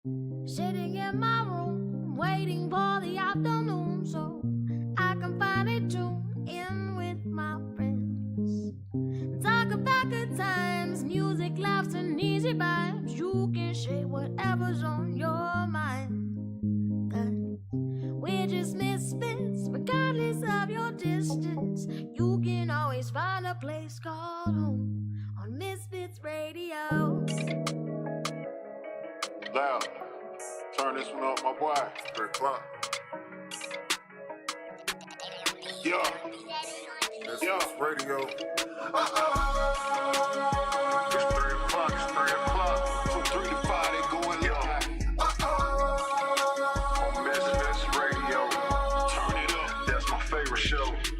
Sitting in my room, waiting for the afternoon so I can finally tune in with my friends. Talk about good times, music, laughs, and easy vibes. You can share whatever's on your mind. 'Cause we're just misfits, regardless of your distance. You can always find a place called home on Misfits Radio. Loud. Turn this one up, my boy. 3 o'clock. Yeah. That's radio. It's 3 o'clock. It's 3 o'clock. From 3 to 5, they going live. On MisFits Radio. Turn it up. That's my favorite show. It's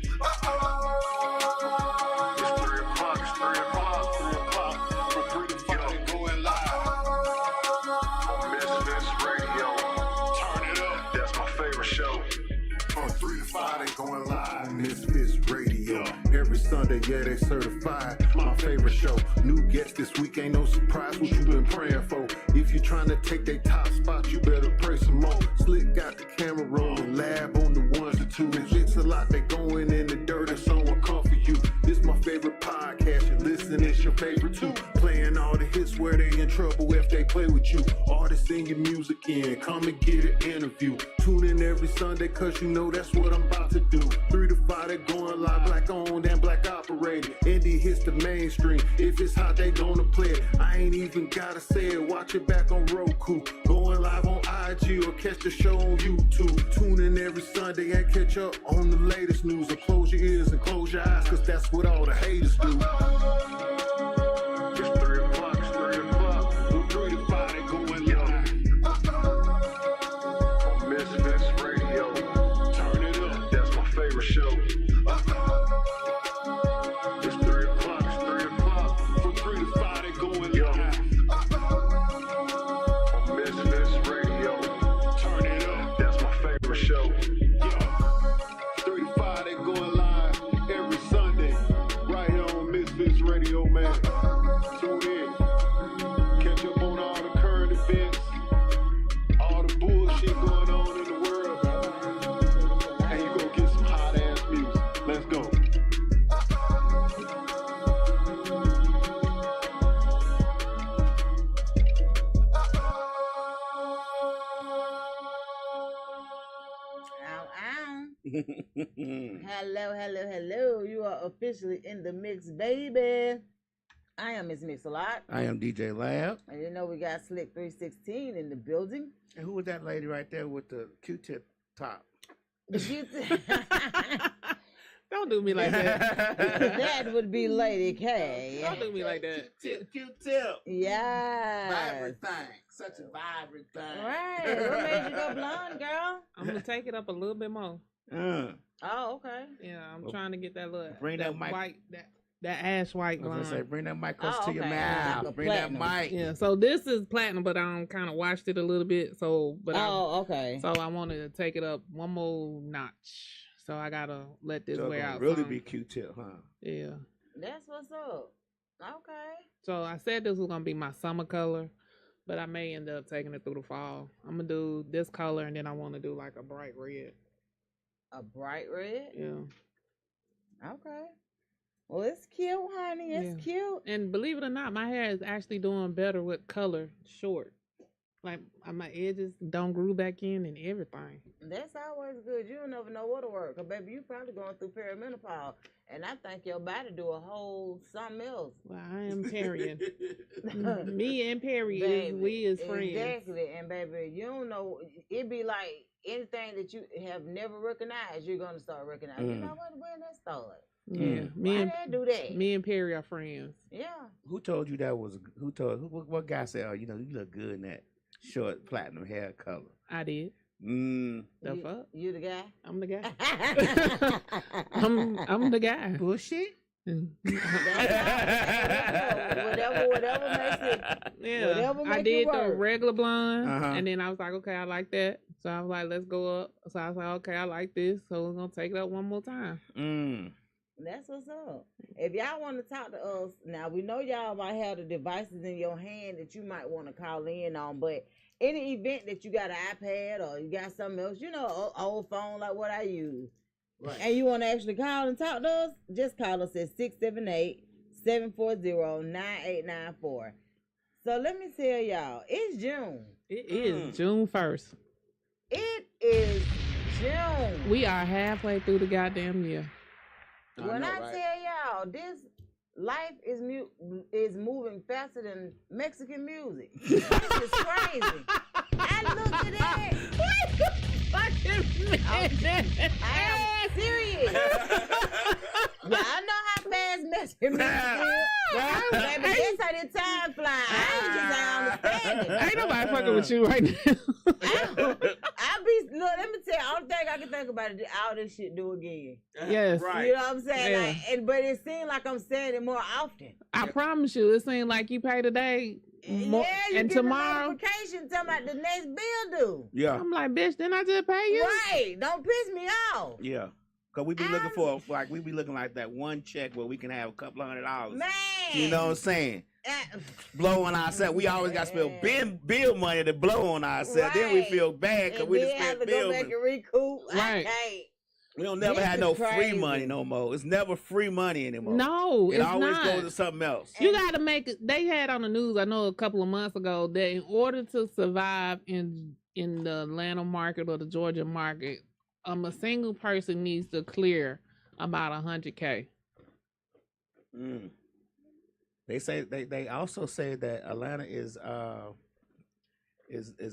3 o'clock. It's 3 o'clock. 3 o'clock. From 3 to 5, they going live. On MisFits Radio. Turn it up. That's my favorite show. From 3 to 5, they going live. MisFits Radio. Every Sunday, yeah, they certified. My favorite show. New guest this week, ain't no surprise what you been praying for. If you trying to take their top spot, you better pray some more. Slick got the camera rolling, lab on the ones and twos. It's a lot, they going in the dirt and someone come for you. This my favorite podcast, you listen, it's your favorite too. Playing all the hits where they in trouble if they play with you. Artists in your music in, come and get an interview. Tune in every Sunday, cause you know that's what I'm about to do. 3 to 5, they going live, black owned and black operated. Indie hits the mainstream, if it's hot, they gonna play it. I ain't even gotta say it, watch it back on Roku. Going live on IG or catch the show on YouTube. Tune in every Sunday and catch up on the latest news. And close your ears and close your eyes, cause that's what all the haters do. It's 3 o'clock. It's 3 o'clock. From 3 to 5, they going live. On MisFits Radio. Turn it up. That's my favorite show. It's 3 o'clock. It's 3 o'clock. From 3 to 5, they going live. On MisFits Radio. Turn it up. That's my favorite show. 3 to 5, they going live every Sunday. Right here on MisFits Radio, man. Tune in. Catch up on all the current events. All the bullshit going on in the world. And you gonna get some hot ass music. Let's go. Ow, ow. Hello, hello, hello. You are officially in the mix, baby. I am Miss Mix-a-Lot. I am DJ Lab. And you know we got Slick 316 in the building. And who was that lady right there with the Q-tip top? Don't do me like that. That would be Lady K. Don't do me like that. Q-tip. Yeah. Vibrant thing. Such a vibrant thing. Right. What made you go blonde, girl? I'm gonna take it up a little bit more. Oh, okay. Yeah, I'm trying to get that little Bring that mic- white that ash white I was gonna say, blonde. bring that mic close Oh, to your okay. mouth. Like a Bring that platinum. mic. Yeah, so this is platinum, but I kind of washed it a little bit. So, but Okay. so I wanted to take it up one more notch. So I gotta let this So it's wear gonna out. really some. be Q-tip, huh? Yeah. That's what's up. Okay. So I said this was gonna be my summer color, but I may end up taking it through the fall. I'm gonna do this color, and then I want to do like a bright red. A bright red? Yeah. Okay. Well, it's cute, honey. It's cute. And believe it or not, my hair is actually doing better with color short. Like my edges don't grew back in and everything. That's always good. You don't never know what'll work. 'Cause baby, you probably going through perimenopause. And I think your body do a whole something else. Well, I am Perrian. Me and Perry Baby, we is friends. Exactly. And baby, you don't know. It be like anything that you have never recognized, you're going to start recognizing. You know what? When that start? Yeah, Why did I do that? me and Perry are friends. Yeah. Who told you that was? What guy said? Oh, you know, you look good in that short platinum hair color. I did. Mm. The fuck? You the guy? I'm the guy. I'm the guy. Bullshit. Whatever makes it. Yeah, Whatever I make did it the work. regular blonde, Uh-huh. and then I was like, okay, I like that. So I was like, let's go up. So I was like, okay, I like this. So we're gonna take it up one more time. Mm. That's what's up. If y'all want to talk to us, now we know y'all might have the devices in your hand that you might want to call in on, but any event that you got an iPad or you got something else, you know, old phone like what I use, Right. and you want to actually call and talk to us, just call us at 678-740-9894. So let me tell y'all, it's June. It is June 1st. It is June. We are halfway through the goddamn year. When I tell y'all, this life is moving faster than Mexican music. This is crazy. I looked at that. I am serious. Yeah, I know how fast Mexican music is. Baby, that's how the time fly. I ain't just understand it. Ain't nobody fucking with you right now. Look, let me tell you, all the thing I can think about is all this shit do again. Yes. Right. You know what I'm saying? Yeah. Like, but it seems like I'm saying it more often. I promise you, it seems like you pay today more, Yeah, you and get tomorrow. a notification talking about the next bill due. Yeah. I'm like, bitch, didn't I just pay you? Right. Don't piss me off. Yeah. Cause we be looking for like we be looking like that one check where we can have a couple $100. Man. You know what I'm saying? Blow on ourselves. We always got to spend bill money to blow on ourselves. Then we Right. feel bad because And we then just have spent to go bill back money. and recoup. Right. Okay. We don't never This have is no crazy. free money no more. It's never free money anymore. No, it it's always not. goes to something else. You got to make it. They had on the news, I know a couple of months ago, that in order to survive in the Atlanta market or the Georgia market, a single person needs to clear about $100K. Mm. They say they also say that Atlanta is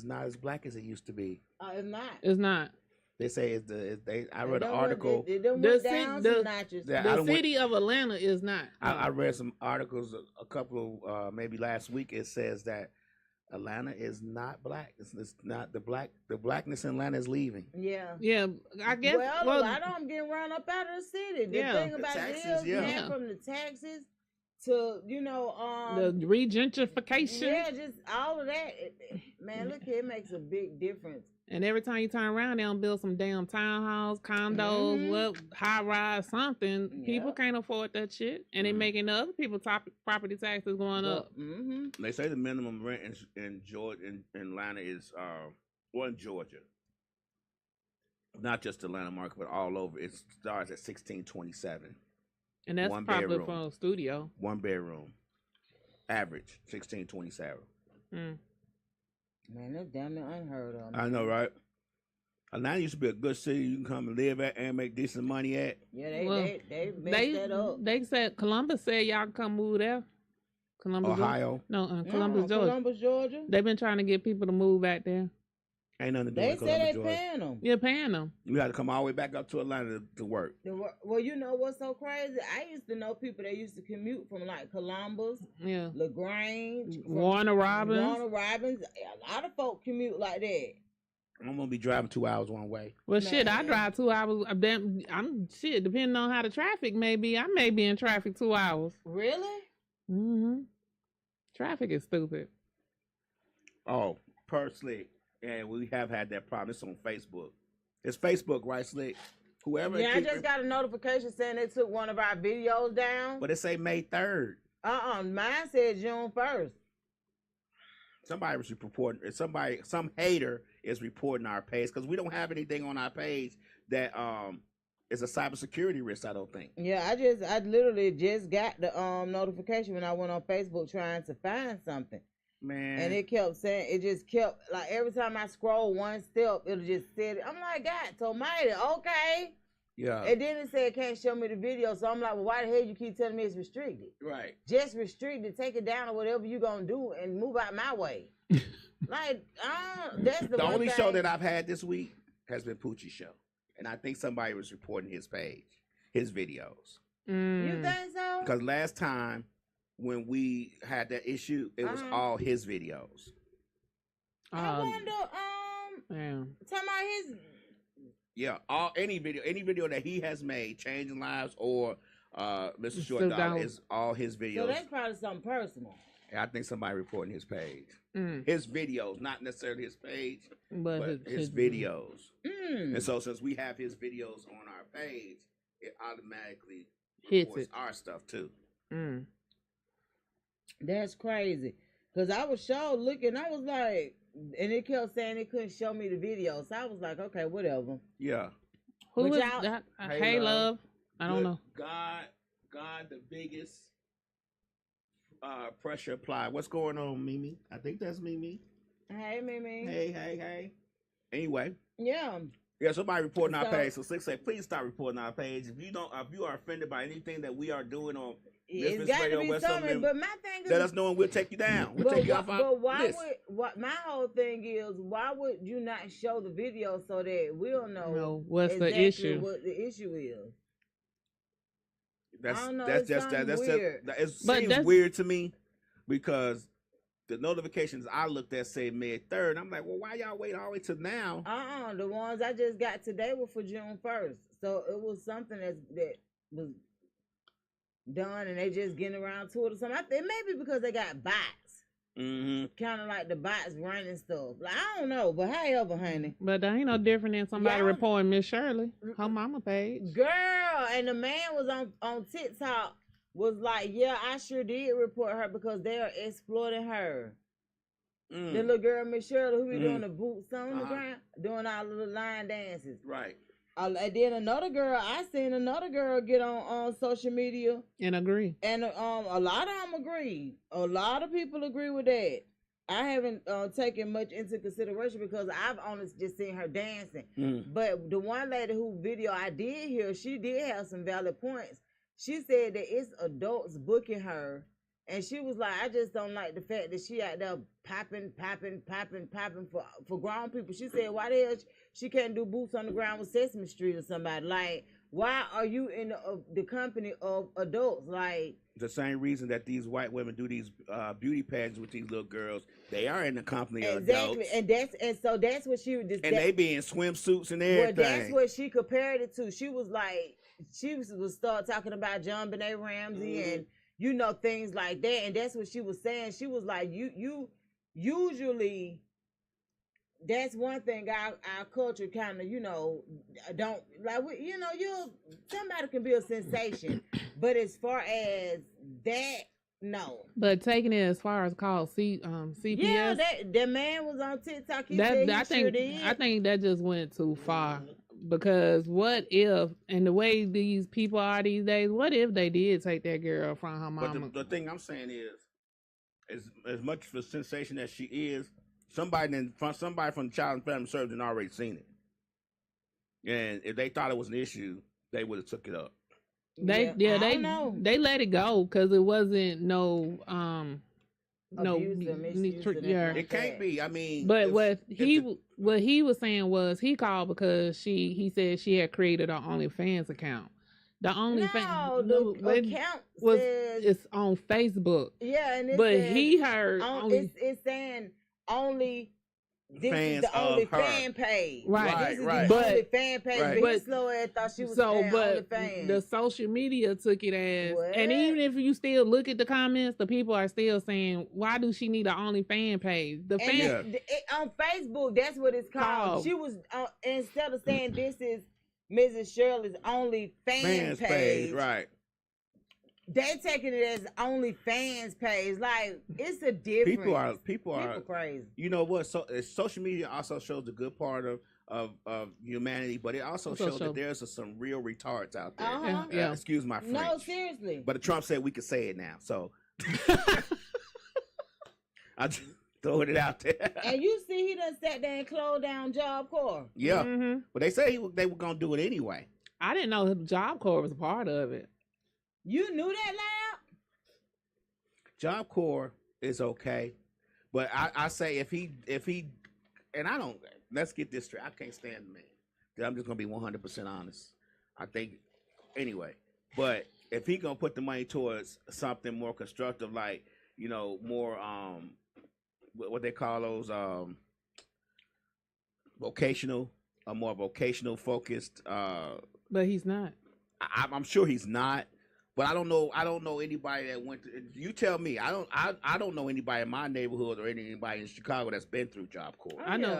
not as black as it used to be. It's not. It's not. They say I read an article. They done The went ci- down the- some notches. Yeah, I The done city of Atlanta is not. I read some articles a couple of maybe last week. It says that Atlanta is not black. It's not the blackness in Atlanta is leaving. Yeah. Yeah, I guess. Well, a lot of them getting run up out of the city. The Yeah. thing The about taxes, it is, yeah. man, from the taxes to, the the regentrification. yeah, just all of that. Man, look here, it makes a big difference. And every time you turn around, they don't build some damn townhouse, condos, Mhm. high rise, something. People Yep. can't afford that shit, and they making the other people property taxes going up. Mm-hmm. They say the minimum rent in Georgia in Atlanta is in Georgia, not just Atlanta market, but all over. It starts at $16.27. And that's One probably bedroom. for a studio. 1 bedroom, average $16.27. Mm. Man, that's damn near unheard of. I know, right? Atlanta used to be a good city you can come and live at and make decent money at. Yeah, Well, they messed that up. They said Columbus said y'all can come move there. Columbus, Georgia. Ohio No, Columbus, Georgia. Columbus, Georgia. They've been trying to get people to move back there. ain't nothing to do They with said Columbus, they Georgia. paying them. You're paying them. You had to come all the way back up to Atlanta to work. Well, you know what's so crazy? I used to know people that used to commute from like Columbus, Yeah. LaGrange, from Warner Robins. Warner Robins. A lot of folk commute like that. I'm gonna be driving 2 hours one way. Well, shit, I Man. drive 2 hours. I'm shit. Depending on how the traffic may be, I may be in traffic 2 hours. Really? Mm-hmm. Traffic is stupid. Oh, per Slick. And we have had that problem. It's on Facebook. It's Facebook, right, Slick? Whoever. Yeah, I just got a notification saying they took one of our videos down. But it say May 3rd. Mine said June 1st. Somebody was reporting. Some hater is reporting our page because we don't have anything on our page that is a cybersecurity risk. I don't think. Yeah, I literally just got the notification when I went on Facebook trying to find something. Man. And it kept saying, it just kept, like, every time I scroll one step, it'll just say, I'm like, God, Tomato, okay. Yeah. And then it said, can't show me the video. So I'm like, well, why the hell you keep telling me it's restricted? Right. Just restricted, take it down or whatever you going to do and move out my way. Like, that's the The one only thing. show that I've had this week has been Poochie's show. And I think somebody was reporting his page, his videos. You think so? Because last time when we had that issue, it was all his videos. I wonder, Yeah. talking about his... Yeah, any video that he has made, changing lives or Mr. Short Dollar, is all his videos. So that's probably something personal. And I think somebody reporting his page. Mm. His videos, not necessarily his page, But his videos. Mm. And so since we have his videos on our page, it automatically Hits reports it. our stuff too. Mm. That's crazy. Because I was looking, I was like, and it kept saying it couldn't show me the video. So I was like, okay, whatever. Yeah. Who But is y'all- that? Hey, Hey, love. love. I don't know. God, the biggest pressure applied. What's going on, Mimi? I think that's Mimi. Hey, Mimi. Hey. Anyway, Yeah. yeah, somebody reporting our So- page. So 6 say, please stop reporting our page. If you are offended by anything that we are doing on It's Misfits got to Radio, be West something. Summit, But my thing is, let us know and we'll take you down. We'll take you off our but why list. my whole thing is, why would you not show the video so that we'll know No, what's exactly the issue? what the issue is? That's I don't know, that's it's just something that's weird. just it But seems that's- weird to me because the notifications I looked at say May 3rd. I'm like, well, why y'all wait all the way to now? The ones I just got today were for June 1st. So it was something that was done and they just getting around to it or something. It may be because they got bots. Mm-hmm. Kind of like the bots running stuff. Like, I don't know, but however, honey. But that ain't no different than somebody Y'all- reporting Miss Shirley, her mama page. Girl, and the man was on TikTok was like, yeah, I sure did report her because they are exploiting her. The little girl, Miss Shirley, who be doing the boots on the ground, doing all the little line dances. Right. And then another girl, I seen another girl get on social media, And agree. and a lot of them agree. A lot of people agree with that. I haven't taken much into consideration because I've only just seen her dancing. But the one lady who video I did hear, she did have some valid points. She said that it's adults booking her, and she was like, I just don't like the fact that she out there popping for grown people. She said, why the hell she can't do boots on the ground with Sesame Street or somebody? Like, why are you in the company of adults? Like, The same reason that these white women do these beauty pageants with these little girls, they are in the company of exactly, adults. and so that's what she was. And they be in swimsuits and Well, everything. that's what she compared it to. She was like, she was start talking about John Benet Ramsey and things like that, and that's what she was saying. She was like, you usually. That's one thing our culture kind of, don't like. Somebody can be a sensation, but as far as that, no. But taking it as far as called CPS, Yeah, that man was on TikTok. He said he sure did. I think that just went too far. Because what if, and the way these people are these days, what if they did take that girl from her mama? But the thing I'm saying is as much of a sensation as she is, somebody from the Child and Family Services had already seen it. And if they thought it was an issue, they would have took it up. They let it go because it wasn't no Abuse or misuse or nothing like It can't be. I mean, But what he was saying was he called because he said she had created her OnlyFans account. The OnlyFans the account says it's on Facebook. Yeah, and he heard it's saying only. This fans is the only of her. fan page. Right, This is right. the only fan page. Right. But his slow ass thought she was saying OnlyFans. the social media took it as, What? and even if you still look at the comments, the people are still saying, "Why do she need an OnlyFans page?" The And fan, on Facebook, that's what it's called. She was instead of saying this is Mrs. Shirley's only fan page, right? They taking it as only fans page. Like, it's a difference. People are crazy. You know what? So social media also shows the good part of humanity, but it also shows that there's some real retards out there. Yeah. Excuse my French. No, seriously. But Trump said we could say it now, so I just throwing it out there. And you see, he done sat there and closed down Job Corps. Yeah, Mhm. but they say they were gonna do it anyway. I didn't know the Job Corps was a part of it. You knew that, loud? Job Corps is okay, but I say if he and I don't, let's get this straight. I can't stand the man. I'm just gonna be 100% honest. I think anyway, but if he gonna put the money towards something more constructive, like more what they call those vocational, a more vocational focused. But he's not. I'm sure he's not. But I don't know anybody that went to. You tell me. I don't know anybody in my neighborhood or anybody in Chicago that's been through Job Corps. I know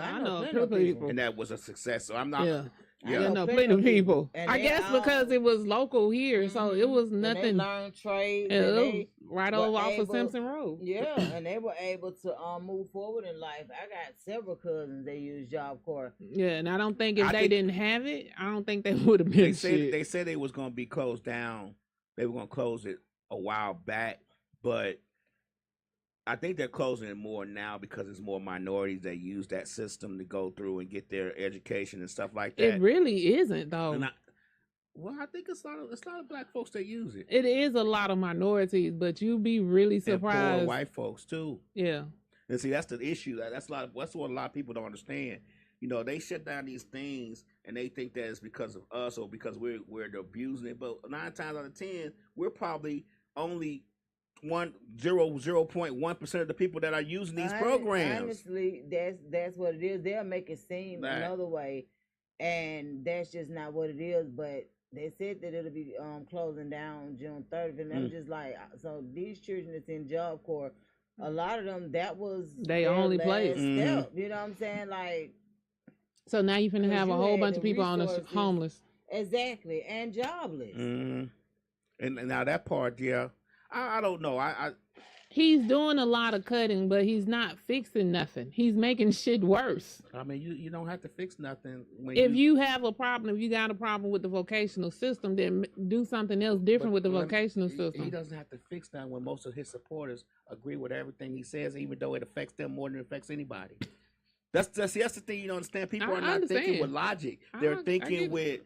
plenty of people. And that was a success. So I'm not. Yeah. Yeah. I know plenty plenty of of people. And I they guess all- because it was local here, so it was And they nothing. learn trades. Yeah, And it they, right were over off of able- Simpson Road. Yeah, and they were able to move forward in life. I got several cousins that use Job Corps. Yeah, and I don't think if I they think- didn't have it, I don't think they would have been They shit. said they was gonna be closed down. They were gonna close it a while back, but I think they're closing it more now because it's more minorities that use that system to go through and get their education and stuff like that. It really isn't though. And I think it's a lot of black folks that use it. It is a lot of minorities, but you'd be really And poor surprised. white folks too. Yeah. And see, that's the issue. That's what a lot of people don't understand. You know, they shut down these things and they think that it's because of us or because we're abusing it. But 9 times out of 10, we're probably only 0.1% of the people that are using these programs. Honestly, that's what it is. They'll make it seem Right. another way, and that's just not what it is. But they said that it'll be closing down June 30th, and I'm just like, so these children that's in Job Corps, a lot of them that was They their only last place. step. You know what I'm saying? Like So now you finna 'Cause have a you whole had bunch the of people on the resources. homeless. exactly, and jobless. And now that part, yeah, I don't know. He's doing a lot of cutting, but he's not fixing nothing. He's making shit worse. I mean, you don't have to fix nothing. When If you have a problem, if you got a problem with the vocational system, then do something else different with the vocational He system. doesn't have to fix that when most of his supporters agree with everything he says, even though it affects them more than it affects anybody. That's the thing you don't understand. People I are not thinking understand. with logic. I They're get thinking it. with,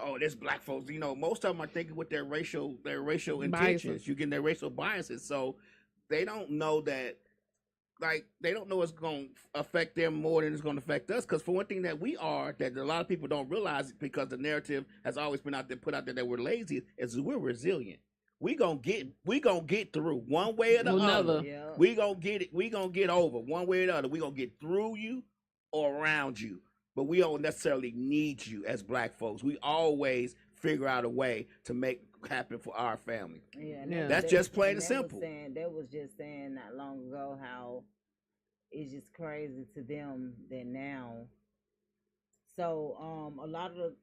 oh, there's black folks. Most of them are thinking with their racial Biases. intentions. You get their racial biases, so they don't know that. Like they don't know it's going to affect them more than it's going to affect us. Because for one thing, that a lot of people don't realize, because the narrative has always been put out there that we're lazy, is we're resilient. We gonna get through one way or the Another. other. Yeah. We gonna get it. We gonna get over one way or the other. We gonna get through you or around you. But we don't necessarily need you as black folks. We always figure out a way to make happen for our family. Yeah, Yeah. That's just plain and simple. They was just saying not long ago how it's just crazy to them that now. So a lot of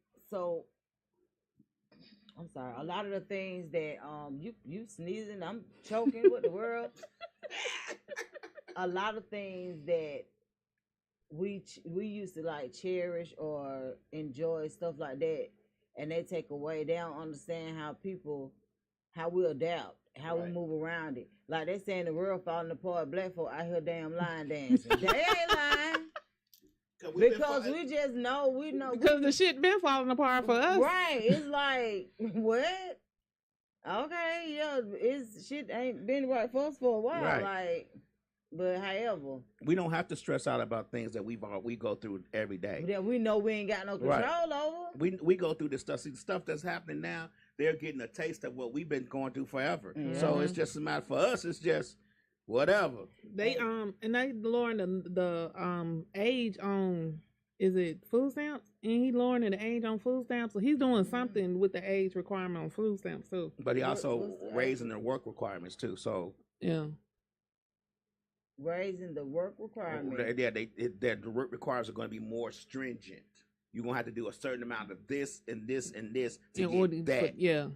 the things that you sneezing, I'm choking. What the world? A lot of things that we used to like cherish or enjoy, stuff like that, and they take away. They don't understand how we adapt, how we Right. move around it. Like they saying the world falling apart, black folk out here damn line dancing. They ain't lying. Because we just know, Because the shit been falling apart for us. right. It's like, what? Okay, yeah, shit ain't been right for us for a while. Right. Like, but however, we don't have to stress out about things that we go through every day. that we know we ain't got no control Right. over. We go through this stuff. See, the stuff that's happening now, they're getting a taste of what we've been going through forever. So it's just a matter for us. It's just whatever. They and they lowering the age on, is it food stamps? And he lowering the age on food stamps. So he's doing something with the age requirement on food stamps too. But he also what's the raising their work requirements too. So Yeah. Raising the work requirement. the work requirements are going to be more stringent. You're gonna have to do a certain amount of this and this and this to In get order that yeah.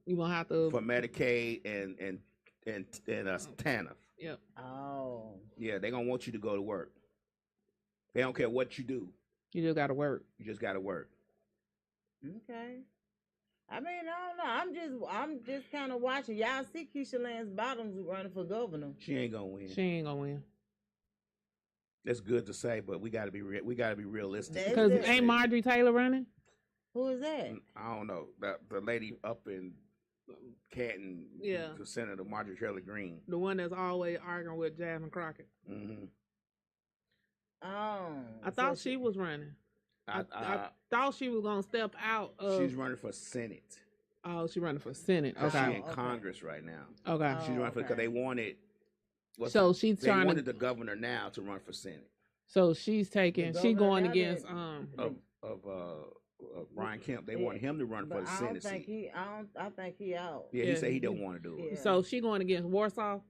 You're gonna have to for Medicaid and TANF. Yep. Oh. Yeah, they're gonna want you to go to work. They don't care what you do. You just gotta work. You just gotta work. Okay. I mean, I don't know. I'm just kind of watching. Y'all see Keisha Lance Bottoms running for governor. She ain't gonna win. She ain't gonna win. That's good to say, but we gotta be realistic. That's Because it. ain't Marjorie Taylor running? Who is that? I don't know. The lady up in Canton, Yeah. the Senator Marjorie Taylor Greene. The one that's always arguing with Jasmine Crockett. Mm-hmm. Oh. I thought she was running. I thought she was gonna step out of. She's running for Senate. Oh, she running for Senate. She Okay. in Congress right now. Okay. She's running for because okay. they wanted. So she's they trying wanted to. the governor now to run for Senate So she's taking. The She governor going now against. that- of Brian Kemp. They Yeah, wanted him to run for But the I don't Senate think seat. I think he out. Yeah, he Yeah. said he don't want to do it. Yeah. So she going against Warsaw.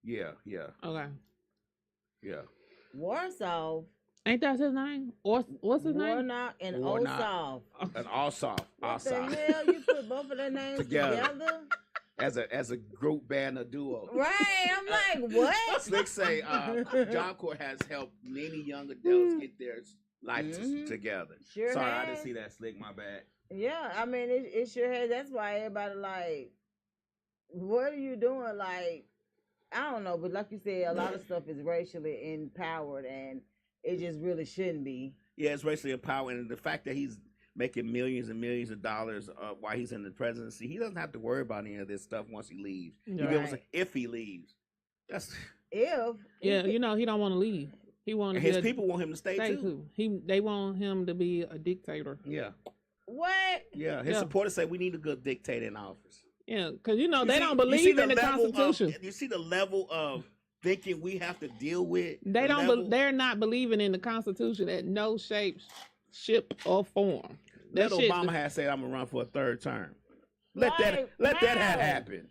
Yeah. Okay. Yeah. Warsaw, Ain't that his name? Or what's his name? Warnock, and Warnock. Ossoff. And Ossoff. What the Ossoff. hell? You put both of their names Together. together? as a group band or duo. Right. I'm like, what? Slick say Job Corps has helped many young adults get their life together. Sure Sorry, I has. didn't see that, Slick. My bad. Yeah, I mean, it sure has. That's why everybody like, what are you doing? Like, I don't know, but like you said, a lot of stuff is racially empowered, and it just really shouldn't be. Yeah, it's racially empowered, and the fact that he's making millions and millions of dollars while he's in the presidency, he doesn't have to worry about any of this stuff once he leaves. You get what I'm saying? If he leaves, that's if Yeah, you know he don't want to leave. He want and his people want him to stay too. They want him to be a dictator. Yeah, what? yeah. His supporters say we need a good dictator in office. Yeah, because they don't You believe see in the level Constitution. you see the level of thinking we have to deal with. They the don't. level? They're not believing in the Constitution at no shape, or form. That shit- Obama had said, "I'm gonna run for a third term." Let Right, that how? happen.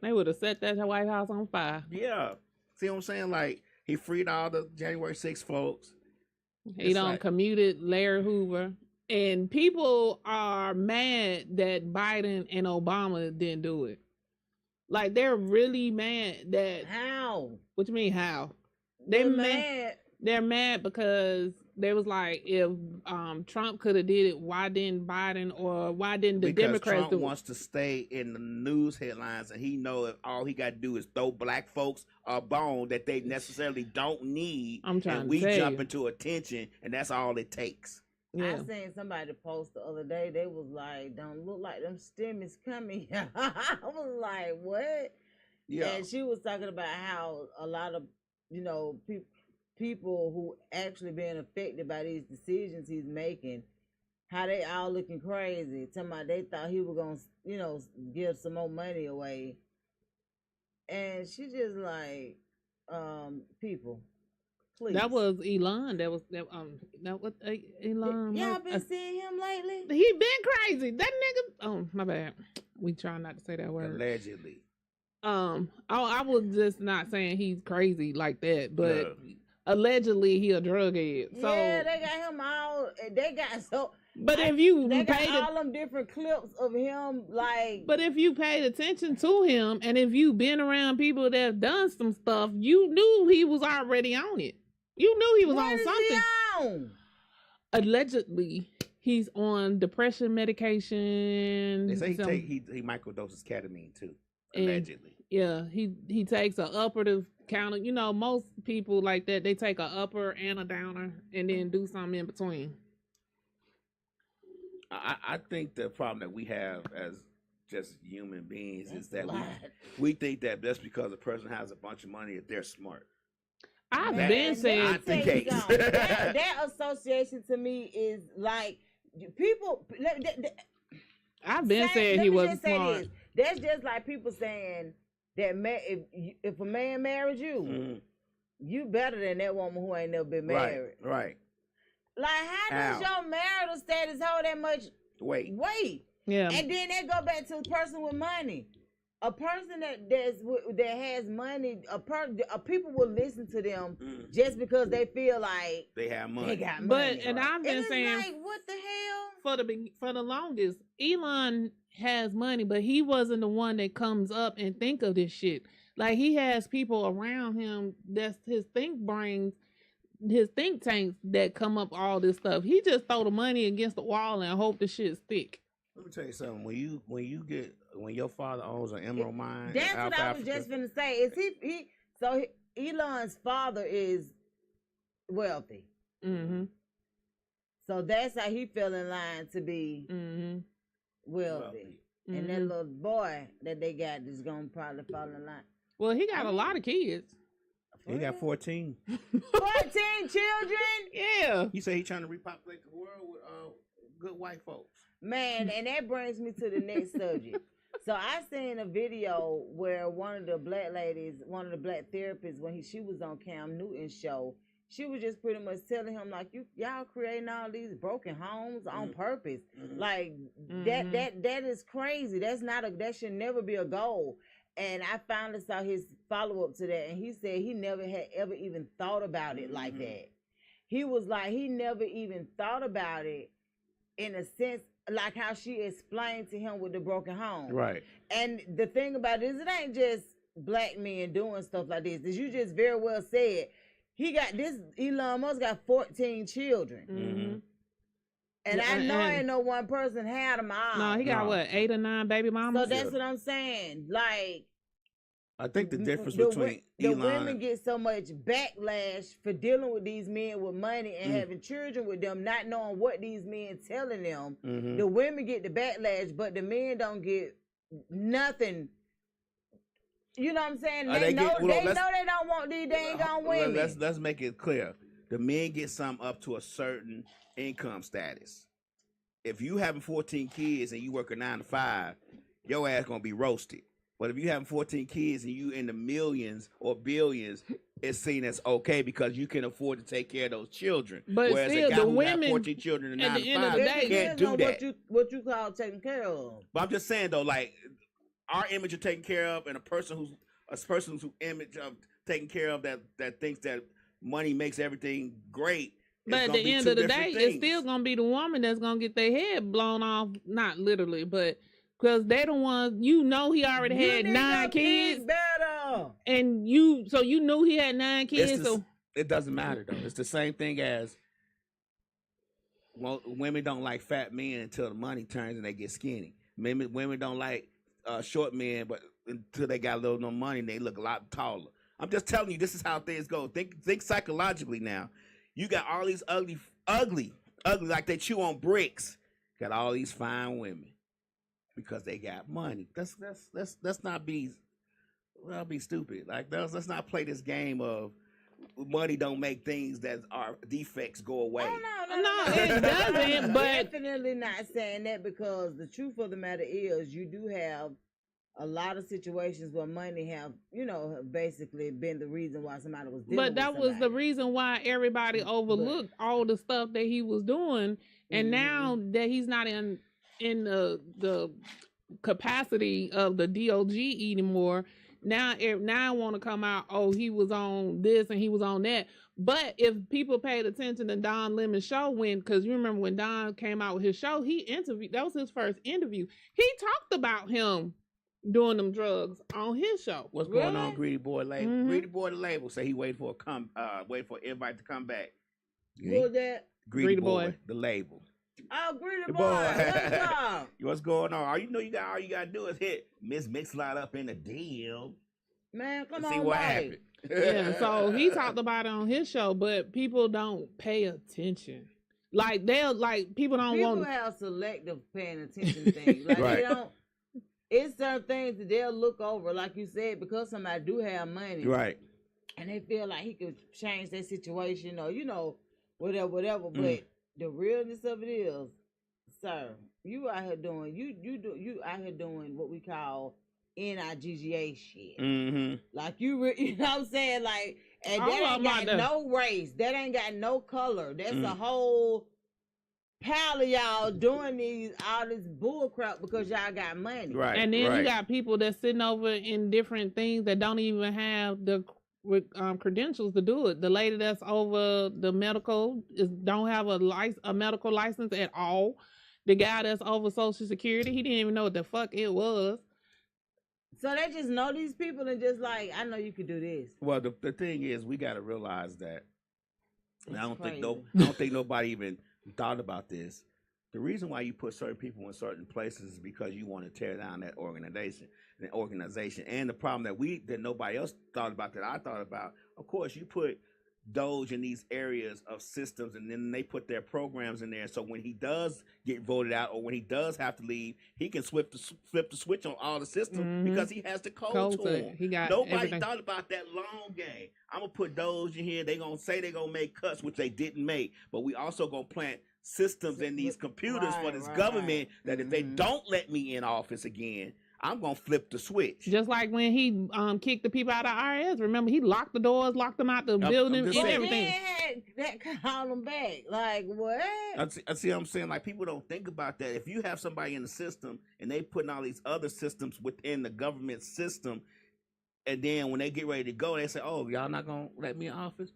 They would have set that White House on fire. Yeah, see what I'm saying? Like he freed all the January 6th folks. He It's done like- commuted Larry Hoover. And people are mad that Biden and Obama didn't do it. Like, they're really mad that... How? What you mean, how? They're mad. They're mad because they was like, if Trump could have did it, why didn't Biden or why didn't the Because Democrats Trump do it? wants to stay in the news headlines, and he know if all he got to do is throw black folks a bone that they necessarily don't need, I'm trying and to we tell jump you. into attention, and that's all it takes. Yeah. I seen somebody post the other day. They was like, "Don't look like them stimmies coming." I was like, "What?" Yeah, And she was talking about how a lot of people who actually being affected by these decisions he's making, how they all looking crazy. Talking about they thought he was gonna, give some more money away, and she just like, people. Please. That was Elon. That was Elon. Y'all been seeing him lately? He been crazy. That nigga. Oh, my bad. We try not to say that word. allegedly. I was just not saying he's crazy like that, but Yeah. allegedly he a drug head. So, Yeah, they got him all. They got so. but if you They got paid, all them different clips of him, like. but if you paid attention to him, and if you been around people that have done some stuff, you knew he was already on it. You knew he was What on is something. he on? Allegedly, he's on depression medication. They say some- he microdoses ketamine too. And- Allegedly. Yeah, he takes a upper to counter. You know, most people like that, they take a upper and a downer and then do something in between. I think the problem that we have as just human beings is that That's a lot. we think that just because a person has a bunch of money that they're smart. I've Man, been let saying, me Not the tell you case. something. that association to me is like people. I've been saying let he me wasn't just say smart. this. That's just like people saying that if a man married you, Mhm. you better than that woman who ain't never been married. Right. Like, how does How? your marital status hold that much Wait. weight? Yeah, And then they go back to a person with money. A person that has money, people will listen to them Mm. just because they feel like They have money. they got but money. and I've been it's saying like, what the hell? for the longest, Elon has money, but he wasn't the one that comes up and think of this shit. Like, he has people around him that's his think tanks that come up all this stuff. He just throw the money against the wall and hope the shit stick. Let me tell you something. When your father owns an emerald mine, in That's South what I was Africa, just finna say. Is so Elon's father is wealthy. Mm-hmm. So that's how he fell in line to be Mm-hmm. wealthy. And that little boy that they got is gonna probably fall in line. Well, he got a lot of kids. he got 14. 14 children? Yeah. You say he trying to repopulate the world with good white folks. Man, and that brings me to the next subject. So I seen a video where one of the black therapists, when she was on Cam Newton's show, she was just pretty much telling him, like, y'all creating all these broken homes on purpose. Mhm. Like, that is crazy. That should never be a goal. And I finally saw his follow-up to that, and he said he never had ever even thought about it like that. He was like, he never even thought about it in a sense like how she explained to him with the broken home. Right. And the thing about it is, it ain't just black men doing stuff like this. As you just very well said, Elon Musk got 14 children. Mm-hmm. And I know ain't no one person had them all. No, he got what, 8 or 9 baby mamas? So that's what I'm saying. Like, I think the difference between Elon, the women get so much backlash for dealing with these men with money and having children with them, not knowing what these men telling them. Mm-hmm. The women get the backlash, but the men don't get nothing. You know what I'm saying? They know they don't want these. They ain't gonna win. Let's make it clear. The men get some up to a certain income status. If you having 14 kids and you work a 9 to 5, your ass gonna be roasted. But if you having 14 kids and you in the millions or billions, it's seen as okay because you can afford to take care of those children. But whereas still, a guy the who women, got 14 children and 9 to 5 day, can't do that. What you call taking care of. But I'm just saying though, like our image of taking care of, and a person's image of taking care of that thinks that money makes everything great. But at the end of the day, it's still gonna be the woman that's gonna get their head blown off. Not literally, but because they the ones, he already had 9 kids. Better. And you knew he had 9 kids. It doesn't matter though. It's the same thing as women don't like fat men until the money turns and they get skinny. Women don't like short men, but until they got a little more money, they look a lot taller. I'm just telling you, this is how things go. Think psychologically now. You got all these ugly, like they chew on bricks. Got all these fine women because they got money. Let's not be stupid. Like let's not play this game of money don't make things that are defects go away. No, it doesn't. But definitely not saying that, because the truth of the matter is you do have a lot of situations where money have basically been the reason why somebody was dealing But that with was the reason why everybody overlooked all the stuff that he was doing. And now that he's not in the capacity of the DOG anymore, now I want to come out, he was on this and he was on that. But if people paid attention to Don Lemon's show, because you remember when Don came out with his show, that was his first interview. He talked about him doing them drugs on his show. What's going on, Greedy Boy Label? Mm-hmm. Greedy Boy the Label say he waited for everybody to come back. Who's that? Greedy Boy the Label. Oh, Greedy Boy. What's going on? All you gotta do is hit Miss Mix-a-Lot up in the deal. Man, come on. See what happened. Yeah, so he talked about it on his show, but people don't pay attention. Like people have selective paying attention things. Like right. They don't. It's certain things that they'll look over, like you said, because somebody do have money. Right. And they feel like he could change their situation or, whatever. But the realness of it is, sir, you out here doing, you out here doing what we call NIGGA shit. Mm-hmm. Like you know what I'm saying? Like, and that ain't got no race. That ain't got no color. That's a whole pile of y'all doing all this bull crap because y'all got money. Right. And then you got people that's sitting over in different things that don't even have the credentials to do it. The lady that's over the medical don't have a medical license at all. The guy that's over Social Security, he didn't even know what the fuck it was. So they just know these people and just like, I know you could do this. Well, the thing is, we got to realize that. I don't think nobody even thought about this. The reason why you put certain people in certain places is because you want to tear down that organization. And the problem that nobody else thought about, that I thought about, of course, you put Doge in these areas of systems, and then they put their programs in there. So when he does get voted out, or when he does have to leave, he can flip the switch on all the systems because he has the code to him. Nobody thought about that long game. I'm gonna put Doge in here. They gonna say they gonna make cuts, which they didn't make, but we also gonna plant systems in these computers for this government that if they don't let me in office again, I'm going to flip the switch. Just like when he kicked the people out of IRS. Remember, he locked the doors, locked them out the building and everything. That called them back. Like, what? I see what I'm saying. Like, people don't think about that. If you have somebody in the system and they putting all these other systems within the government system, and then when they get ready to go, they say, oh, y'all not going to let me in office?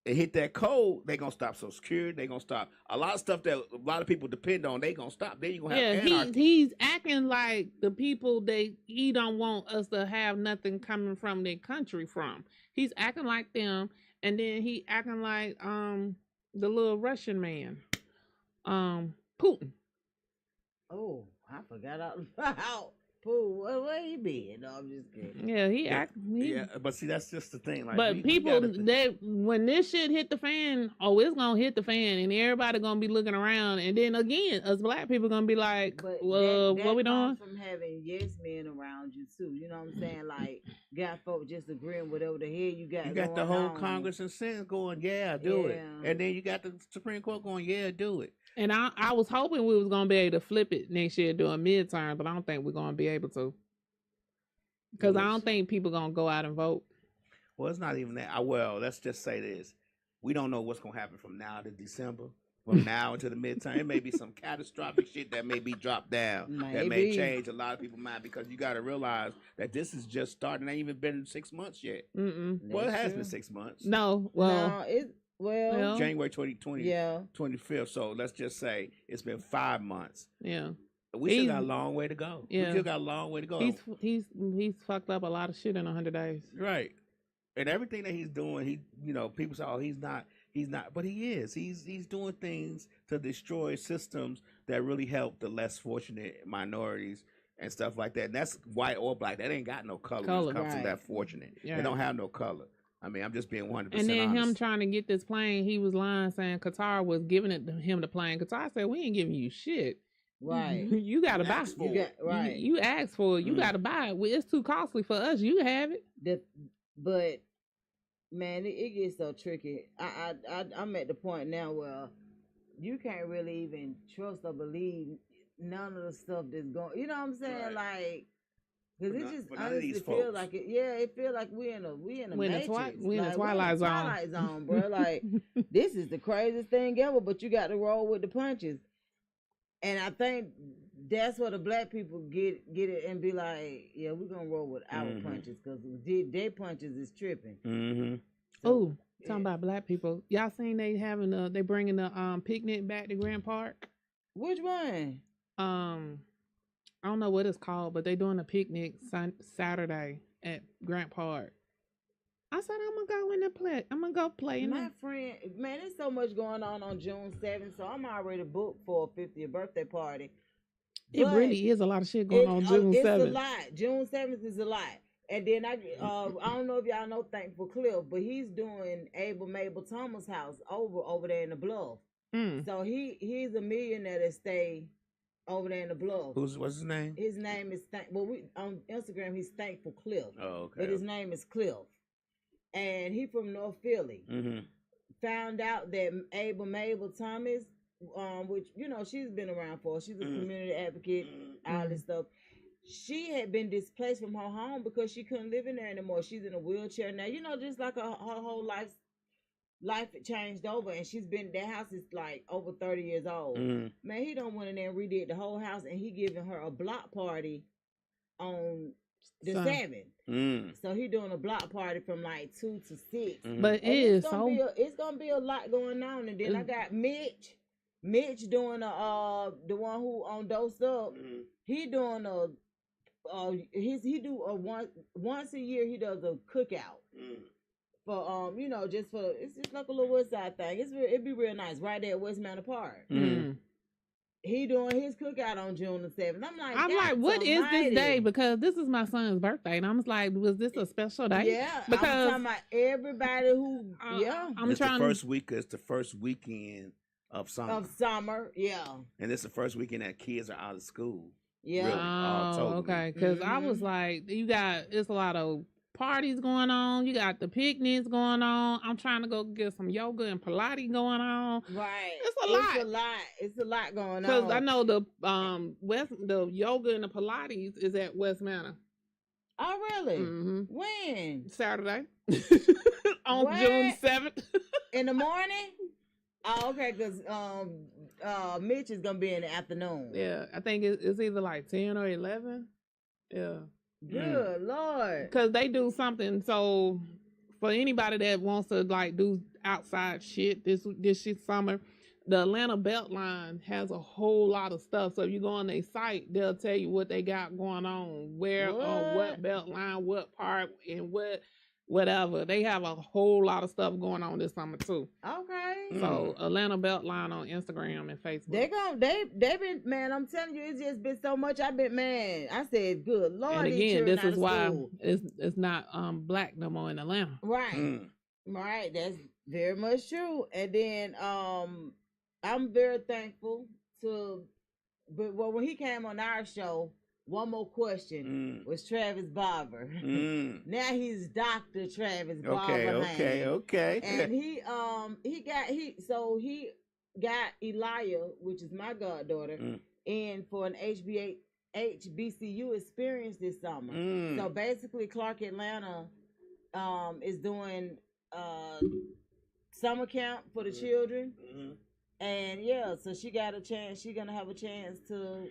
it hit that code, they gonna stop Social Security. They gonna stop a lot of stuff that a lot of people depend on. They gonna stop. Then you gonna have anarchy. He's acting like the people he don't want us to have nothing coming from their country from. He's acting like them, and then he acting like the little Russian man, Putin. Oh, I forgot all about Pooh. Where he been? No, I'm just kidding. Yeah, Yeah, but see, that's just the thing. Like, but people, when this shit hit the fan, it's gonna hit the fan, and everybody gonna be looking around, and then again, us black people gonna be like, well, what we doing? From having yes men around you too, you know what I'm saying? Like, got folks just agreeing whatever the hell you got. You got the whole Congress and Senate going, yeah, do it, and then you got the Supreme Court going, yeah, do it. And I was hoping we was gonna be able to flip it next year during midterm, but I don't think we're gonna be able to, because I don't think people gonna go out and vote. Well, it's not even that. Well, let's just say this: we don't know what's gonna happen from now to December. From now into the midterm, it may be some catastrophic shit that may be dropped down. That may change a lot of people's mind, because you got to realize that this is just starting. It ain't even been 6 months yet. Well, it has been 6 months. No, well, Well, January 2020, 25th. So let's just say it's been 5 months. Yeah, we still got a long way to go. Yeah, we still got a long way to go. He's fucked up a lot of shit in 100 days. Right, and everything that he's doing, people say, oh, he's not, but he is. He's doing things to destroy systems that really help the less fortunate minorities and stuff like that. And that's white or black. That ain't got no color. When it comes to that fortunate. Yeah. They don't have no color. I mean, I'm just being 100% And then honest. him trying to get this plane, he was lying, saying Qatar was giving it to him the plane. Qatar said, we ain't giving you shit. Right. You got to buy it. You asked for it. You got to buy it. It's too costly for us. You have it. But, man, it gets so tricky. I'm at the point now where you can't really even trust or believe none of the stuff that's going. You know what I'm saying? Like, because it just honestly feels like it. Yeah, it feels like we in a matrix. We in the Twilight Zone. Twilight Zone, bro. Like, this is the craziest thing ever. But you got to roll with the punches, and I think that's where the black people get it and be like, yeah, we're gonna roll with our punches, because their punches is tripping. So, talking about black people, y'all seen they bringing the picnic back to Grant Park? Which one? I don't know what it's called, but they doing a picnic Saturday at Grant Park. I said, I'm gonna go in there play. I'm gonna go play. My friend, man, there's so much going on June 7th, so I'm already booked for a 50th birthday party. It really is a lot of shit going on June 7th. It's a lot. June 7th is a lot. And then I don't know if y'all know Thankful Cliff, but he's doing Mabel Thomas' house over there in the Bluff. So he's a millionaire that stay over there in the Bluff. What's his name? His name is on Instagram he's Thankful Cliff. Oh, okay. But his name is Cliff, and he from North Philly. Found out that Mabel Thomas, which she's been around for. She's a community advocate, all this stuff. She had been displaced from her home because she couldn't live in there anymore. She's in a wheelchair now. Just like her whole life changed over, and that house is like over 30 years old. Man, he done went in there and redid the whole house, and he giving her a block party on the 7th. So he doing a block party from like 2 to 6. But it's gonna be a lot going on. And then I got Mitch doing the one who on Dosed Up. He doing he do a once a year he does a cookout. For just for it's just like a little WestSide thing. It'd be real nice right there at West Manor Park. He doing his cookout on June the 7th. I'm like, what is this day? Because this is my son's birthday, and I'm just like, was this a special day? Yeah, because I'm talking about everybody who. It's the first weekend of summer. Yeah. And it's the first weekend that kids are out of school. Yeah. Really, totally. Okay. Because I was like, it's a lot of parties going on. You got the picnics going on. I'm trying to go get some yoga and Pilates going on. Right. It's a lot going on. Because I know the yoga and the Pilates is at West Manor. Oh, really? When? Saturday. On June 7th. In the morning? Oh, okay, because Mitch is going to be in the afternoon. Yeah, I think it's either like 10 or 11. Yeah. Good Lord. Because they do something, so for anybody that wants to like do outside shit this shit summer. The Atlanta Beltline has a whole lot of stuff. So if you go on their site, they'll tell you what they got going on, where on what Beltline, what park, and whatever. They have a whole lot of stuff going on this summer too. Okay. So Atlanta Beltline on Instagram and Facebook. They been, man, I'm telling you, it's just been so much. I've been, man, I said, good Lord. And again, this is why it's not black no more in Atlanta. Right. Right. That's very much true. And then I'm very thankful but when he came on our show, One More Question was Travis Barber. Now he's Dr. Travis Barber. Okay. And he got Elia, which is my goddaughter, in for an HBCU experience this summer. So basically Clark Atlanta is doing summer camp for the children. And yeah, so she got a chance. She's gonna have a chance to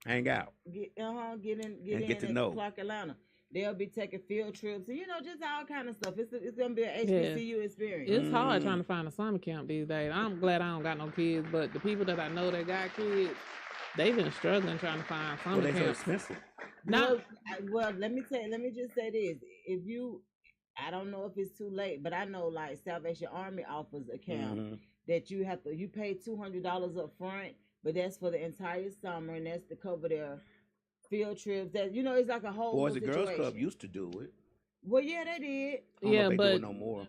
hang out, get in get to know Clark Atlanta. They'll be taking field trips and just all kind of stuff. It's gonna be an HBCU experience. It's hard trying to find a summer camp these days. I'm glad I don't got no kids, but the people that I know that got kids, they've been struggling trying to find summer camp. They're so expensive. No, well, let me just say this: I don't know if it's too late, but I know like Salvation Army offers a camp that you pay $200 up front, but that's for the entire summer, and that's to cover their field trips. That it's like a whole Boys and Girls Club used to do it. Well, yeah, they did. Yeah, they but do it no more.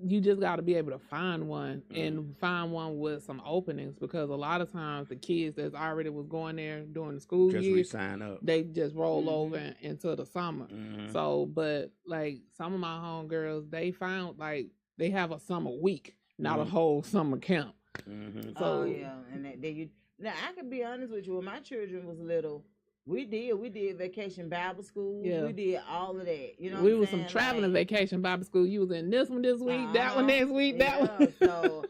You just got to be able to find one and find one with some openings, because a lot of times the kids that already was going there during the school just year, re-sign up. They just roll over into the summer. So, but like some of my homegirls, they found like they have a summer week, not a whole summer camp. So yeah, and now I can be honest with you. When my children was little, we did vacation Bible school. Yeah. We did all of that. We was some traveling vacation Bible school. You was in this one this week, that one next week, that one. So,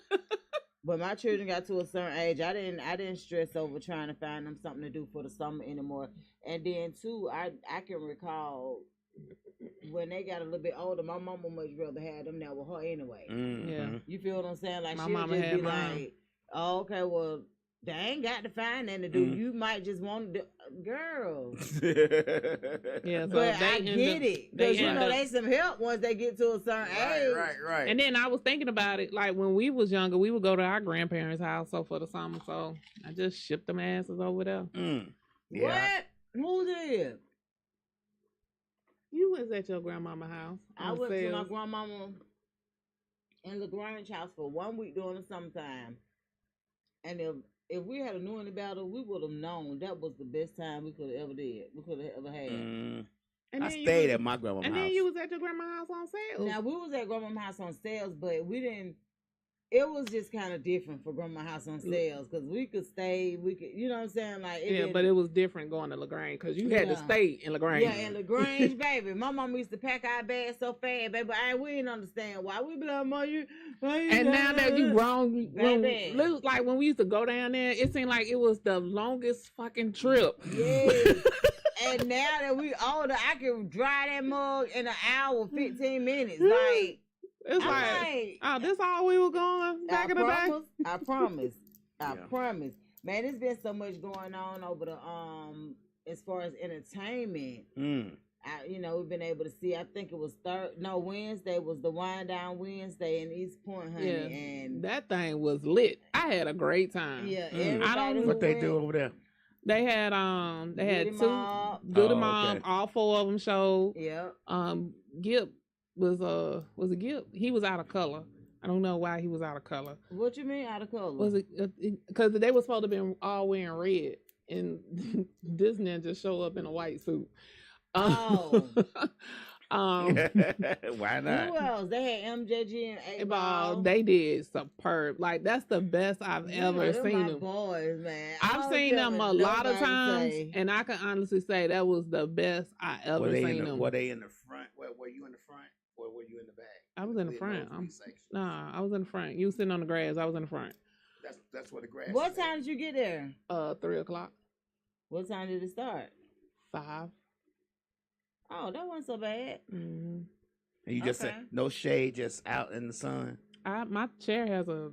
but my children got to a certain age. I didn't stress over trying to find them something to do for the summer anymore. And then too, I can recall when they got a little bit older, my mama much rather have them there with her anyway. Yeah, you feel what I'm saying? Like my she'll mama just had be mine. like, oh, okay, well, they ain't got to find nothing to do. You might just want to, girl. Yeah, so but I get it, because they some help once they get to a certain age. Right. And then I was thinking about it, like when we was younger, we would go to our grandparents' house for the summer. So I just shipped them asses over there. Yeah. What? Who did? You was at your grandmama's house. I went to my grandmama in LaGrange house for 1 week during the summertime. And if we had known about it, we would have known that was the best time we could have ever had. And I stayed at my grandma's house. And then you was at your grandma's house on sale. Now, we was at grandma's house on sales, but we didn't. It was just kind of different for grandma's house on sales, because we could stay, you know what I'm saying? Like, but it was different going to LaGrange, because you had to stay in LaGrange. Yeah, in LaGrange, baby. My mama used to pack our bags so fast, baby. We didn't understand why. We be like, Mom, and now that you grown, baby. like when we used to go down there, it seemed like it was the longest fucking trip. Yeah. And now that we older, I can dry that mug in an hour, 15 minutes. Like, it's like, oh, this all we were going back in the day? I promise. Man, there's been so much going on over the as far as entertainment. We've been able to see. I think it was Wednesday was the Wind Down Wednesday in East Point, honey. Yeah, and that thing was lit. I had a great time. Yeah, I don't know what they do over there. They had two Goody Mob. Okay. All four of them showed. Yeah. Gip was it Gip? He was out of color. I don't know why he was out of color. What you mean out of color? Was it because they were supposed to be all wearing red, and this ninja showed up in a white suit. Oh. Why not? Who else? They had MJG and 8Ball. They did superb. Like, that's the best I've ever seen them. Boys, man. I've seen them a lot of times, and I can honestly say that was the best I ever seen them. Were they in the front? Were you in the front, or were you in the back? I was in the front. I was in the front. You was sitting on the grass. I was in the front. That's where the grass. What time did you get there? 3:00. What time did it start? 5. Oh, that wasn't so bad. Mm-hmm. And you just said Okay. no shade, just out in the sun. My chair has a.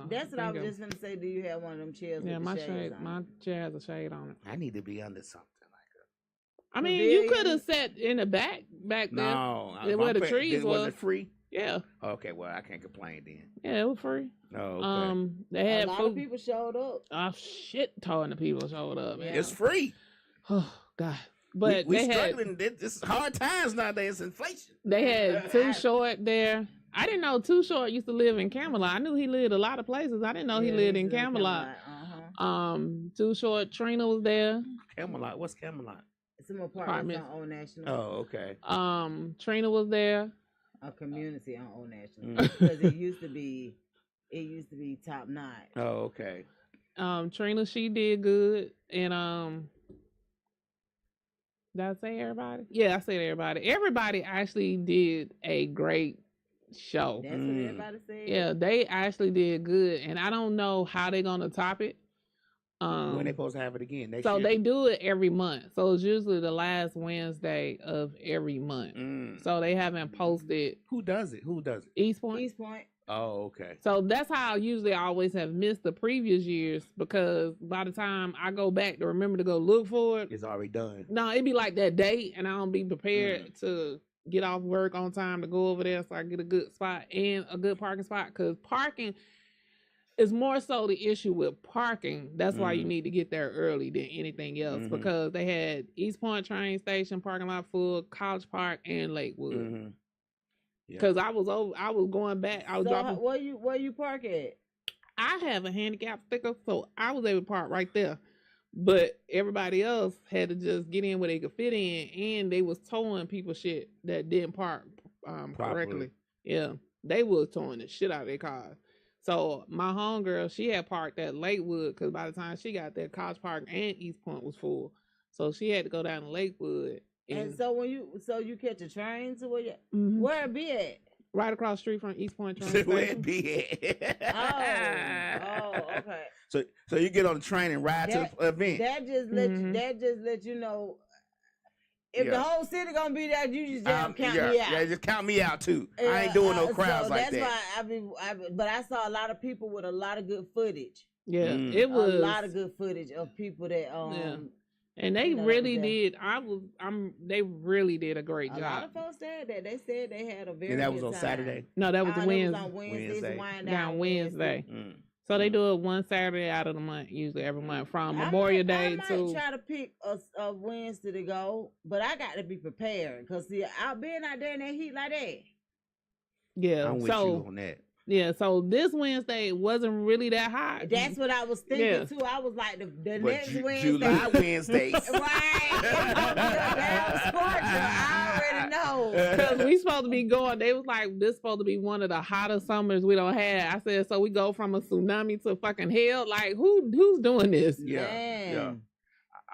That's what I was thing just gonna say. Do you have one of them chairs Yeah, with my the shades on? my chair has a shade on it. I need to be under something like I mean, you could Pavilion? have sat in the back that. there. No, Where the trees was was. it free? Yeah, Okay, well I can't complain then. yeah, it was free. Oh, okay. They A had lot food. of people showed up. A shit ton of people showed up, man. Yeah. It's free. Oh God! But we they had struggling. It's hard times nowadays. It's inflation. they had Too Short there. I didn't know Too Short used to live in Camelot. I knew he lived a lot of places. I didn't know he Yeah, lived they in used to live Camelot. Too Short. Trina was there. Camelot. What's Camelot? Some apartments Apartments. on Old National. Oh, okay. Trina was there. A community on Old National. Mm. Because it used to be top notch. Oh, okay. Trina, she did good. And did I say everybody? Yeah, I said everybody. Everybody actually did a great show. That's what everybody said. Yeah, they actually did good. And I don't know how they're gonna top it. When they supposed to have it again? Next So year? they do it every month. So it's usually the last Wednesday of every month. Mm. So they haven't posted Who does it? Who does it? East Point. East Point. Oh, okay. So that's how I always have missed the previous years, because by the time I go back to remember to go look for it, It's already done. no, it'd be like that date, and I don't be prepared to get off work on time to go over there so I get a good spot and a good parking spot. Because parking is more so the issue with parking. That's why you need to get there early than anything else, because they had East Point train station parking lot full, College Park, and Lakewood. Mm-hmm. Yeah. Because I was going back. I was So dropping. where you park at? I have a handicap sticker, so I was able to park right there. But everybody else had to just get in where they could fit in, and they was towing people shit that didn't park correctly. Yeah, they was towing the shit out of their cars. So my homegirl, she had parked at Lakewood, because by the time she got there, College Park and East Point was full. So she had to go down to Lakewood. And so you catch a train to where you Mhm. where it be at? Right across the street from East Point train Where it station. be at? Oh, okay. So you get on the train and ride to the event. That just let you know if the Yeah. whole city gonna be there, you just count me out. Yeah, just count me out too. I ain't doing no crowds so like that's that. why but I saw a lot of people with a lot of good footage. Yeah, Mm. it was a lot of good footage of people that Yeah. And they you know, really that- did. They really did a great a lot job. of folks said that. They said they had a very And that good was on time. Saturday. No, that was That Wednesday. was on Wednesday. Wednesday. It's wind Down Wednesday. Mm. So they do it one Saturday out of the month, usually every month, from I Memorial might Day to. try to pick a Wednesday to go, but I got to be prepared because out being out there in that heat like that. Yeah. I'm with So you on that. yeah. So this Wednesday wasn't really that hot. That's what I was thinking Yeah. too. I was like the But next Wednesday. July Wednesdays. Right. It's gonna be a damn scorcher. I already know. Because we supposed to be going. They was like, this supposed to be one of the hottest summers we don't have. I said, so we go from a tsunami to fucking hell. Like who's doing this? Yeah, Man. yeah.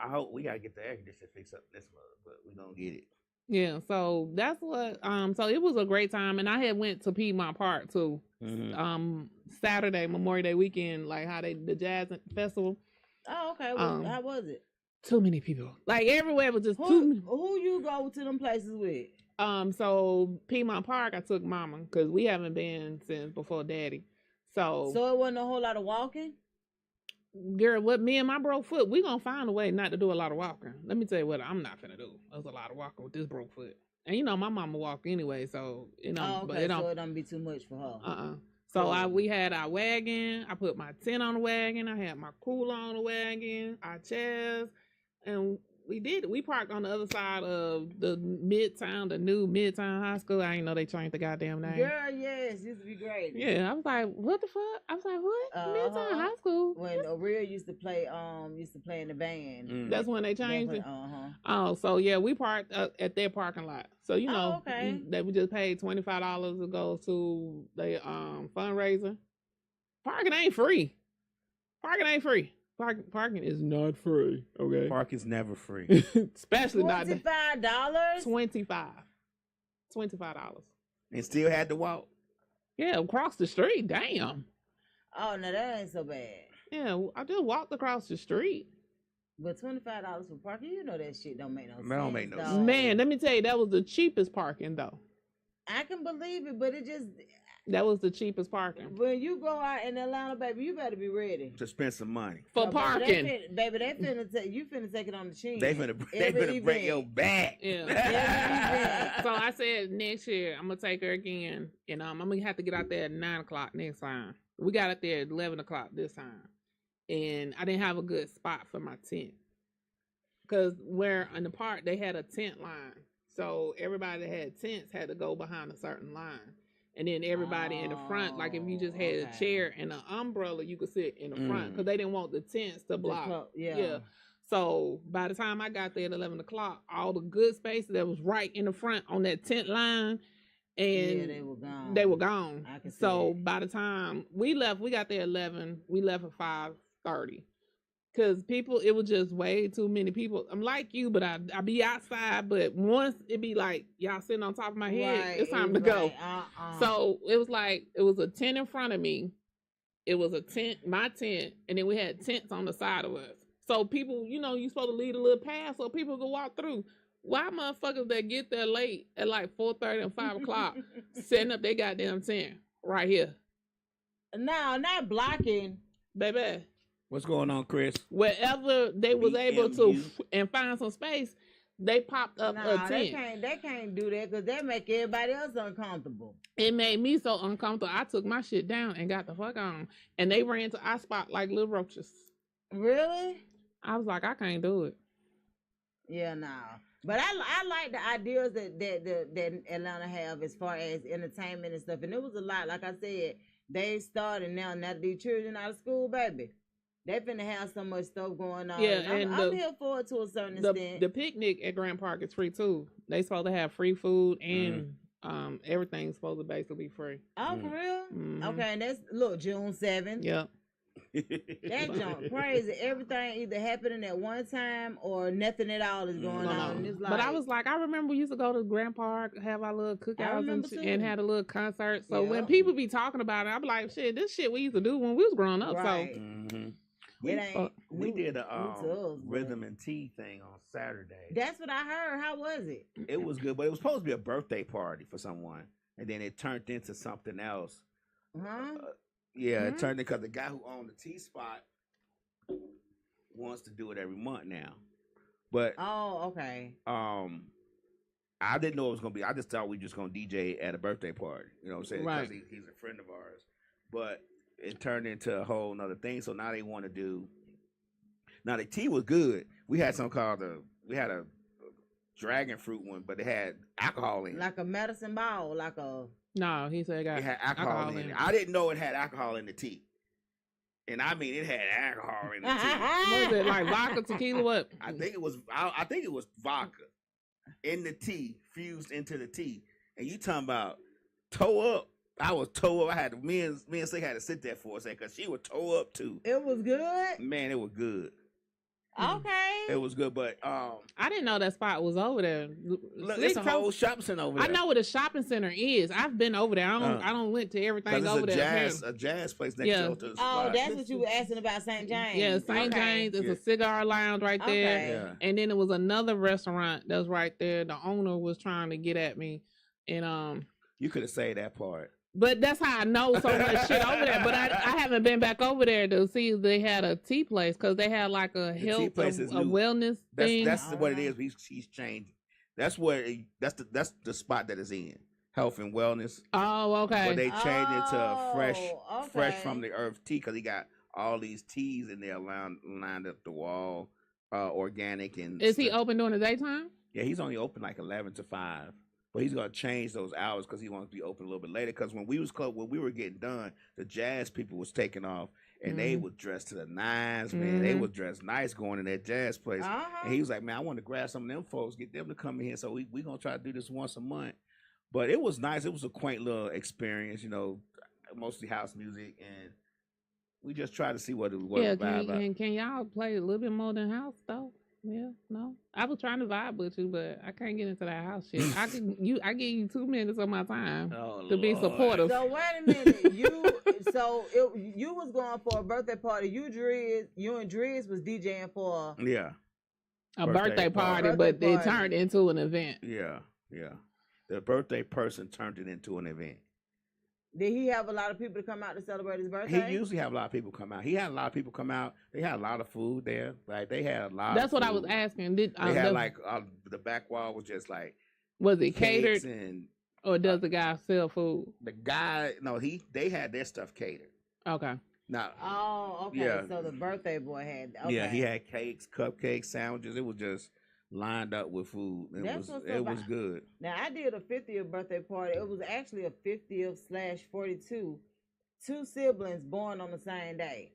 I hope we gotta get the air conditioner fixed up this month, but we gonna get it. Yeah, so that's what so it was a great time, and I had went to Piedmont Park too. Mhm. Saturday, Memorial Day weekend, like how the jazz festival. Oh, okay. Well, how was it? Too many people. Like everywhere was just too Who, many. who you go to them places with? So Piedmont Park, I took Mama because we haven't been since before Daddy. So So it wasn't a whole lot of walking? girl, what me and my broke foot, we gonna find a way not to do a lot of walking. Let me tell you what I'm not finna do. There's a lot of walking with this broke foot. And you know my mama walk anyway, so you know, Oh, but okay. it don't So it don't be too much for her. So Cool. we had our wagon. I put my tent on the wagon. I had my cooler on the wagon, our chairs, and we did it. We parked on the other side of the new Midtown High School. I didn't know they changed the goddamn name. Girl, yes, used to be great. Yeah, I was like, what the fuck? I was like, what? Midtown Uh-huh. High School? When O'Reilly used to play in the band. Mm. That's when they changed it. Uh-huh. Oh, so yeah, we parked at their parking lot. So you know, okay. we just paid $25 to go to the fundraiser. Parking ain't free. Parking ain't free. Parking is not free. Okay. Park is never free. Especially not $25? $25. And still had to walk. Yeah, across the street. Damn. Oh, no, that ain't so bad. Yeah, I just walked across the street. But $25 for parking, you know that shit don't make no sense. That don't make no dog. sense. Man, let me tell you, that was the cheapest parking though. I can believe it, but it just That was the cheapest parking when you go out in Atlanta, baby, you better be ready. To spend some money. for So, parking. Baby, they finna take you finna take it on the chin. They finna Every break event. your back. Yeah. So I said next year I'm gonna take her again, and I'm gonna have to get out there at 9:00 next time. We got out there at 11:00 this time, and I didn't have a good spot for my tent because where in the park they had a tent line, so everybody that had tents had to go behind a certain line, and then everybody in the front, like if you just had a chair and an umbrella, you could sit in the front because they didn't want the tents to block. Yeah. So by the time I got there at 11:00, all the good spaces that was right in the front on that tent line, and they were gone. They were gone. I can see So that. by the time we left, we got there at 11. We left at 5:30 because it was just way too many people. I'm like you, but I be outside. But once it be like y'all sitting on top of my head, Right, it's time it to was go. like, So it was like it was a tent in front of me. It was a tent, my tent, and then we had tents on the side of us. So people, you supposed to leave a little path so people can walk through. Why motherfuckers that get there late at like 4:30 and 5:00 setting up their goddamn tent right here? No, not blocking. Baby, What's going on, Chris? wherever they was able to BMU. and find some space, they popped up a Nah, they tent. can't do that because that make everybody else uncomfortable. It made me so uncomfortable. I took my shit down and got the fuck on. And they ran to our spot like little roaches. Really? I was like, I can't do it. Yeah, nah. But I like the ideas that Atlanta have as far as entertainment and stuff. And it was a lot. Like I said, they started now that these children out of school, baby. They finna have so much stuff going on. Yeah, and I'm here for it to a certain extent. The picnic at Grant Park is free too. They supposed to have free food and everything's supposed to basically be free. Oh, for real? Mhm. Okay, and that's June 7th. Yep. That junk crazy. Everything either happening at one time or nothing at all is going on. And it's like, But I was like, I remember we used to go to Grand Park, have our little cookouts remember too. and had a little concert. So when Yeah. people be talking about it, I'm like, shit, this shit we used to do when we was growing up. right. Mhm. It ain't We new- did new a to us, but- rhythm and tea thing on Saturday. That's what I heard. How was it? It was good, but it was supposed to be a birthday party for someone, and then it turned into something else. Huh? Yeah, it turned because the guy who owned the tea spot wants to do it every month now. But Oh, okay. I didn't know it was gonna be. I just thought we just gonna DJ at a birthday party. You know what I'm saying? Right. Because he's a friend of ours. But it turned into a whole nother thing. So now they want to do. Now the tea was good. We had something called we had a dragon fruit one, but it had alcohol in it. Like a medicine ball, like a. No, he said it got It had alcohol in it. I didn't know it had alcohol in the tea. And I mean, it had alcohol in the tea. What is it, like vodka, tequila, what? I think it was vodka in the tea, fused into the tea. And you talking about toe up. I was toe up. I had me and Slick had to sit there for a second because she was toe up too. It was good. Man, it was good. Okay. It was good, but I didn't know that spot was over there. look, Slick it's a whole shopping center over I there. know what a shopping center is. I've been over there. I don't went to everything over It's there. a jazz place next Yeah. door to the Oh, spot. that's what you were asking about St. James. Yeah, St. Okay. James is Yeah. a cigar lounge right there. Okay. Yeah. And then it was another restaurant that was right there. The owner was trying to get at me. And You could have said that part. but that's how I know so much shit over there. But I haven't been back over there to see if they had a tea place because they had like a tea health, place a is new. wellness thing. That's what it is. He's changed. That's that's the spot that it's in. Health and wellness. Oh, okay. But they changed it to fresh okay. from the earth tea because he got all these teas in there lined up the wall, organic and. Is he stuff. open during the daytime? Yeah, he's only open like 11 to 5. But he's gonna change those hours because he wants to be open a little bit later. Because when we were getting done, the jazz people was taking off, and they was dressed to the nines, man. They was dressed nice going in that jazz place. And he was like, "Man, I want to grab some of them folks, get them to come in here. So we gonna try to do this once a month." But it was nice. It was a quaint little experience, mostly house music, and we just tried to see what it was about. Can y'all play a little bit more than house though? Yeah, no. I was trying to vibe with you, but I can't get into that house shit. I give you 2 minutes of my time to be Lord. supportive. So wait a minute, you was going for a birthday party. You and Driz was DJing for. Yeah. A birthday party, Birthday but it party. turned into an event. Yeah. The birthday person turned it into an event. Did he have a lot of people to come out to celebrate his birthday? He usually have a lot of people come out. He had a lot of people come out. They had a lot of food there. Like they had a lot. That's of what food. I was asking. Did They had like the back wall was just like was it cakes catered, and or does the guy sell food? the guy. No, they had their stuff catered. Okay. Now, Oh, okay. Yeah. So the birthday boy had. Okay. yeah, he had cakes, cupcakes, sandwiches. It was just lined up with food. That's what's It up. was good. Now I did a 50th birthday party. It was actually a 50th/42. 2 siblings born on the same day.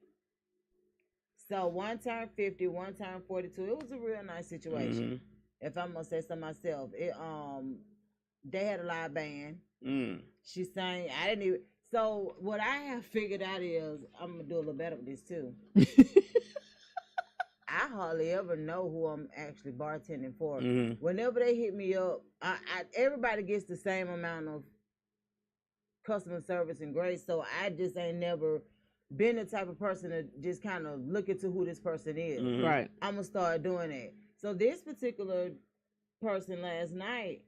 So one turned 50, one turned 42. It was a real nice situation. If I'm gonna say so myself, they had a live band. She sang. I didn't even. So what I have figured out is I'm gonna do a little better with this too. I hardly ever know who I'm actually bartending for. Whenever they hit me up, everybody gets the same amount of customer service and grace. So I just ain't never been the type of person to just kind of look into who this person is. Right. I'm gonna start doing it. So this particular person last night,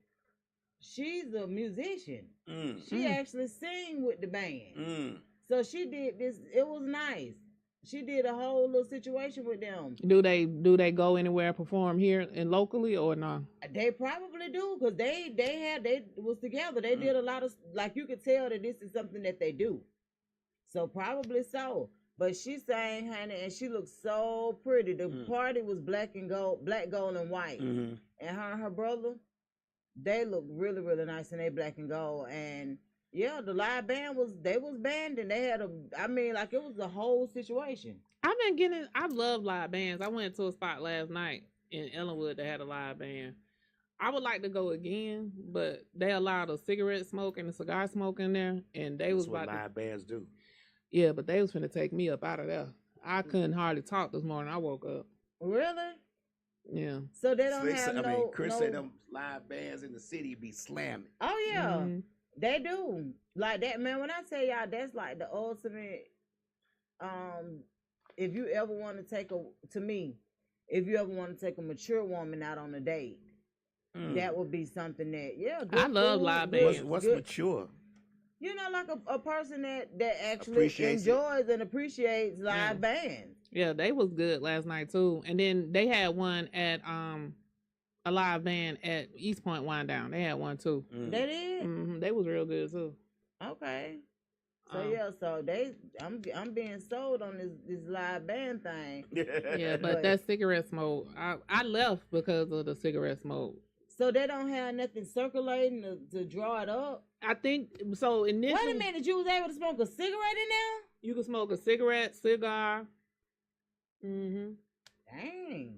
she's a musician. She actually sang with the band. So she did this. It was nice. She did a whole little situation with them. Do they go anywhere and perform here and locally or no? They probably do because they was together. They did a lot of, like, you could tell that this is something that they do. So probably so. But she sang, honey, and she looked so pretty. The party was black, gold, and white. And her and her brother, they looked really, really nice in their black and gold. And yeah, the live band was banding. They had it was the whole situation. I love live bands. I went to a spot last night in Ellenwood that had a live band. I would like to go again, but they allowed a cigarette smoke and a cigar smoke in there, and they That's was what about live bands do. Yeah, but they was finna take me up out of there. I couldn't hardly talk this morning. I woke up. Really? Yeah. So they don't have Chris said them live bands in the city be slamming. Oh yeah, they do. Like that, man. When I tell y'all, that's like the ultimate. If you ever want to take a mature woman out on a date, that would be something that I love live bands. What's mature? You know, like a person that actually enjoys and appreciates live bands. Yeah, they was good last night too. And then they had one at a live band at East Point Wine Down. They had one too. They did? They was real good too. Okay. So I'm being sold on this live band thing. Yeah, but that cigarette smoke, I left because of the cigarette smoke. So they don't have nothing circulating to draw it up? I think so. Initially, wait a minute, you was able to smoke a cigarette in there? You can smoke a cigarette, cigar. Dang.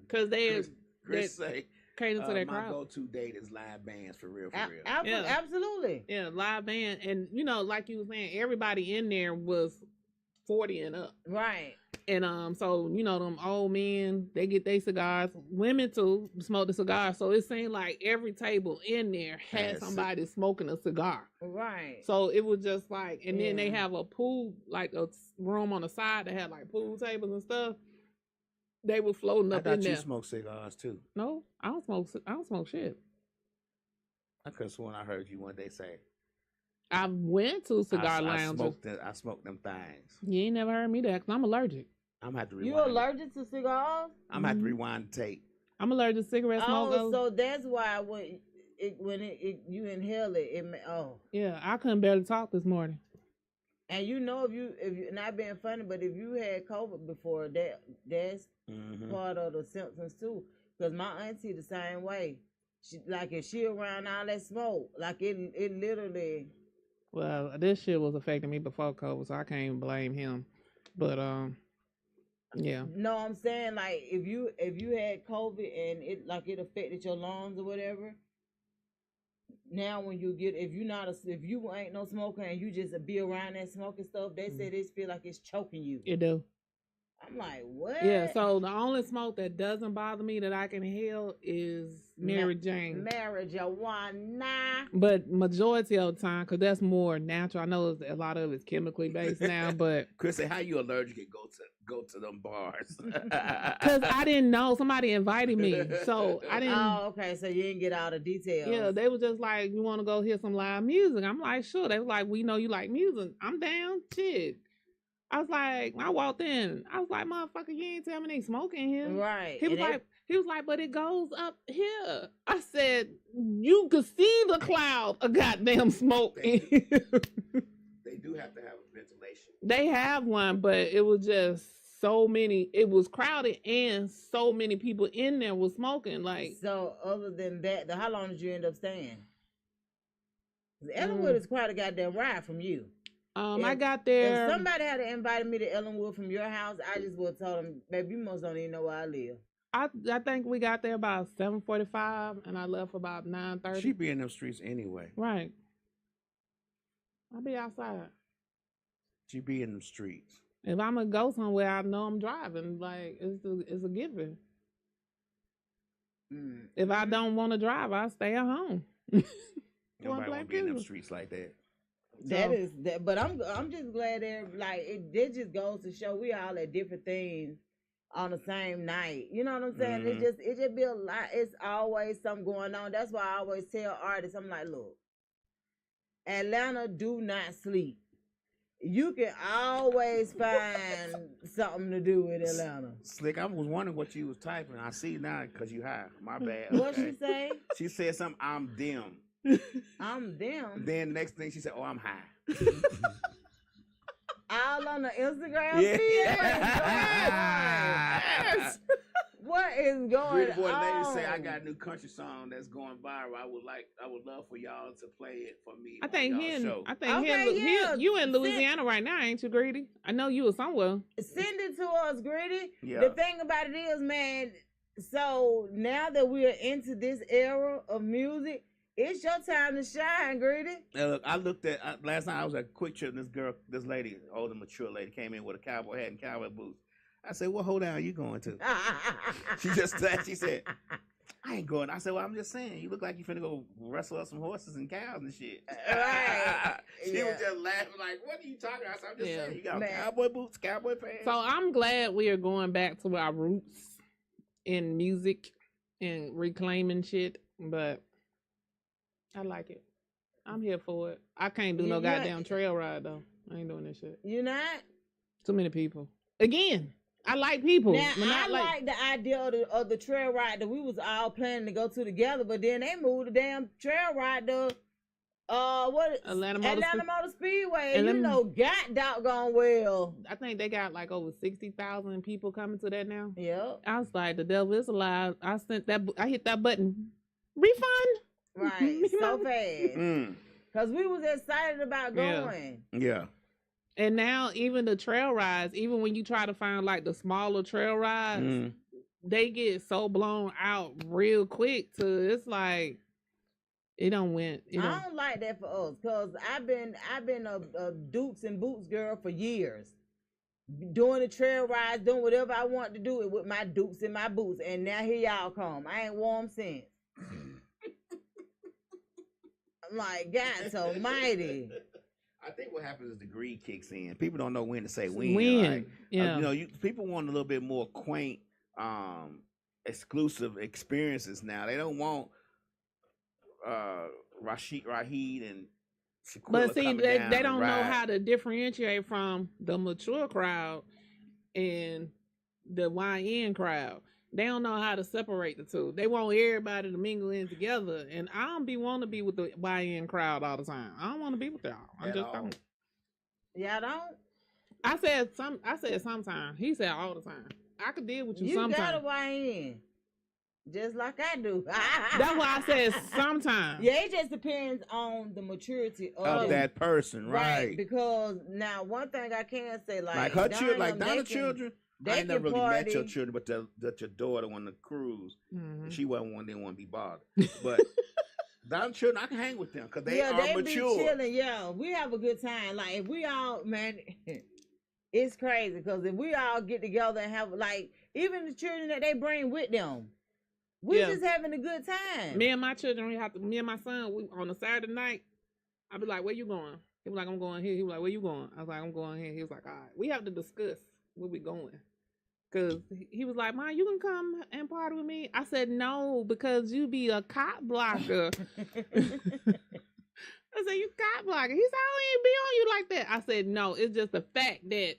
Because Chris say cater to that crowd. My go-to date is live bands for real. Absolutely. Yeah, live band, and like you were saying, everybody in there was 40 and up. Right. And so them old men, they get their cigars. Women too smoke the cigar. So it seemed like every table in there had somebody smoking a cigar. Right. So it was just like, and then they have a pool, like a room on the side that had like pool tables and stuff. They were floating up in there. I thought you smoke cigars too. No, I don't smoke shit. I could have sworn I heard you one day say, I went to cigar lounges. I smoked them things. You ain't never heard me that because I'm allergic. I'm have to rewind. You allergic to cigars? I'm have to rewind the tape. I'm allergic to cigarette smoke. Oh, so that's why when you inhale it, yeah, I couldn't barely talk this morning. And if you not being funny, but if you had COVID before, that's part of the symptoms too. Because my auntie the same way. She, like, if she around all that smoke, like it literally. Well, this shit was affecting me before COVID, so I can't even blame him. But yeah. No, I'm saying, like, if you had COVID and it affected your lungs or whatever. Now when you get, if you ain't no smoker and you just be around that smoking stuff, they say they feel like it's choking you. It do. I'm like, what? Yeah, so the only smoke that doesn't bother me that I can inhale is Mary Jane. Marijuana. But majority of the time, because that's more natural. I know a lot of it's chemically based now, but Chris said, how you allergic and go to them bars? because I didn't know, somebody invited me, so I didn't. Oh, okay. So you didn't get all the details. Yeah, they were just like, you want to go hear some live music? I'm like, sure. They were like, we know you like music. I'm down. Shit. I was like, I walked in. I was like, motherfucker, you ain't tell me they smoking here. Right. He was like, but it goes up here. I said, you could see the cloud of goddamn smoke. They do have to have a ventilation. They have one, but it was just so many. It was crowded and so many people in there was smoking. Like, so other than that, how long did you end up staying? Ellenwood is quite a goddamn ride from you. I got there. If somebody had invited me to Ellenwood from your house, I just would have told them, baby, you most don't even know where I live. I think we got there about 7:45, and I left about 9:30. She be in them streets anyway. Right. I'll be outside. She be in them streets. If I'm gonna go somewhere, I know I'm driving. Like it's a given. If I don't want to drive, I'll stay at home. Nobody want to be in them streets like that. That is that, but I'm just glad it just goes to show we all at different things on the same night. You know what I'm saying? Mm-hmm. It just be a lot. It's always something going on. That's why I always tell artists, I'm like, look, Atlanta do not sleep. You can always find something to do with Atlanta. Slick, I was wondering what you was typing. I see now because you high. My bad. What she say? She said something. I'm dim. I'm them. Then next thing she said, "Oh, I'm high." All on the Instagram Yeah. feed. What is going Pretty boy on? lady say, "I got a new country song that's going viral. I would love for y'all to play it for me." I think yeah. you in Louisiana right now, ain't you, Greedy? I know you were somewhere. Send it to us, Gritty. Yeah. The thing about it is, man, so now that we are into this era of music, it's your time to shine, Gritty. Look, I looked at last night. I was at Quick Trip. And this lady, older, mature lady, came in with a cowboy hat and cowboy boots. I said, "What hold down are you going to?" She just said, "She said, I ain't going." I said, "Well, I'm just saying, you look like you finna go wrestle up some horses and cows and shit." Right. She was just laughing like, "What are you talking about?" I said, "I'm just saying, you got Man. cowboy boots, cowboy pants." So I'm glad we are going back to our roots in music and reclaiming shit, but I like it. I'm here for it. I can't do no goddamn trail ride though. I ain't doing that shit. You not? Too many people. Again, I like people. Now, but not I like the idea of the trail ride that we was all planning to go to together, but then they moved the damn trail ride to Atlanta Motor Speedway, and And you know, god doggone well. I think they got like over 60,000 people coming to that now. Yep. I was like, the devil is alive. I hit that button. Refund. Right. So fast. Because we was excited about going. Yeah. And now even the trail rides, even when you try to find like the smaller trail rides, they get so blown out real quick to it's like it don't win. I don't like that for us because I've been a Dukes and Boots girl for years. Doing the trail rides, doing whatever I want to do it with my Dukes and my boots. And now here y'all come. I ain't worn them since. I'm like, God almighty. I think what happens is the greed kicks in. People don't know when to say when. Like, Yeah. People want a little bit more quaint, exclusive experiences now. They don't want Rashid and Shaquilla But see, coming they down don't and know ride. how to differentiate from the mature crowd and the YN crowd. They don't know how to separate the two. They want everybody to mingle in together, and I don't want to be with the YN crowd all the time. I don't want to be with y'all. I just don't. Y'all don't? I said sometimes. He said all the time. I could deal with you sometimes. You got a YN. Just like I do. That's why I said sometimes. Yeah, it just depends on the maturity of that person, right? Because now one thing I can say, like her children, like Donna's children. I ain't never really party. met your children, but that your daughter on the cruise, she wasn't one. Didn't want to be bothered. But Donna's children, I can hang with them because they are mature. Be chilling. Yeah, we have a good time. Like if we all, man. It's crazy because if we all get together and have like even the children that they bring with them, we just having a good time. Me and my children, me and my son, we on a Saturday night, I be like, where you going? He was like, I'm going here. He was like, where you going? I was like, I'm going here. He was like, all right. We have to discuss where we going. Because he was like, Mom, you can come and party with me? I said, no, because you be a cop blocker. I said, you cop blocker. He said, I don't even be on you like that. I said, no, it's just the fact that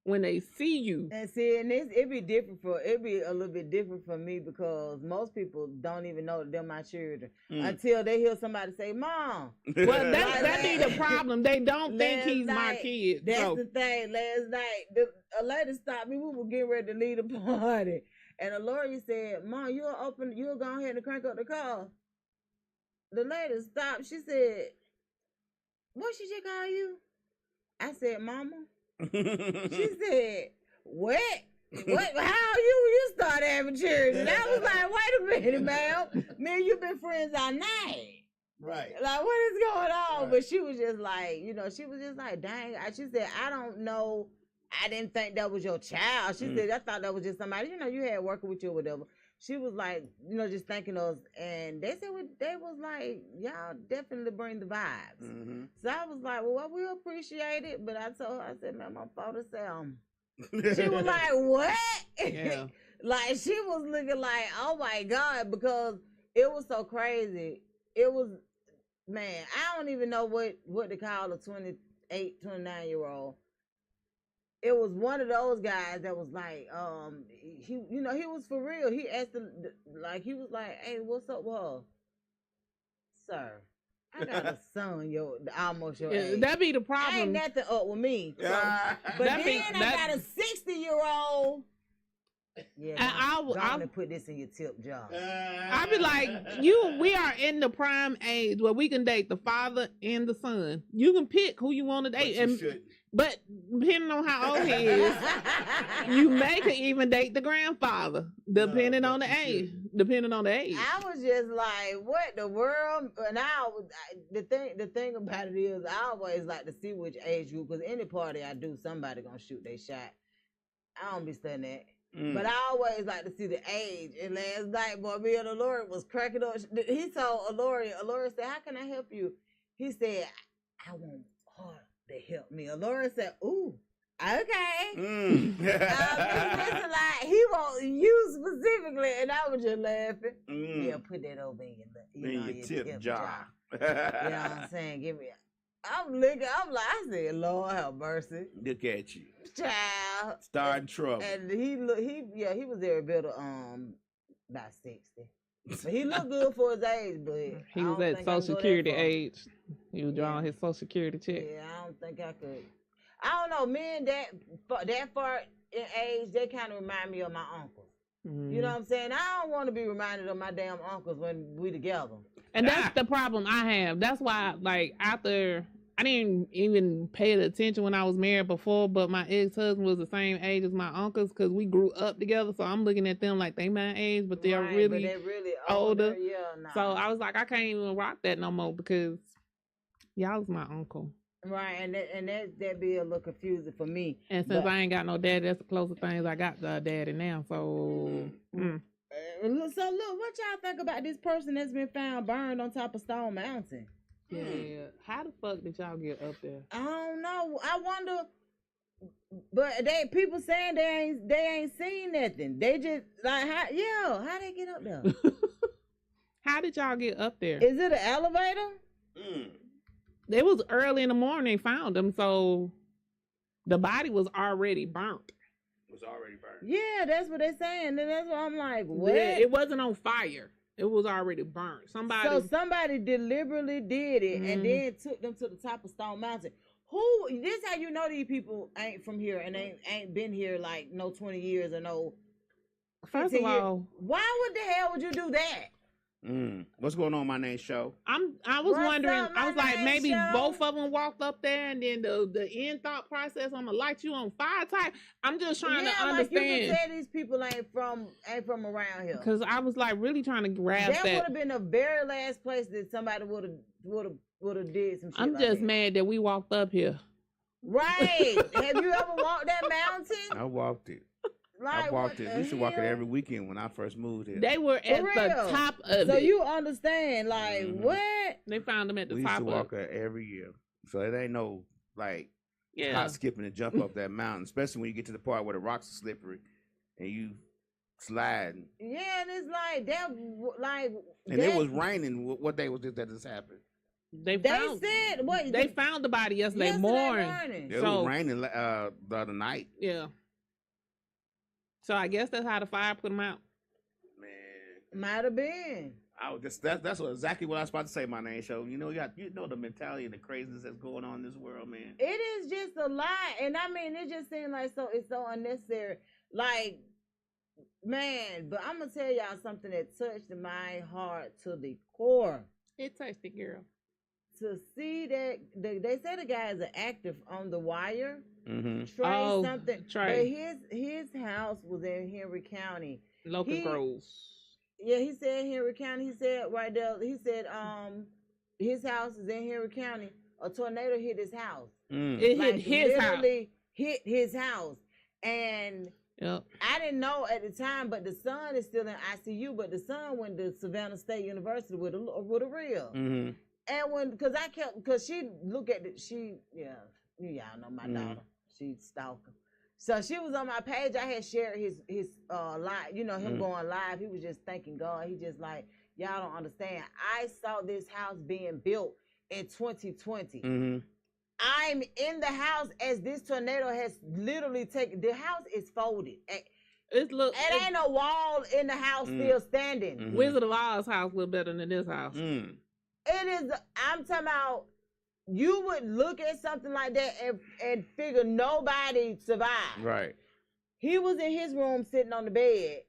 when they see you. And see, and it be a little bit different for me because most people don't even know that they're my children until they hear somebody say, Mom. Well, that be the problem. They don't think he's my kid. That's the thing. Last night, a lady stopped me. We were getting ready to leave the party. And the lawyer said, Mom, you'll go ahead and crank up the car. The lady stopped. She said, what she just call you? I said, Mama. She said, what? How you start having children? I was like, wait a minute, ma'am. Me and you been friends all night. Right. Like, what is going on? Right. But she was just like, she was just like, dang. She said, I don't know. I didn't think that was your child. She said, I thought that was just somebody, you had working with you or whatever. She was like, just thanking us. And they said, they was like, y'all definitely bring the vibes. Mm-hmm. So I was like, well, we appreciate it. But I told her, I said, man, my father said, she was like, what? Yeah. Like, she was looking like, oh my God, because it was so crazy. It was, man, I don't even know what to call a 28, 29-year-old. It was one of those guys that was like, he was for real. He asked he was like, hey, what's up with her? Sir, I got a son almost your age. That be the problem. Ain't nothing up with me. So, but I got a 60-year-old. Yeah, I'm gonna put this in your tip jar. I be like, we are in the prime age where we can date the father and the son. You can pick who you want to date, but depending on how old he is, you may could even date the grandfather, depending on the age. Depending on the age. I was just like, what the world? And the thing about it is, I always like to see which age group, because any party I do, somebody gonna shoot their shot. I don't be studying that. But I always like to see the age. And last night, boy, me and Alora was cracking up. He told Alora said, how can I help you? He said, I want her to help me. Alora said, ooh, okay. Listen, like, he wants you specifically. And I was just laughing. Yeah, put that over in your tip jar. You know what I'm saying? Give me I'm like, I said, Lord have mercy. Look at you. Child. Starting trouble. And he was every bit of about 60. But he looked good for his age, but he was at Social Security age. He was drawing his Social Security check. Yeah, I don't think I could. I don't know, men that far in age, they kind of remind me of my uncles. Mm-hmm. You know what I'm saying? I don't want to be reminded of my damn uncles when we together. And that's the problem I have. That's why, like, after I didn't even pay attention when I was married before, but my ex-husband was the same age as my uncles because we grew up together. So I'm looking at them like they my age, but they're really older. Yeah, nah. So I was like, I can't even rock that no more because y'all was my uncle. Right, and that be a little confusing for me. And since I ain't got no daddy, that's the closest things I got to a daddy now. So, So look, what y'all think about this person that's been found burned on top of Stone Mountain? Yeah, how the fuck did y'all get up there? I don't know. I wonder. But people saying they ain't seen nothing. They just like how they get up there? How did y'all get up there? Is it an elevator? It was early in the morning they found him, so the body was already burnt. Yeah, that's what they're saying. And that's why I'm like, what? Yeah, it wasn't on fire. It was already burnt. Somebody deliberately did it and then took them to the top of Stone Mountain. This how you know these people ain't from here and ain't been here like no 20 years or no. First of all, why would the hell would you do that? What's going on, my name show? I was wondering. I was like, maybe both of them walked up there, and then the end thought process, I'm gonna light you on fire type. I'm just trying to understand. Like you can say these people ain't from around here. Because I was like really trying to grasp that. That would have been the very last place that somebody would have did some shit. I'm just mad that we walked up here. Right. Have you ever walked that mountain? I walked it. Like, I walked it. We used to walk it hell? every weekend when I first moved here. They were at For the real. top of So it. you understand, like, Mhm. what? They found them at the We used top to of walk it. it every year. So it ain't no like Yeah. hot skipping and jump up that mountain, especially when you get to the part where the rocks are slippery and you sliding. Yeah, and it's like that, like. And it was raining. What day was this that this happened? They They found said what? they found the body yesterday morning. It So- was raining the other night. Yeah. So I guess that's how the fire put them out. Man, Might have been. I was just that's exactly what I was about to say. My name show. You know the mentality and the craziness that's going on in this world, man. It is just a lot, and I mean, it just seems like it's so unnecessary. Like, man, but I'm gonna tell y'all something that touched my heart to the core. It touched the girl. To see that they say the guy is an actor on The Wire, Mm-hmm. Trey Oh, something. Trey. But his house was in Henry County. Locust Grove. Yeah, he said Henry County. He said right there. He said his house is in Henry County. A tornado hit his house. It hit his house. Literally hit his house, and Yep. I didn't know at the time. But the son is still in ICU. But the son went to Savannah State University with a real. Mm-hmm. And because she look at y'all know my daughter. She stalker. So she was on my page. I had shared his live, him going live. He was just thanking God. He just like, y'all don't understand. I saw this house being built in 2020. Mm-hmm. I'm in the house as this tornado has literally taken. The house is folded. It Ain't no wall in the house still standing. Mm-hmm. Wizard of Oz house look better than this house. Mm. It is. I'm talking about. You would look at something like that and figure nobody survived. Right. He was in his room sitting on the bed,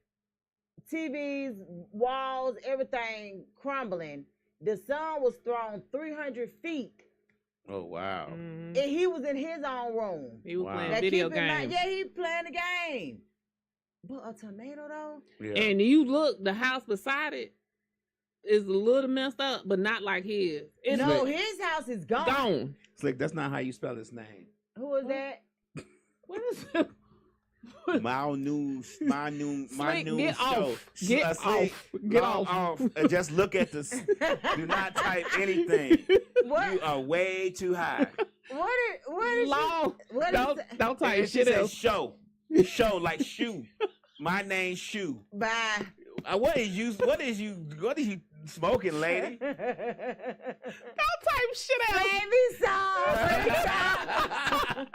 TVs, walls, everything crumbling. The son was thrown 300 feet, Oh wow. Mhm. and he was in his own room. He was Wow. playing Now, video keep in mind- games. yeah, he playing the game. But a tornado though? Yeah. And you look, the house beside it is a little messed up, but not like his. It's No, his house is gone. gone. Slick, that's not how you spell his name. Who is that? What is it? My new Slick, get show. off. Get Slick, off. Get log off. And just look at this. Do not type anything. What? You are way too high. What is Law. what Don't is type And she shit said else. show like shoe. My name's Shoe. Bye. What is you smoking, lady? Don't type shit else. Baby song.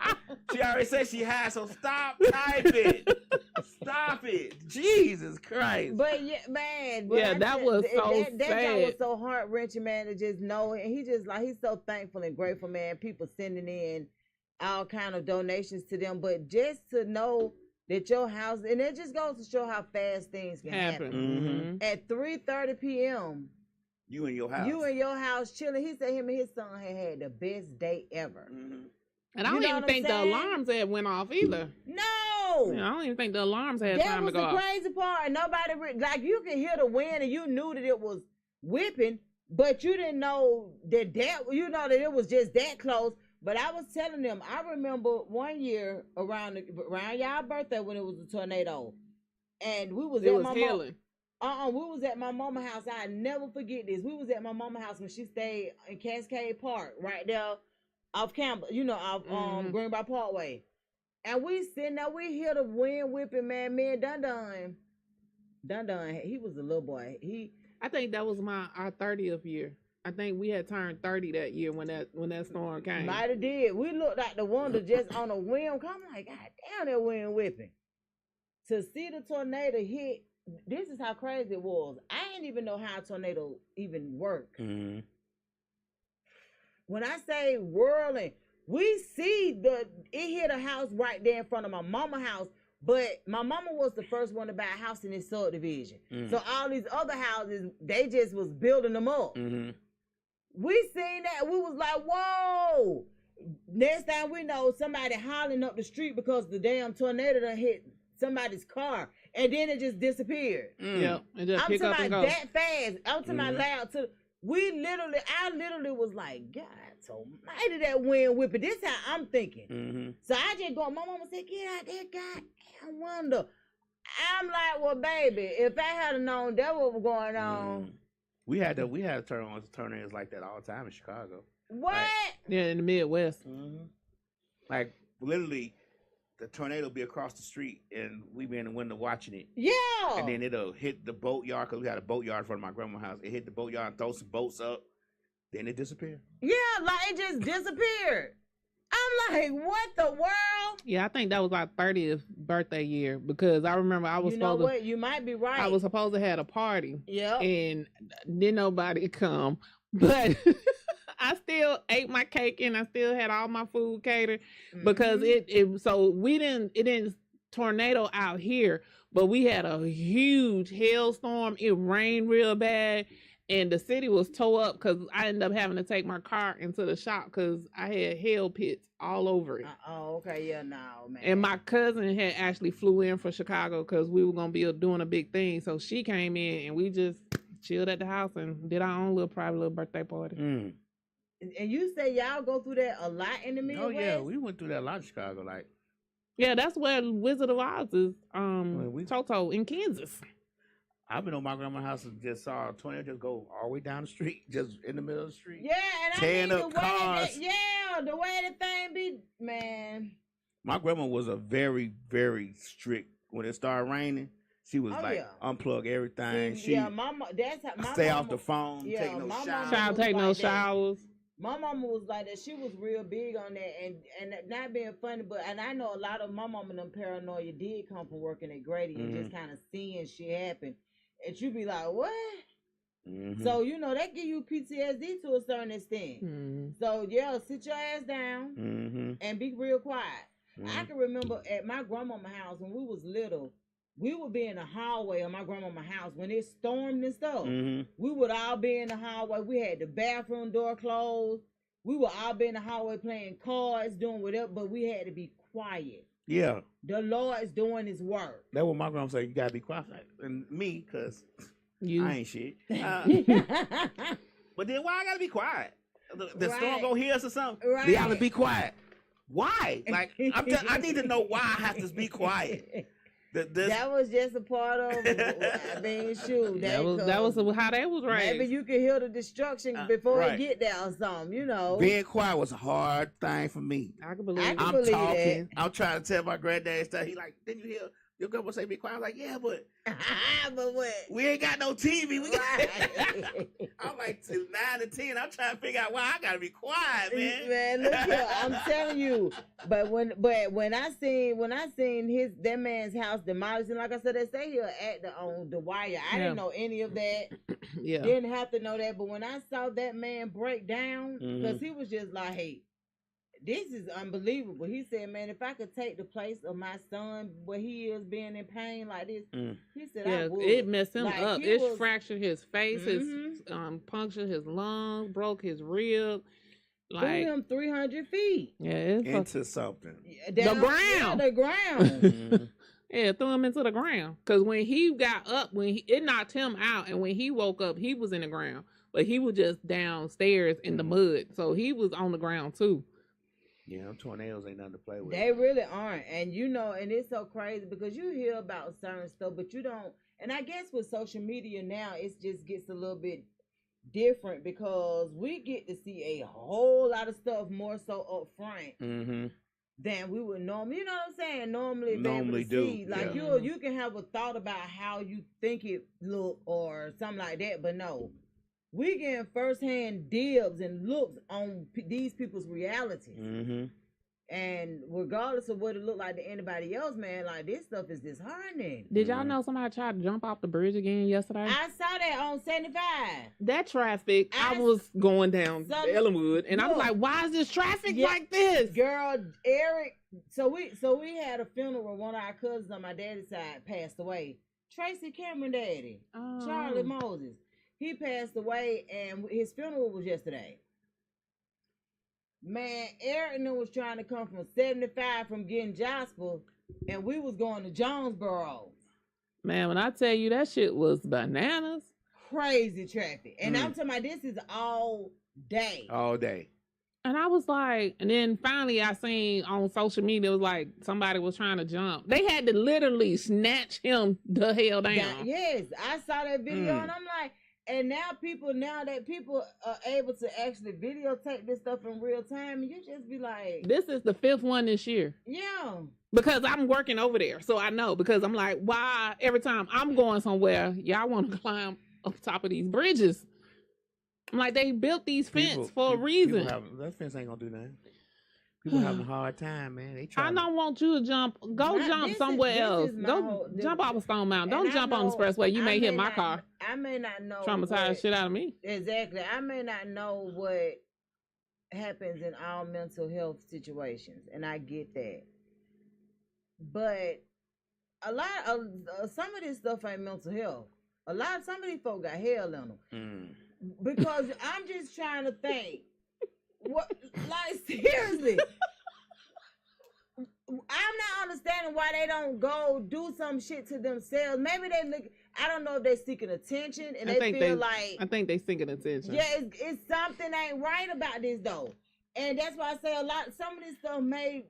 She already said she has, so stop typing. Stop it. Jesus Christ. But yeah, man. Yeah, that was so that job was sad. so heart wrenching, man. To just know, and he just like he's so thankful and grateful, man. People sending in all kind of donations to them, but just to know that your house, and it just goes to show how fast things can happen. Happened. At 3:30 p.m., You in your house. you in your house chilling. He said him and his son had the best day ever. Mhm. And I You don't know even what I'm think the saying? alarms had went off either. No. Yeah, I don't even think the alarms had That time to was go the off. crazy part. And nobody, like, you could hear the wind and you knew that it was whipping, but you didn't know that that it was just that close. But I was telling them, I remember one year around y'all birthday when it was a tornado, and we was It at was my healing. we was at my mama house. I never forget this. We was at my mama house when she stayed in Cascade Park, right there off Campbell, off Greenbrier Parkway. And we sitting there, we hear the wind whipping, man. Me and Dun, he was a little boy. I think that was our 30th year. I think we had turned 30 that year when that storm came. Might have did. We looked out the window just on a whim. I'm like, God damn, that wind whipping. To see the tornado hit, this is how crazy it was. I didn't even know how a tornado even worked. Mhm. When I say whirling, we see it hit a house right there in front of my mama house. But my mama was the first one to buy a house in this subdivision. So all these other houses, they just was building them up. Mhm. We seen that. We was like, whoa. Next time we know, somebody hollering up the street because the damn tornado done hit somebody's car. And then it just disappeared. Yeah, and just I'm pick up talking and about go. that fast. I'm talking about loud. I literally was like, God almighty, that wind whipping. This how I'm thinking. Mm-hmm. So I just go, my mama said, get out there, goddamn wonder. I'm like, well, baby, if I had known that what was going on. We had tornadoes like that all the time in Chicago. What? Yeah, in the Midwest. Mm-hmm. Like literally, the tornado be across the street, and we be in the window watching it. Yeah. And then it'll hit the boatyard, because we had a boatyard in front of my grandma's house. It hit the boatyard and throw some boats up. Then it disappeared. Yeah, like it just disappeared. I'm like, what the world? Yeah, I think that was our 30th birthday year, because I remember I was You know what? You might be right. I was supposed to have a party. Yeah. And didn't nobody come. But I still ate my cake and I still had all my food catered because it didn't tornado out here, but we had a huge hailstorm. It rained real bad and the city was tore up because I ended up having to take my car into the shop because I had hail pits all over it. Oh, okay. Yeah, no, man. And my cousin had actually flew in from Chicago because we were going to be doing a big thing. So she came in and we just chilled at the house and did our own little private little birthday party. And you say y'all go through that a lot in the Midwest? Oh yeah, we went through that a lot in Chicago. Like, yeah, that's where Wizard of Oz is. Toto in Kansas. I've been on my grandma's house and just saw a tornado just go all the way down the street, just in the middle of the street. Yeah, and tearing I mean up the way cars. the way the thing be, man. My grandma was a very, very strict. When it started raining, she was unplug everything. mama. That's how my stay mama, off the phone. Take no showers. Child take no showers. My mama was like that. She was real big on that, and not being funny, but I know a lot of my mama and them paranoia did come from working at Grady and just kind of seeing shit happen, and you be like, what? So that give you PTSD to a certain extent. So yeah, sit your ass down and be real quiet. I can remember at my grandmama's house when we was little, we would be in the hallway of my grandmama's house when it stormed and stuff. We would all be in the hallway. We had the bathroom door closed. We would all be in the hallway playing cards, doing whatever, but we had to be quiet. Yeah. The Lord's doing his work. That's what my grandma said. You gotta be quiet. And me, because I ain't shit. But then why I gotta be quiet? The storm gonna hear us or something? Right. They gotta be quiet. Why? Like, I need to know why I have to be quiet. That was just a part of being shoot. That was how they was raised. Maybe you could hear the destruction before it get there or something, Being quiet was a hard thing for me. I can believe it. I'm talking. I'm trying to tell my granddad stuff. He like, didn't you hear your grandma say be quiet? I'm like, yeah, but what? We ain't got no TV. I'm like 9 to 10. I'm trying to figure out why I gotta be quiet, man. Man, look here, I'm telling you. But when I seen that man's house demolished, and like I said, they say here at the wire. I didn't know any of that. Didn't have to know that. But when I saw that man break down, because he was just like, hey, this is unbelievable. He said, man, if I could take the place of my son where he is being in pain like this, he said, I would. It messed him up. It fractured his face, his punctured his lungs, broke his rib. Like, threw him 300 feet. Yeah, into something. The ground. Yeah, the ground. Yeah, threw him into the ground. Because when he got up, it knocked him out, and when he woke up, he was in the ground. But he was just downstairs in the mud. So he was on the ground too. Yeah, tornadoes ain't nothing to play with. They really aren't. And and it's so crazy because you hear about certain stuff, but you don't. And I guess with social media now, it just gets a little bit different because we get to see a whole lot of stuff more so up front than we would normally. You know what I'm saying? Normally do. See. Like you can have a thought about how you think it look or something like that, but no. We getting firsthand dibs and looks on these people's reality. And regardless of what it looked like to anybody else, man, like this stuff is disheartening. Did y'all know somebody tried to jump off the bridge again yesterday? I saw that on 75. That traffic, I was going down Ellenwood, and I was like, why is this traffic like this? Girl, Eric, so we had a funeral. One of our cousins on my daddy's side passed away. Tracy Cameron daddy, Charlie Moses. He passed away, and his funeral was yesterday. Man, Eric was trying to come from 75 from getting Jasper, and we was going to Jonesboro. Man, when I tell you that shit was bananas. crazy traffic. And I'm talking about this is all day. All day. And I was like, and then finally I seen on social media, it was like somebody was trying to jump. They had to literally snatch him the hell down. Yes, I saw that video and I'm like, and now that people are able to actually videotape this stuff in real time, and you just be like, this is the 5th one this year. Yeah. Because I'm working over there, so I know. Because I'm like, why every time I'm going somewhere, y'all want to climb up top of these bridges? I'm like, they built these fences for a reason. That fence ain't gonna do nothing. People having a hard time, man. They try. I don't want you to jump. Go jump somewhere else. Go jump off a Stone Mountain. Don't jump on the expressway. You may hit my car. I may not know. Traumatize shit out of me. Exactly. I may not know what happens in all mental health situations, and I get that. But a lot of some of this stuff ain't mental health. Some of these folks got hell in them. Because I'm just trying to think. What, like, seriously, I'm not understanding why they don't go do some shit to themselves. Maybe they look. I don't know if they're seeking attention and I think they seeking attention. Yeah, it's something ain't right about this though, and that's why I say some of this stuff may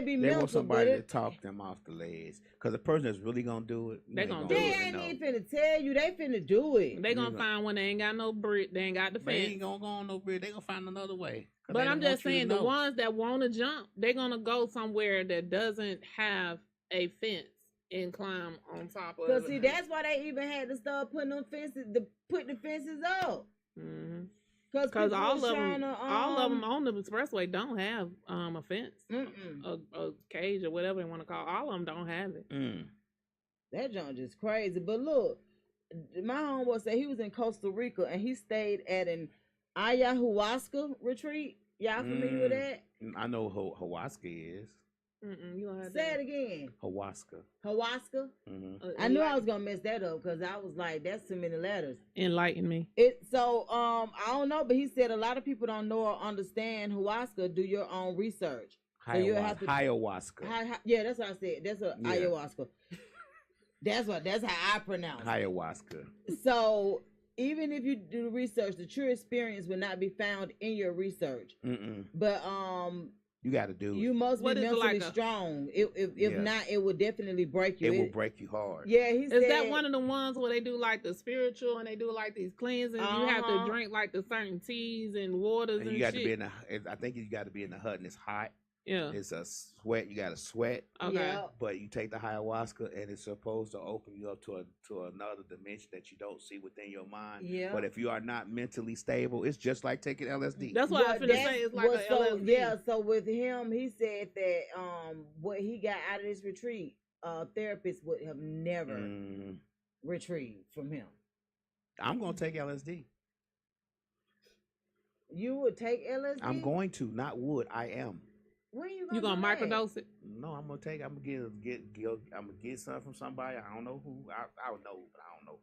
be mental. They want somebody to talk them off the ledge. Because the person that's really gonna do it, they gonna do it. They ain't even finna tell you. They finna do it. They gonna find one that ain't got no brick. They ain't got the fence. They ain't gonna go on no bridge. They gonna find another way. But I'm just saying, the ones that want to jump, they're gonna go somewhere that doesn't have a fence and climb on top of it. Because see, that's why they even had to start putting them fences, put the fences up. Because all of them on the expressway don't have a fence, a cage or whatever they want to call. All of them don't have it. That junk just crazy. But look, my homeboy said he was in Costa Rica and he stayed at an ayahuasca retreat. Y'all familiar with that? I know who ayahuasca is. You don't have Say it again. Ayahuasca. I knew I was gonna mess that up because I was like, "That's too many letters." Enlighten me. I don't know, but he said a lot of people don't know or understand ayahuasca. Do your own research. So you have to ayahuasca. Yeah, that's what I said. That's ayahuasca. That's how I pronounce it. Ayahuasca. So even if you do research, the true experience will not be found in your research. But you got to do it. You must be mentally strong. If not, it will definitely break you. It will break you hard. Yeah, he said. Is that one of the ones where they do like the spiritual and they do like these cleansings? You have to drink like the certain teas and waters and you got shit. to be in the. I think you got to be in the hut and it's hot. Yeah, it's a sweat. You got to sweat. Okay, yeah. But you take the ayahuasca and it's supposed to open you up to another dimension that you don't see within your mind. Yeah. But if you are not mentally stable, it's just like taking LSD. That's what I was gonna say. It's like a LSD. Yeah. So with him, he said that what he got out of this retreat, therapists would have never retrieved from him. I'm gonna take LSD. You would take LSD? I'm going to, not would. I am. When you gonna microdose it? No, I'm gonna get something from somebody. I don't know who. I don't know, but I don't know.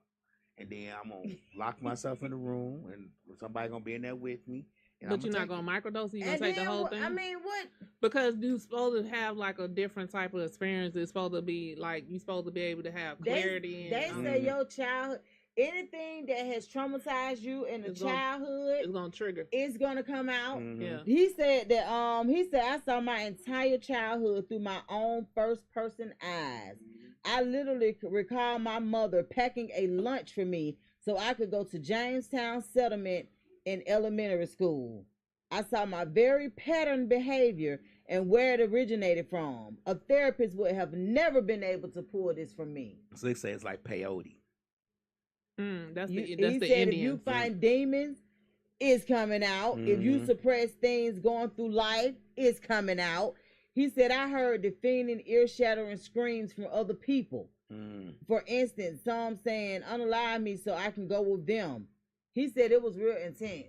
And then I'm gonna lock myself in a room, and somebody gonna be in there with me. But you're not gonna microdose it. You gonna take the whole thing? I mean, what? Because you're supposed to have like a different type of experience. It's supposed to be like you're supposed to be able to have clarity. They say your childhood. Anything that has traumatized you in the childhood, it's gonna trigger. It's gonna come out. Yeah. He said that. I saw my entire childhood through my own first person eyes. I literally recall my mother packing a lunch for me so I could go to Jamestown Settlement in elementary school. I saw my very pattern behavior and where it originated from. A therapist would have never been able to pull this from me. So they say it's like peyote. That's the Indians. If you find demons, it's coming out. If you suppress things going through life, it's coming out. He said, I heard deafening, ear-shattering screams from other people. For instance, some saying, unalive me so I can go with them. He said it was real intense.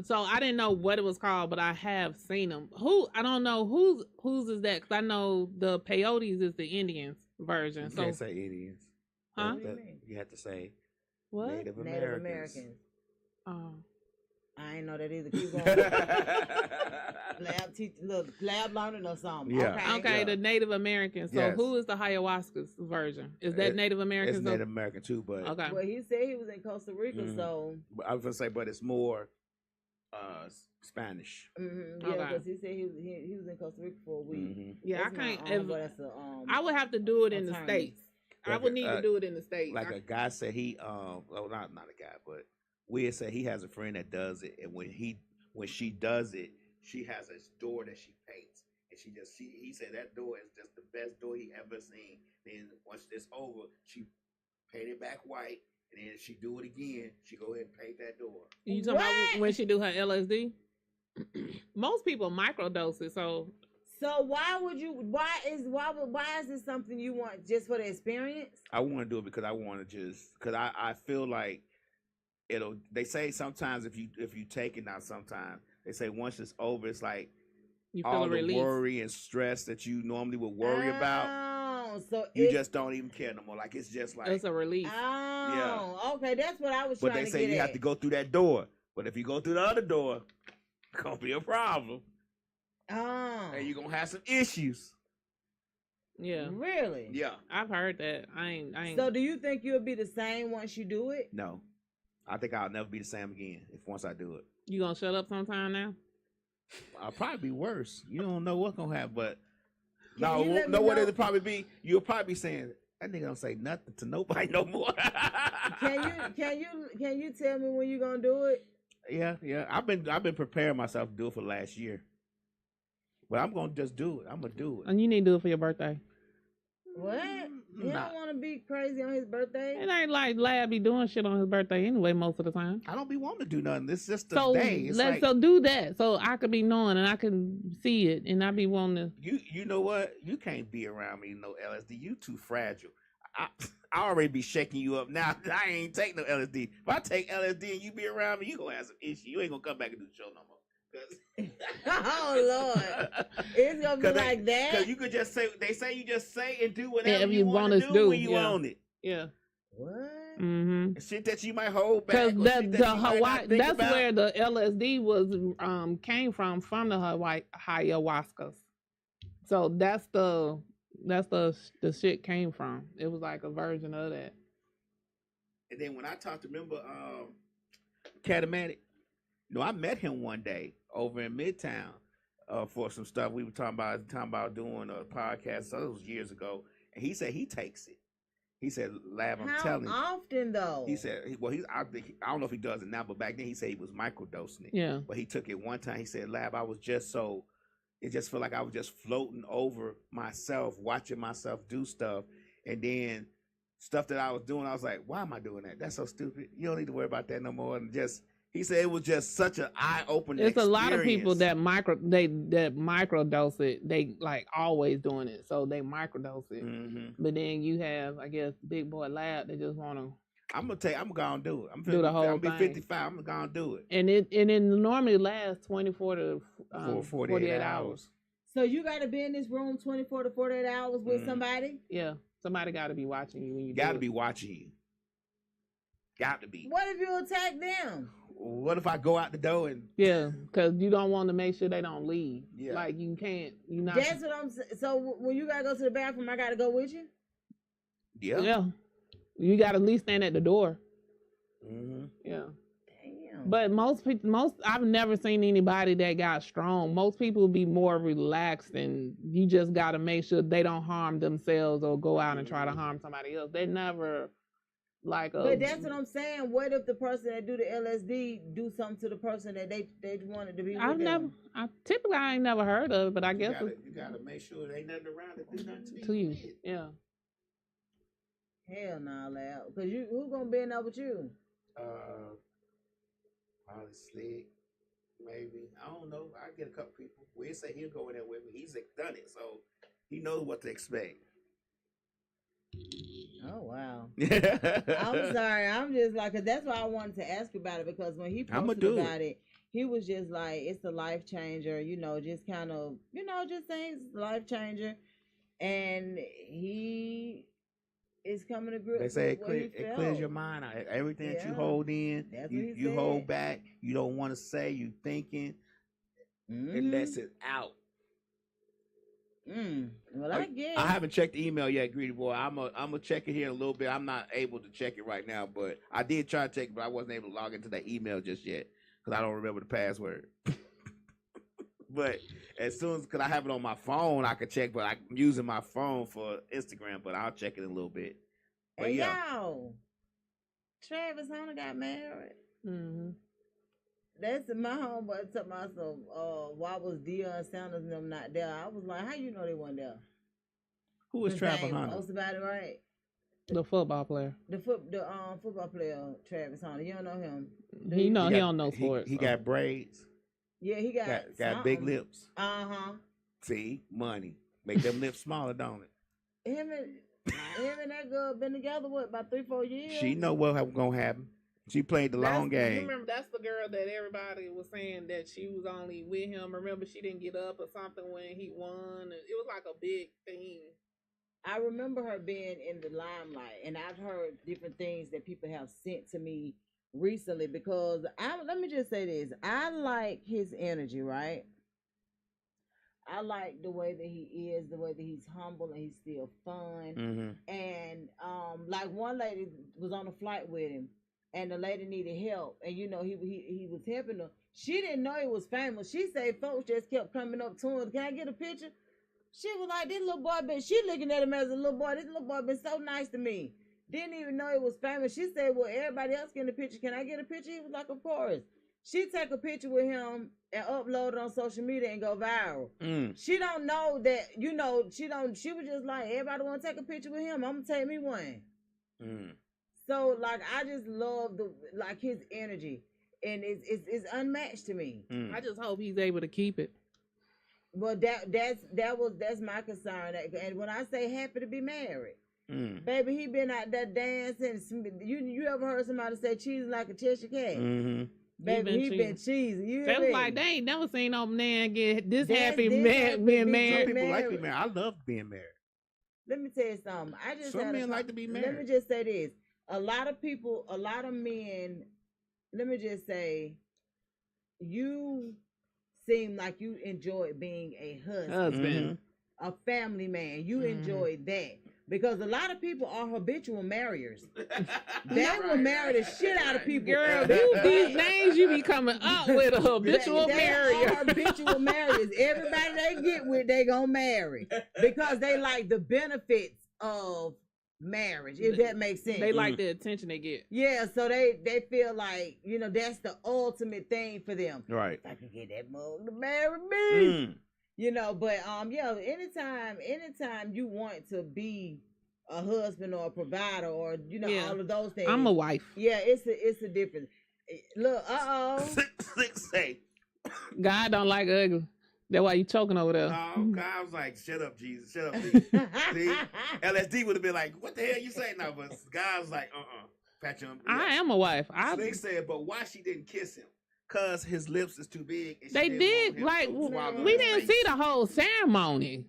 So I didn't know what it was called, but I have seen them. I don't know whose is that, because I know the peyotes is the Indians version. You can't say Indians. Huh? You have to say what? Native Americans. Oh. I ain't know that either. Keep going. Lab learning or something. Yeah. Okay, Yeah. the Native Americans. So Yes. who is the ayahuasca's version? Is that Native Americans? It's Native American too, but Okay. Well, he said he was in Costa Rica, so I was gonna say, but it's more Spanish. yeah, Okay. because he said he was in Costa Rica for a week. Mhm. Yeah, That's I can't. not, but that's I would have to do it in the attorney. States. I would need to do it in the States. Like a guy said, he well, not a guy, but Weird said he has a friend that does it, and when she does it, she has a door that she paints, and he said that door is just the best door he ever seen. Then once it's over, she paint it back white, and then if she do it again, she go ahead and paint that door. You talking about when she do her LSD? Most people microdose it, so why is this something you want just for the experience? I want to do it because I want to because I feel like they say sometimes if you take it now, sometimes they say once it's over, it's like you feel all a the relief. worry and stress that you normally would worry about, So you just don't even care no more. Like it's just like It's a relief. Okay, that's what I was but trying they to say get you at. have to go through that door. But if you go through the other door, it's gonna be a problem. And you're gonna have some issues. Yeah. Really? Yeah. I've heard that. I ain't. So do you think you'll be the same once you do it? No. I think I'll never be the same again once I do it. You gonna shut up sometime now? I'll probably be worse. You don't know what's gonna happen, but Can you let me no, what know- it'll probably be. You'll probably be saying that nigga don't say nothing to nobody no more. Can you tell me when you gonna do it? Yeah. I've been preparing myself to do it for last year, but I'm gonna just do it. I'm gonna do it. And you need to do it for your birthday. What? He Nah. don't want to be crazy on his birthday. It ain't like Lab be doing shit on his birthday anyway most of the time. I don't be wanting to do nothing. It's just the So day. It's let's like, do that so I could be knowing and I can see it and I be wanting to. you know what? You can't be around me no LSD. You too fragile. I already be shaking you up now. I ain't take no LSD. If I take LSD and you be around me, you gonna have some issues. You ain't gonna come back and do the show no more. Oh Lord, it's gonna be like that. Because you could just say, they say you just say and do whatever If you you want want to to do do, when you yeah. own it. Yeah. What? Mm-hmm. Shit that you might hold back. Because or that shit the that you might not Hawaii, think that's about. where the LSD was came from the Hawaii ayahuascas. So that's the shit came from. It was like a version of that. And then when I talked to, remember, Catamatic, I met him one day over in Midtown for some stuff we were talking about doing a podcast. So it was years ago, and he said he takes it. He said, "Lab, I'm telling you." How often though? He said, I don't know if he does it now, but back then he said he was microdosing it. Yeah. But he took it one time. He said, "Lab, I was just it just felt like I was just floating over myself, watching myself do stuff, and then." Stuff that I was doing, I was like, why am I doing that? That's so stupid. You don't need to worry about that no more. And he said it was just such an eye-opening It's experience. a lot of people that microdose it. They like always doing it, so they microdose it. Mm-hmm. But then you have, I guess, Big Boy Lab. They just want to. I'm gonna do it. Do the whole I'm gonna be thing. 55. I'm gonna do it. And it normally lasts 24 to For 48 hours. So you got to be in this room 24 to 48 hours with somebody? Yeah, somebody got to be watching you when you Got to do be it. watching you. Got to be. What if you attack them? What if I go out the door and Yeah, because you don't want to make sure they don't leave. Yeah. Like you can't. You not. That's what I'm saying. So when you got to go to the bathroom, I got to go with you? Yeah. You got to at least stand at the door. Mm-hmm. Yeah. Damn. But most I've never seen anybody that got strong. Most people be more relaxed, and you just got to make sure they don't harm themselves or go out and try to harm somebody else. They never like. But that's what I'm saying. What if the person that do the LSD do something to the person that they wanted to be with them? I ain't never heard of it, but I guess you gotta make sure there ain't nothing around to do nothing to you. Yeah. Hell nah, Lab. Because who gonna be in there with you? Probably Slick, maybe. I don't know. I get a couple people. We'll say he'll go in there with me. He's done it, so he knows what to expect. Oh wow. I'm sorry. I'm just like, 'cause that's why I wanted to ask you about it, because when he posted about it, he was just like, it's a life changer, just kind of, just saying it's a life changer. And he It's coming to grips. They say with what he it clears your felt. mind out. Everything that you Yeah. hold in, That's what he you hold said. back. You don't want to say. You thinking. It Mhm. lets it out. Well, I guess. I haven't checked the email yet, Greedy Boy. I'm gonna check it here in a little bit. I'm not able to check it right now, but I did try to check it, but I wasn't able to log into that email just yet because I don't remember the password. But as soon as, because I have it on my phone, I can check, but I'm using my phone for Instagram, but I'll check it in a little bit. But Hey, yeah. y'all. Travis Hunter got married. Mm-hmm. That's my homeboy told myself, why was Deion Sanders and them not there? I was like, how you know they weren't there? Who is His Travis name, Hunter? most about it, right? The football player. The football player, Travis Hunter. You don't know him. He got- don't know sports. He got braids, Yeah, he got got big lips. Uh-huh. See, money. Make them lips smaller, don't it? Him and that girl been together, what, about 3-4 years? She know what gonna happen. She played the long You game. remember that's the girl that everybody was saying that she was only with him. Remember she didn't get up or something when he won. It was like a big thing. I remember her being in the limelight, and I've heard different things that people have sent to me recently because let me just say this. I like his energy, right? I like the way that he is, the way that he's humble and he's still fun. Mm-hmm. And like one lady was on a flight with him, and the lady needed help, and you know he was helping her. She didn't know he was famous. She said folks just kept coming up to him. Can I get a picture? She was like, this little boy been. She looking at him as a little boy. This little boy been so nice to me. Didn't even know he was famous. She said, well, everybody else getting a picture. Can I get a picture? He was like, of course. She take a picture with him and upload it on social media and go viral. She don't know that, you know, she was just like, everybody want to take a picture with him. I'm going to take me one. So, like, I just love his energy. And it's unmatched to me. I just hope he's able to keep it. Well, that's my concern. And when I say happy to be married, baby, he been out there dancing. You ever heard somebody say cheesing like a Cheshire cat? Mm-hmm. Baby, he been cheesing. They was like, they ain't never seen no man get this happy being Some married. people like being married. I love being married. Let me tell you something. Some men like to be married. Let me just say this. A lot of men, let me just say, you seem like you enjoy being a husband, a family man. You enjoy that. Because a lot of people are habitual marriers. They will marry the shit out of people. Girl, these names you be coming up with a habitual marrier. They are habitual marriers. Everybody they get with, they gonna marry. Because they like the benefits of marriage, if that makes sense. They like the attention they get. Yeah, so they feel like, you know, that's the ultimate thing for them. Right. If I could get that mug to marry me. You know, but yeah, anytime you want to be a husband or a provider or all of those things. I'm a wife. Yeah, it's a difference. Look, Say. God don't like ugly. That's why you choking over there. No, God, I was like, shut up, Jesus. Shut up, Jesus. See? LSD would have been like, what the hell you saying now? But God was like, pat you on. I am a wife. They said, but why she didn't kiss him? Cause his lips is too big. And they did like we didn't see the whole ceremony.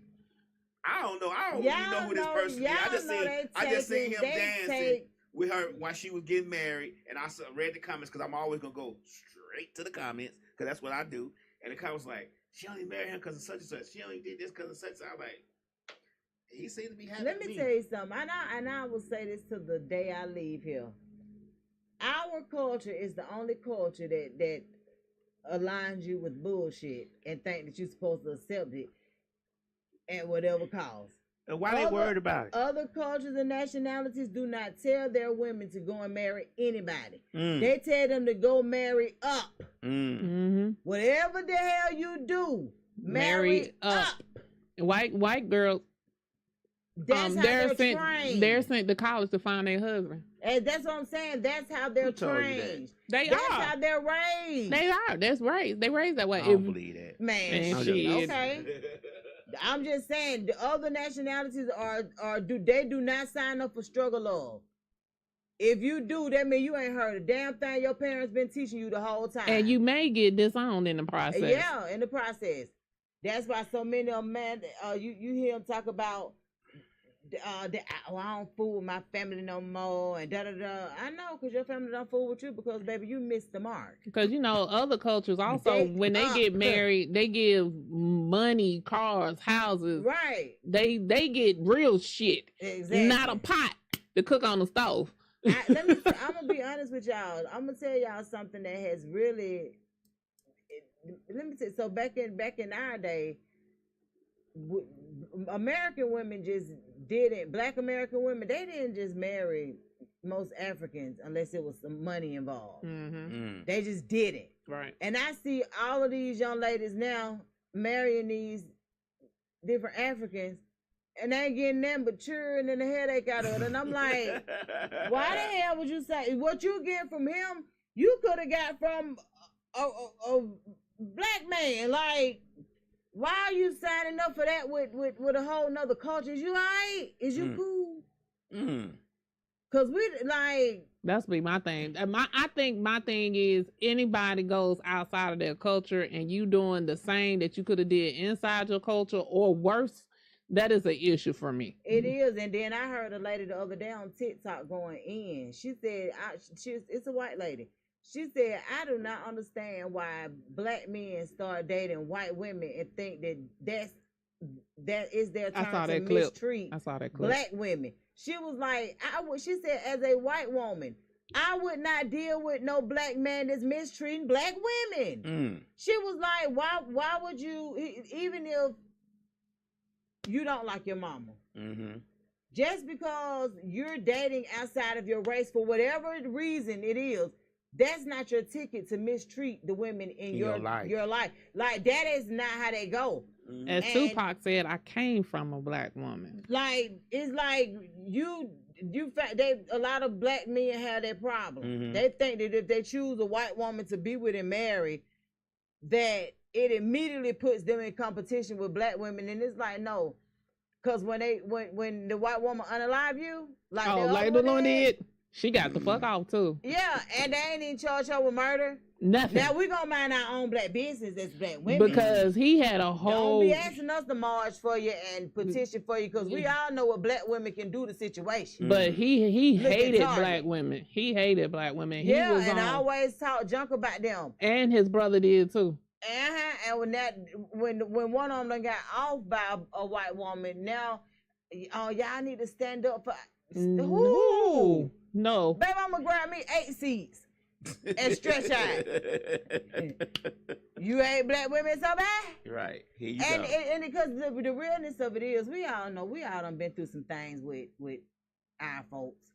I don't know. I don't really know who this person is. I just seen him dancing with her while she was getting married, and I read the comments because I'm always gonna go straight to the comments because that's what I do. And the comments like, she only married him because of such and such. She only did this because of such. I'm like, he seems to be happy. Let me tell you something. And I will say this to the day I leave here. Our culture is the only culture that aligns you with bullshit and think that you're supposed to accept it at whatever cost. And why they worried about it? Other cultures and nationalities do not tell their women to go and marry anybody. They tell them to go marry up. Whatever the hell you do, marry up. White girls. That's how they're trained. They're sent to college to find their husband. And that's what I'm saying. That's how they're trained. That's how they're raised. They are. That's raised. They raised that way. I don't believe that. Man, okay. I'm just saying the other nationalities do not sign up for struggle love. If you do, that means you ain't heard a damn thing your parents been teaching you the whole time. And you may get disowned in the process. Yeah, in the process. That's why so many of them, man, you hear them talk about I don't fool with my family no more, and da da da. I know, cause your family don't fool with you because baby, you missed the mark. Because other cultures also, when they get married, they give money, cars, houses. Right. They get real shit. Exactly. Not a pot to cook on the stove. I'm gonna be honest with y'all. I'm gonna tell y'all something that has really. Let me say. So back in our day, American women just didn't. Black American women, they didn't just marry most Africans unless there was some money involved. They just didn't. Right. And I see all of these young ladies now marrying these different Africans, and they ain't getting them but churn and a headache out of it. And I'm like, why the hell would you say what you get from him? You could have got from a black man. Like, why are you signing up for that with a whole nother culture? Is you all right? Is you cool? Cause we like. That's be my thing. I think my thing is anybody goes outside of their culture and you doing the same that you could have did inside your culture or worse, that is an issue for me. It is. And then I heard a lady the other day on TikTok going in. She said, it's a white lady. She said, I do not understand why black men start dating white women and think that is their turn to mistreat black women. She was like, she said, as a white woman, I would not deal with no black man that's mistreating black women. She was like, why would you, even if you don't like your mama, just because you're dating outside of your race for whatever reason it is, that's not your ticket to mistreat the women in your life. Like, that is not how they go. As Tupac said, I came from a black woman. Like, it's like a lot of black men have that problem. They think that if they choose a white woman to be with and marry, that it immediately puts them in competition with black women. And it's like, no. Because when the white woman unalive you, like Layla did, she got the fuck off too. Yeah, and they ain't even charge her with murder. Nothing. Now we gonna mind our own black business as black women. Because he had a whole. Don't be asking us to march for you and petition for you, because we all know what black women can do to situation. But he hated black women. He hated black women. He was and I always talk junk about them. And his brother did too. And when one of them done got off by a white woman, now y'all need to stand up for. No. Baby, I'm gonna grab me 8 seats and stretch out. You hate black women so bad? Right. Here you go. And because the realness of it is, we all done been through some things with our folks.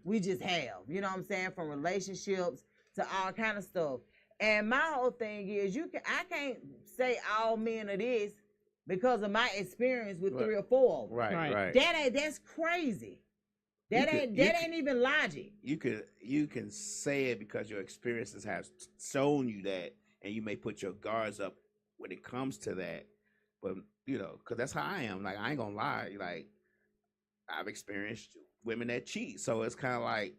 We just have. You know what I'm saying? From relationships to all kind of stuff. And my whole thing is, I can't say all men are this because of my experience with 3 or 4 of them. Right. That's crazy. That ain't even logic. You can say it because your experiences have shown you that, and you may put your guards up when it comes to that. But because that's how I am. Like, I ain't gonna lie. Like, I've experienced women that cheat, so it's kind of like.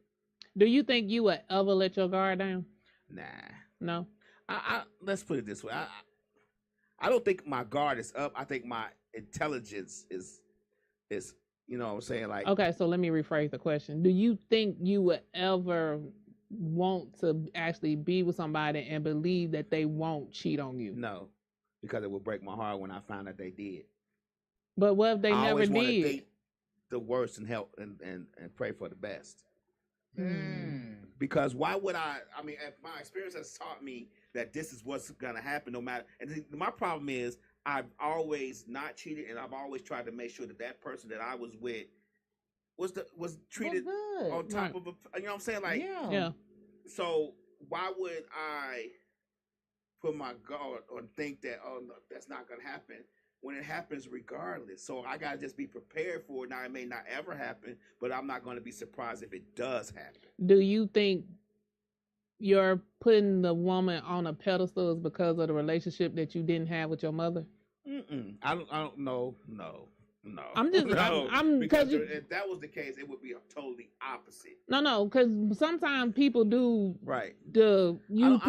Do you think you would ever let your guard down? Nah. No. I let's put it this way. I don't think my guard is up. I think my intelligence is. You know what I'm saying? Like, okay, so let me rephrase the question. Do you think you would ever want to actually be with somebody and believe that they won't cheat on you? No, because it would break my heart when I found out they did. But what if they I never always want to did? think the worst and help and pray for the best. Because why would I mean, my experience has taught me that this is what's gonna happen no matter. And my problem is, I've always not cheated, and I've always tried to make sure that person that I was with was treated on top of you know what I'm saying? Like, yeah. So why would I put my guard or think that no, that's not gonna happen when it happens regardless? So I gotta just be prepared for it. Now it may not ever happen, but I'm not gonna be surprised if it does happen. Do you think you're putting the woman on a pedestal is because of the relationship that you didn't have with your mother? I don't know. No. I'm just I'm because if that was the case, it would be totally opposite. No, because sometimes people do right. You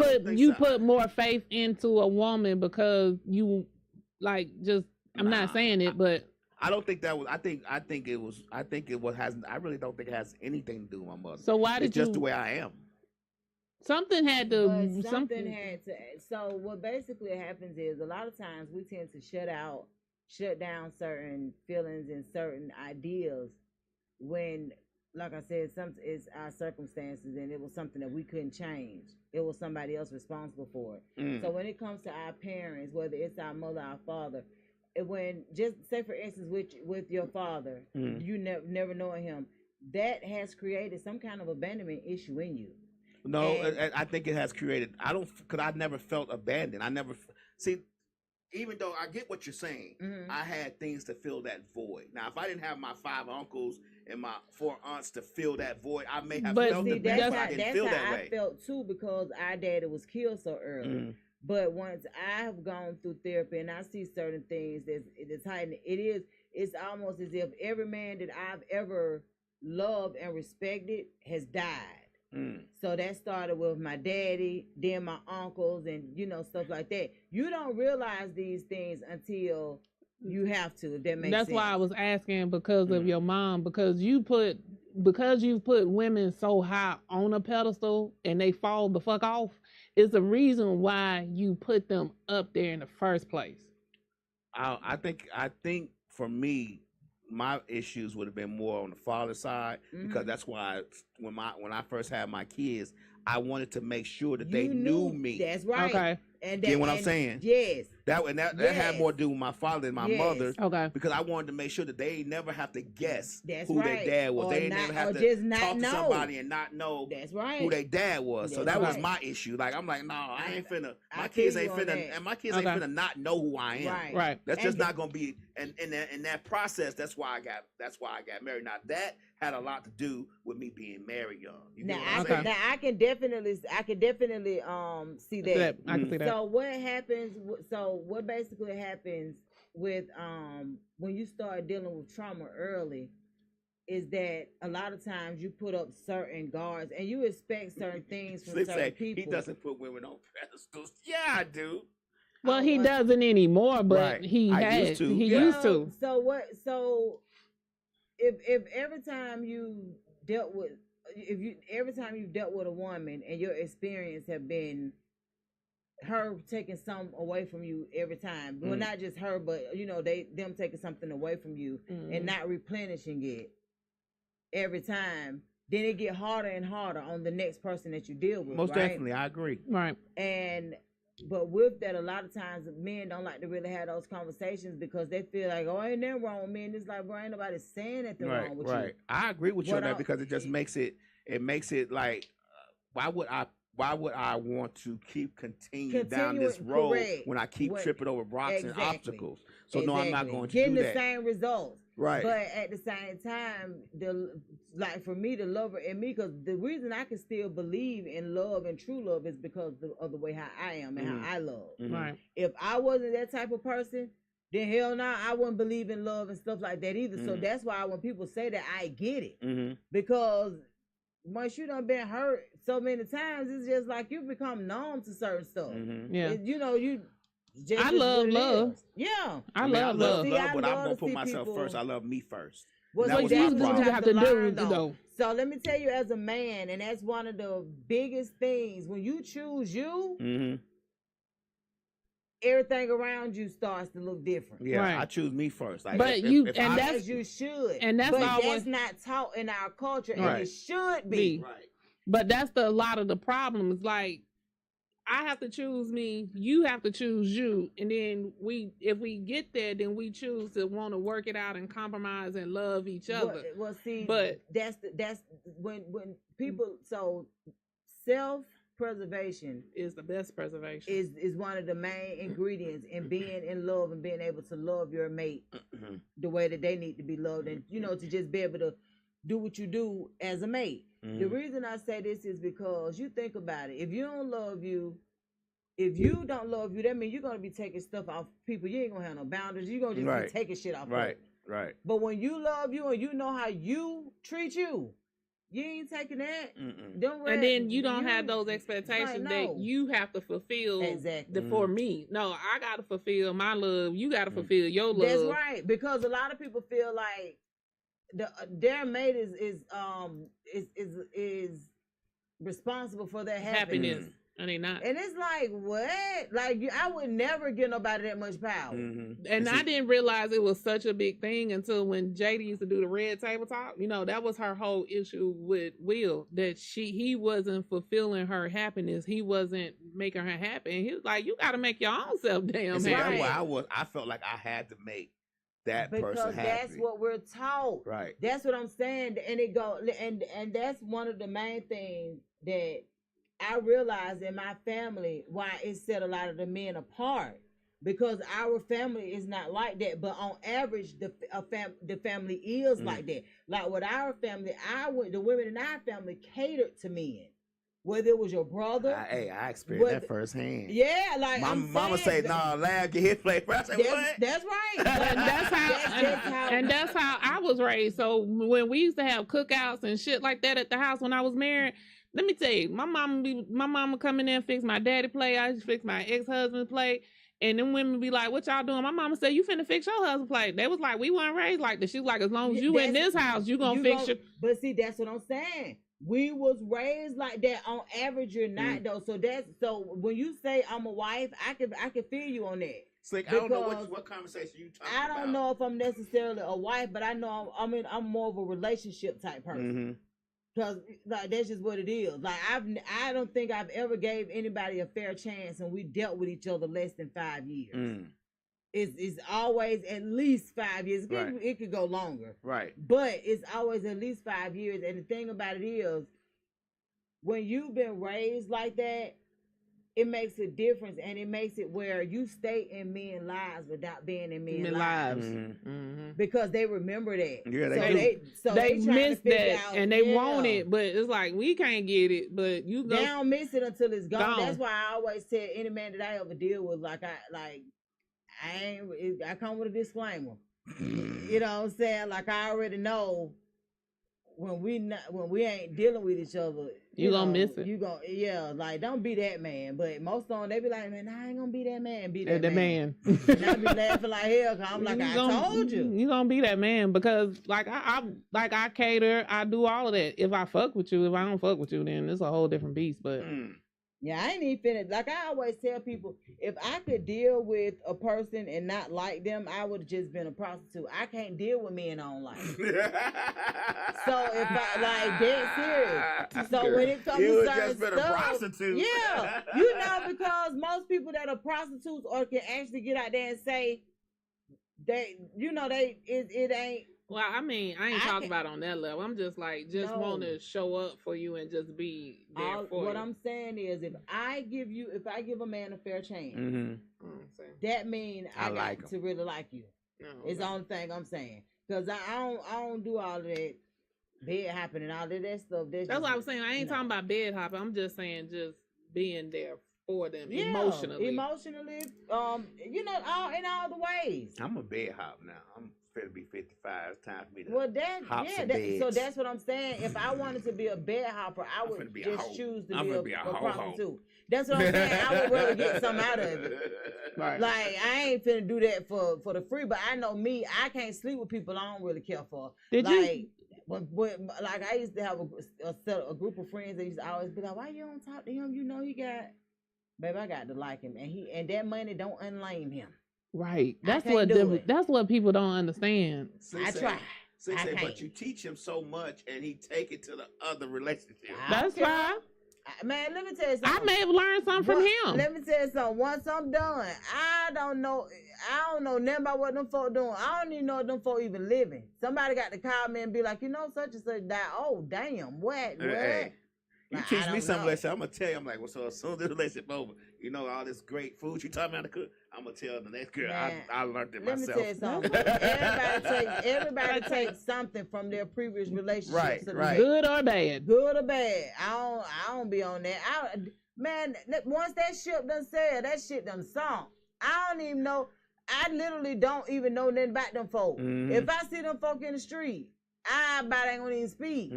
put more faith into a woman because you like just. I'm not saying it, but I don't think that was. I think it was. I think it was. Hasn't. I really don't think it has anything to do with my mother. So why did it's just you? the way I am. Something had to. But something had to. So what basically happens is a lot of times we tend to shut down certain feelings and certain ideas when, like I said, it's our circumstances, and it was something that we couldn't change. It was somebody else responsible for it. So when it comes to our parents, whether it's our mother, our father, when just say for instance with your father, you never knowing him, that has created some kind of abandonment issue in you. No, I think it has created. I don't, because I never felt abandoned. I never see. Even though I get what you're saying, I had things to fill that void. Now, if I didn't have my 5 uncles and my 4 aunts to fill that void, I may have felt it, but I didn't feel that way. I felt too, because our daddy was killed so early. But once I have gone through therapy and I see certain things that's heightened, it's almost as if every man that I've ever loved and respected has died. So that started with my daddy, then my uncles, and stuff like that. You don't realize these things until you have to. If that makes sense. That's why I was asking, because of your mom, because you've put women so high on a pedestal and they fall the fuck off. It's the reason why you put them up there in the first place. I think for me, my issues would have been more on the father side, because that's why when I first had my kids, I wanted to make sure that they knew me. That's right. Okay. And get what I'm saying? Yes. That had more to do with my father and my mother. Okay. Because I wanted to make sure that they never have to guess who right. their dad was. Or they not, never have to just not talk to know. somebody and not know who their dad was. So that was my issue. Like, I'm like, no, I ain't finna. My kids ain't finna not know who I am. Right. That's just not gonna be. And in that process, that's why I got married. Now that had a lot to do with me being married young. Now I can definitely see that. I can see that. So what happens? So what basically happens with when you start dealing with trauma early is that a lot of times you put up certain guards and you expect certain things from certain people. He doesn't put women on pedestals. Yeah, I do. Well, he doesn't anymore, but he used to. So what? So if every time you dealt with a woman and your experience have been her taking some away from you every time, well, not just her, but them taking something away from you and not replenishing it every time, then it get harder and harder on the next person that you deal with. Most definitely, I agree. Right. But with that, a lot of times men don't like to really have those conversations because they feel like, oh, ain't nothing wrong with me. And it's like, bro, ain't nobody saying anything wrong with you. Right. I agree with you on that, because it just makes it like, why would I want to continue down this road when I keep tripping over rocks and obstacles? So no, I'm not going to getting do that. The same results. Right. But at the same time, for me, the lover in me, because the reason I can still believe in love and true love is because of the way how I am and how I love. Right. If I wasn't that type of person, then hell no, I wouldn't believe in love and stuff like that either. So that's why when people say that, I get it. Because once you done been hurt so many times, it's just like you become numb to certain stuff. Yeah. I love love. Yeah. I love love. But I'm going to put myself first. I love me first. Well, you have to do, though. So let me tell you, as a man, and that's one of the biggest things, when you choose you, everything around you starts to look different. Yeah, right. I choose me first. Like, but you should. And that's not taught in our culture, and it should be. Right. But that's a lot of the problems. Like, I have to choose me, you have to choose you, and then if we get there, then we choose to want to work it out and compromise and love each other. Well, see, but that's when people self-preservation is the best preservation. Is one of the main ingredients in being in love and being able to love your mate the way that they need to be loved, and to just be able to do what you do as a mate. The reason I say this is because you think about it. If you don't love you, that means you're going to be taking stuff off people. You ain't going to have no boundaries. You're going to just be taking shit off people. Right. But when you love you and you know how you treat you, You ain't taking that. And then you don't have those expectations that you have to fulfill. Exactly. For me. No, I got to fulfill my love. You got to fulfill your love. That's right. Because a lot of people feel like their mate is responsible for their happiness. And they not. And it's like, what? Like, I would never give nobody that much power. And I didn't realize it was such a big thing until when JD used to do the red table talk. You know, that was her whole issue with Will, that he wasn't fulfilling her happiness. He wasn't making her happy. And he was like, you got to make your own self damn happy. I felt like I had to make that person happy. Because that's what we're taught. Right. That's what I'm saying. And that's one of the main things that I realized in my family why it set a lot of the men apart, because our family is not like that. But on average, the family is like that. Like with our family, the women in our family catered to men. Whether it was your brother, I experienced that firsthand. Yeah, like my mama say, "No, lad, get his plate first." I say, "What?" That's right. And that's how I was raised. So when we used to have cookouts and shit like that at the house when I was married. Let me tell you, my mama come in there and fix my daddy plate. I just fix my ex-husband's plate. And then women be like, what y'all doing? My mama said, you finna fix your husband's plate. They was like, we weren't raised like this. She was like, as long as you in this house, you gonna fix your... But see, that's what I'm saying. We was raised like that. On average, you're not though. So when you say I'm a wife, I can feel you on that. Slick, I don't know what conversation you talking about. I don't know if I'm necessarily a wife, but I know I'm more of a relationship type person. Because like that's just what it is. Like I don't think I've ever gave anybody a fair chance, and we dealt with each other less than 5 years. It's always at least 5 years. It could go longer. Right. But it's always at least 5 years. And the thing about it is, when you've been raised like that, it makes a difference, and it makes it where you stay in men's lives without being in men's lives. Because they remember that. Yeah, they miss that, and they want it, but it's like, we can't get it, but you go. They don't miss it until it's gone. That's why I always tell any man that I ever deal with, I come with a disclaimer. You know what I'm saying? Like, I already know when we ain't dealing with each other, you gonna miss it. Like, don't be that man. But most of them, they be like, man, I ain't gonna be that man. Be that man. And I be laughing like hell, cause I'm like, I told you. You gonna be that man, because like I cater, I do all of that. If I fuck with you, if I don't fuck with you, then it's a whole different beast. But yeah, I ain't even finished. Like I always tell people, if I could deal with a person and not like them, I would have just been a prostitute. I can't deal with men I don't like. So if I like dead serious. So when it comes to certain just been stuff, a prostitute. Yeah, because most people that are prostitutes or can actually get out there and say it ain't. Well, I mean, I ain't talking about on that level. I'm just like, want to show up for you and just be there for you. What I'm saying is, if I give a man a fair chance, that means I got to really like you. It's the only thing I'm saying. Because I don't do all of that bed hopping and all of that stuff. That's what I was saying. I ain't talking about bed hopping. I'm just saying just being there for them emotionally. Emotionally, in all the ways. I'm a bed hop now. I'm to be 55. It's time for me to so that's what I'm saying. If I wanted to be a bed hopper, I would just choose to be a prostitute. That's what I'm saying. I would rather get something out of it. Right. Like, I ain't finna do that for the free, but I know me, I can't sleep with people I don't really care for. Like I used to have a group of friends that used to always be like, why you don't talk to him? You know he got, baby, I got to like him. And that money don't unlame him. Right. That's what people don't understand. I try. But you teach him so much, and he take it to the other relationship. That's right. Man, let me tell you something. I may have learned something from him. Let me tell you something. Once I'm done, I don't know nothing about what them folk doing. I don't even know if them folk even living. Somebody got to call me and be like, such and such died. Oh, damn. What? Hey. You teach me something, I'm going to tell you. I'm like, well, so as soon as this relationship over, all this great food you taught me how to cook, I'm going to tell the next girl, I learned it myself. Let me tell you something. Everybody takes something from their previous relationship. Right. Good or bad. Good or bad. I don't be on that. Once that ship done sailed, that shit done sunk. I don't even know. I literally don't even know nothing about them folk. If I see them folk in the street, I about ain't going to even speak.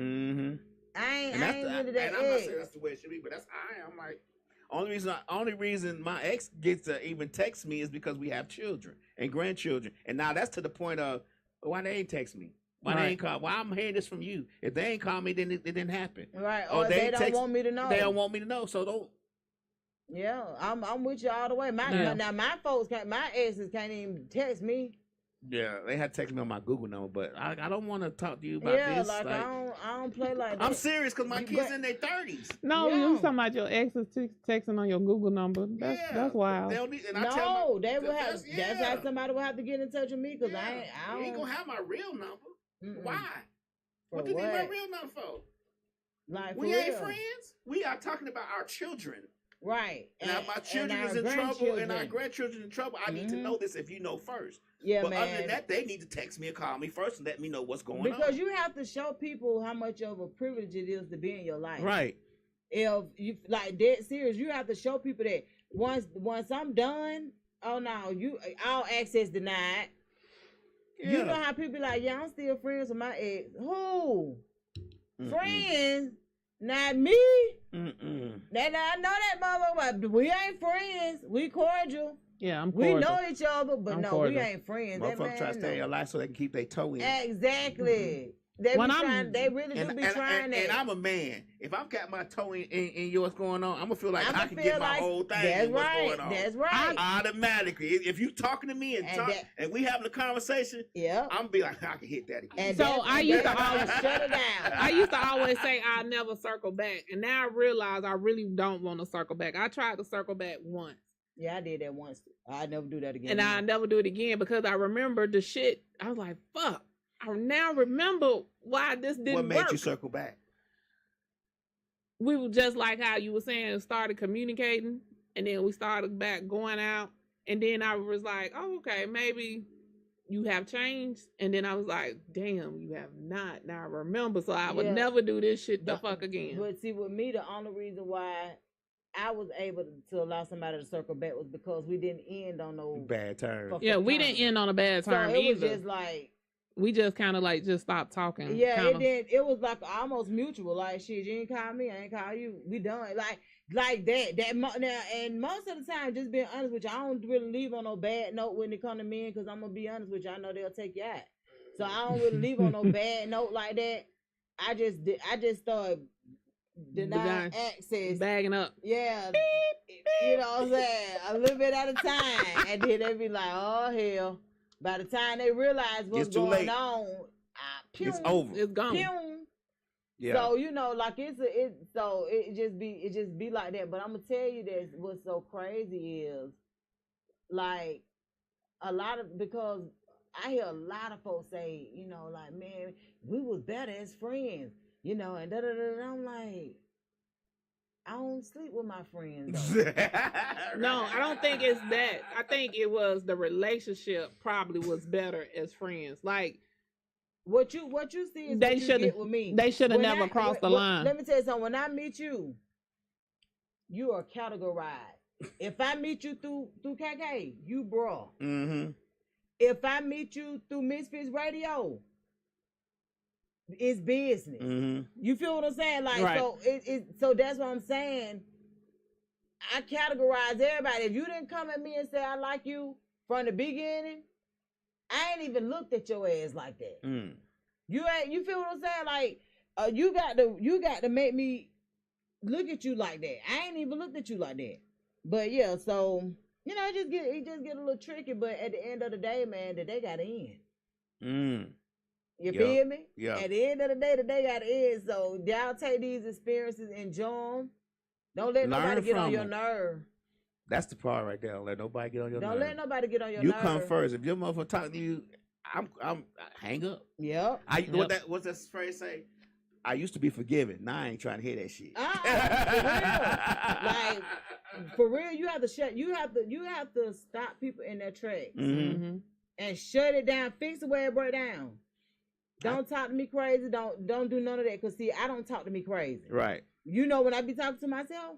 I ain't And into that and I'm not ex. saying that's the way it should be, but that's how I am. Like, only reason my ex gets to even text me is because we have children and grandchildren, and now that's to the point of why they ain't text me, why they ain't call. Why I'm hearing this from you? If they ain't call me, then it didn't happen. Right. Or they don't want me to know. They don't want me to know, so don't. Yeah, I'm with you all the way. Now my folks my exes can't even text me. Yeah, they had to text me on my Google number, but I don't want to talk to you about this. Like I don't play like that. I'm serious because my kids in their 30s. No, Yeah. you was talking about your exes texting on your Google number. That's wild. They don't need, and they would have. That's how somebody would have to get in touch with me because I ain't gonna have my real number. Mm-mm. Why? For What do you need my real number for? Like we ain't friends. We are talking about our children. Right. Now my children is in trouble and our grandchildren in trouble. I need to know this if you know first. Yeah, but man. other than that, they need to text me or call me first and let me know what's going on. Because you have to show people how much of a privilege it is to be in your life. Right. If you like dead serious, you have to show people that once I'm done, oh no, all access denied. Yeah. You know how people be like, yeah, I'm still friends with my ex. Who? Friends? Not me. That I know that motherfucker, but we ain't friends. We cordial. Yeah, I'm cordial. We know each other, but cordial. We ain't friends. Motherfuckers try to stay in your life so they can keep their toe in. Exactly. They really do be trying that. And I'm a man. If I've got my toe in yours going on, I'm gonna feel like I can feel get my like whole thing. That's what's right. going on. That's right. Automatically, if you talking to me and we having a conversation, I'm gonna be like, I can hit that again. And so I used to always shut it down. I used to always say I never circle back, and now I realize I really don't want to circle back. I tried to circle back once. Yeah, I did that once. I never do that again. And I never do it again because I remember the shit. I was like, fuck. I now remember why this didn't work. What made you circle back? We were just like how you were saying, started communicating, and then we started back going out. And then I was like, oh, okay, maybe you have changed. And then I was like, damn, you have not. Now I remember. So I would never do this shit the fuck again. But see, with me, the only reason why I was able to allow somebody to circle back was because we didn't end on no bad terms. Yeah, we didn't end on a bad term so it either. was just like, we just kind of like just stopped talking. Yeah, it was like almost mutual. Like, shit, you ain't call me, I ain't call you. We done. Like that. Now, and most of the time, just being honest with you, I don't really leave on no bad note when it come to men, because I'm gonna be honest with you, I know they'll take you out. So I don't really leave on no bad note like that. I just started denying access, bagging up. Yeah, you know what I'm saying, a little bit at a time, and then they be like, oh hell. By the time they realize what's going on, it's over. It's gone. Yeah. So like it just be like that. But I'm gonna tell you this: what's so crazy is like because I hear a lot of folks say, like, man, we was better as friends, and da da da. I'm like, I don't sleep with my friends. No, I don't think it's that. I think it was the relationship probably was better as friends. Like what you see is they should get with me. They should have never crossed the line. Let me tell you something. When I meet you, you are categorized. If I meet you through KK, you bro. Mm-hmm. If I meet you through MisFits Radio, it's business. Mm-hmm. You feel what I'm saying? Like, right. So that's what I'm saying. I categorize everybody. If you didn't come at me and say I like you from the beginning, I ain't even looked at your ass like that. Mm. You feel what I'm saying? Like, you got to make me look at you like that. I ain't even looked at you like that. But yeah, so it just get a little tricky. But at the end of the day, man, the day got to end. Mm. You feel me? Yeah. At the end of the day got to end. So y'all take these experiences, enjoy them. Don't let nobody get on your nerve. That's the part right there. Don't let nobody get on your nerve. Don't let nobody get on your nerve. You come first. If your motherfucker talking to you, I'm hang up. Yep. What's that phrase say? I used to be forgiving. Now I ain't trying to hear that shit. For real, you have to stop people in their tracks. Mm-hmm. And shut it down. Fix the way it break down. Don't talk to me crazy. Don't do none of that. Cause see, I don't talk to me crazy. Right. When I be talking to myself,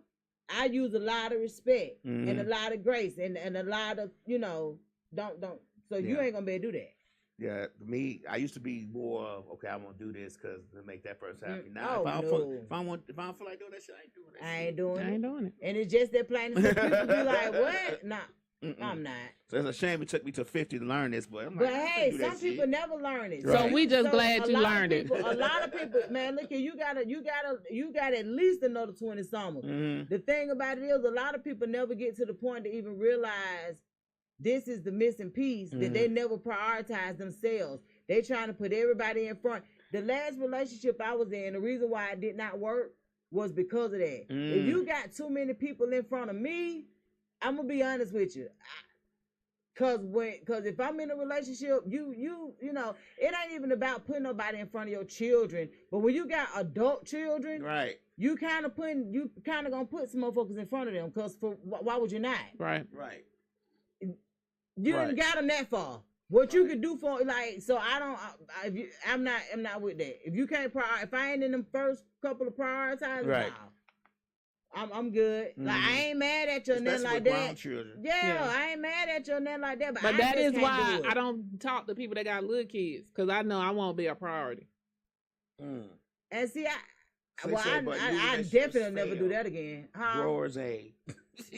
I use a lot of respect and a lot of grace and a lot of, don't. So you ain't gonna be able to do that. Yeah, me, I used to be more of, okay, I want to do this because to make that person happy. Now, Oh, if I don't no. if I don't feel like doing that shit, I ain't doing that I shit. ain't doing I it. ain't doing it. And it's just that plain and simple. People be like, what? Nah, Mm-mm. I'm not. So it's a shame it took me to 50 to learn this, but I'm But like, I hey, can't do that some people shit. never learn it. Right. So we just glad a you lot of learned it. people- A lot of people, man, look here, you got at least another 20 summers. Mhm. The thing about it is, a lot of people never get to the point to even realize this is the missing piece that they never prioritize themselves. They trying to put everybody in front. The last relationship I was in, the reason why it did not work was because of that. If you got too many people in front of me, I'm gonna be honest with you. Cause if I'm in a relationship, you know, it ain't even about putting nobody in front of your children. But when you got adult children, Right. you kind of gonna put some motherfuckers in front of them. Cause why would you not? Right. Right. You Right. didn't got them that far. What you could do for so I'm not with that. If you can't if I ain't in them first couple of prioritizers, Right. nah, I'm good. Like I ain't mad at you and nothing Especially like with that. grown children. Yeah, I ain't mad at you and nothing like that. But But I that just is can't why do it. I don't talk to people that got little kids, because I know I won't be a priority. Mm. And see, So they say, but new I relationships definitely never fail. do that again. Huh? Growers A.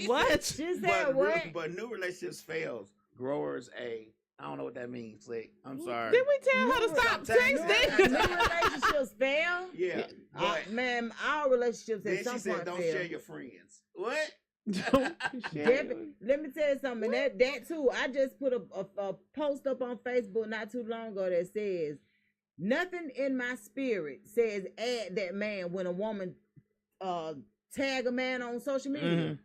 What? She said what? But new relationships fails. Growers A. I don't know what that means, Slick. I'm sorry. Did we tell her to stop Sometimes- texting? New relationships fail. Yeah. But Man, our relationships then at some she said, point don't fail. share your friends. What? Let me tell you something. That too. I just put a post up on Facebook not too long ago that says, nothing in my spirit says add that man when a woman tag a man on social media. Mhm.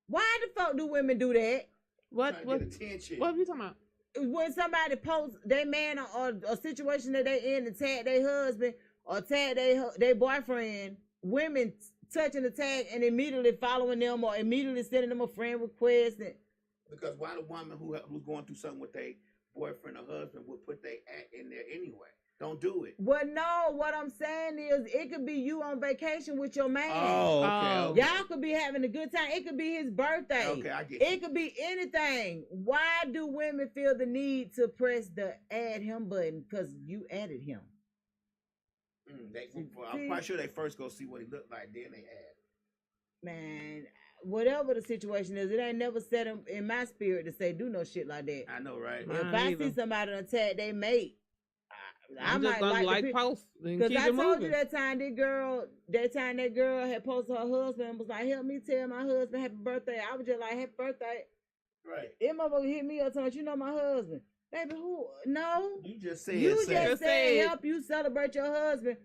Why the fuck do women do that? What? Trying to What? get attention. What are you talking about? When somebody posts their man or a situation that they in and tag their husband or tag their boyfriend, women touching the tag and immediately following them or immediately sending them a friend request. Because why the woman who's going through something with their boyfriend or husband would put their act in there anyway? Don't do it. Well, no, what I'm saying is it could be you on vacation with your man. Oh, okay. Y'all could be having a good time. It could be his birthday. Okay, I get It you. could be anything. Why do women feel the need to press the add him button? Because you added him. I'm quite sure they first go see what he looked like, then they add. Man, whatever the situation is, it ain't never set in my spirit to say do no shit like that. I know, right? Mine If I either. see somebody attack they mate, I I'm just might gonna like like posts and because keep I it told moving. you that time that girl had posted her husband and was like, help me tell my husband happy birthday. I was just like, happy birthday. Right. That motherfucker hit me up telling you know my husband. Baby, who? No. You just said You say. just said help you celebrate your husband.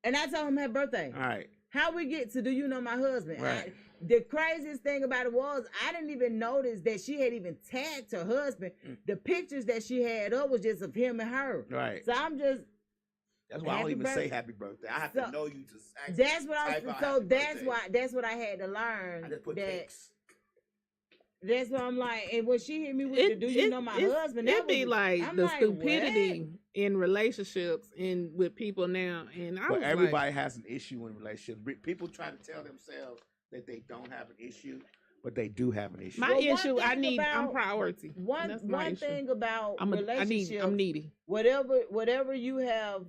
And I told him happy birthday. All right. How we get to do you know my husband? Right. The craziest thing about it was I didn't even notice that she had even tagged her husband. The pictures that she had up was just of him and her. Right. So I'm just That's why I don't Happy even birthday. say happy birthday. I have So, to know you to actually that's what I type was out so happy that's birthday. what I had to learn. I just put that text. that's what I'm like. And when she hit me with the do you know my husband, It be like I'm the like, stupidity what? in relationships and with people now. And I But was everybody has an issue in relationships. People try to tell themselves that they don't have an issue, but they do have an issue. my Well, one issue. I'm thing priority. One That's my issue. thing about I'm relationships, needy. whatever you have,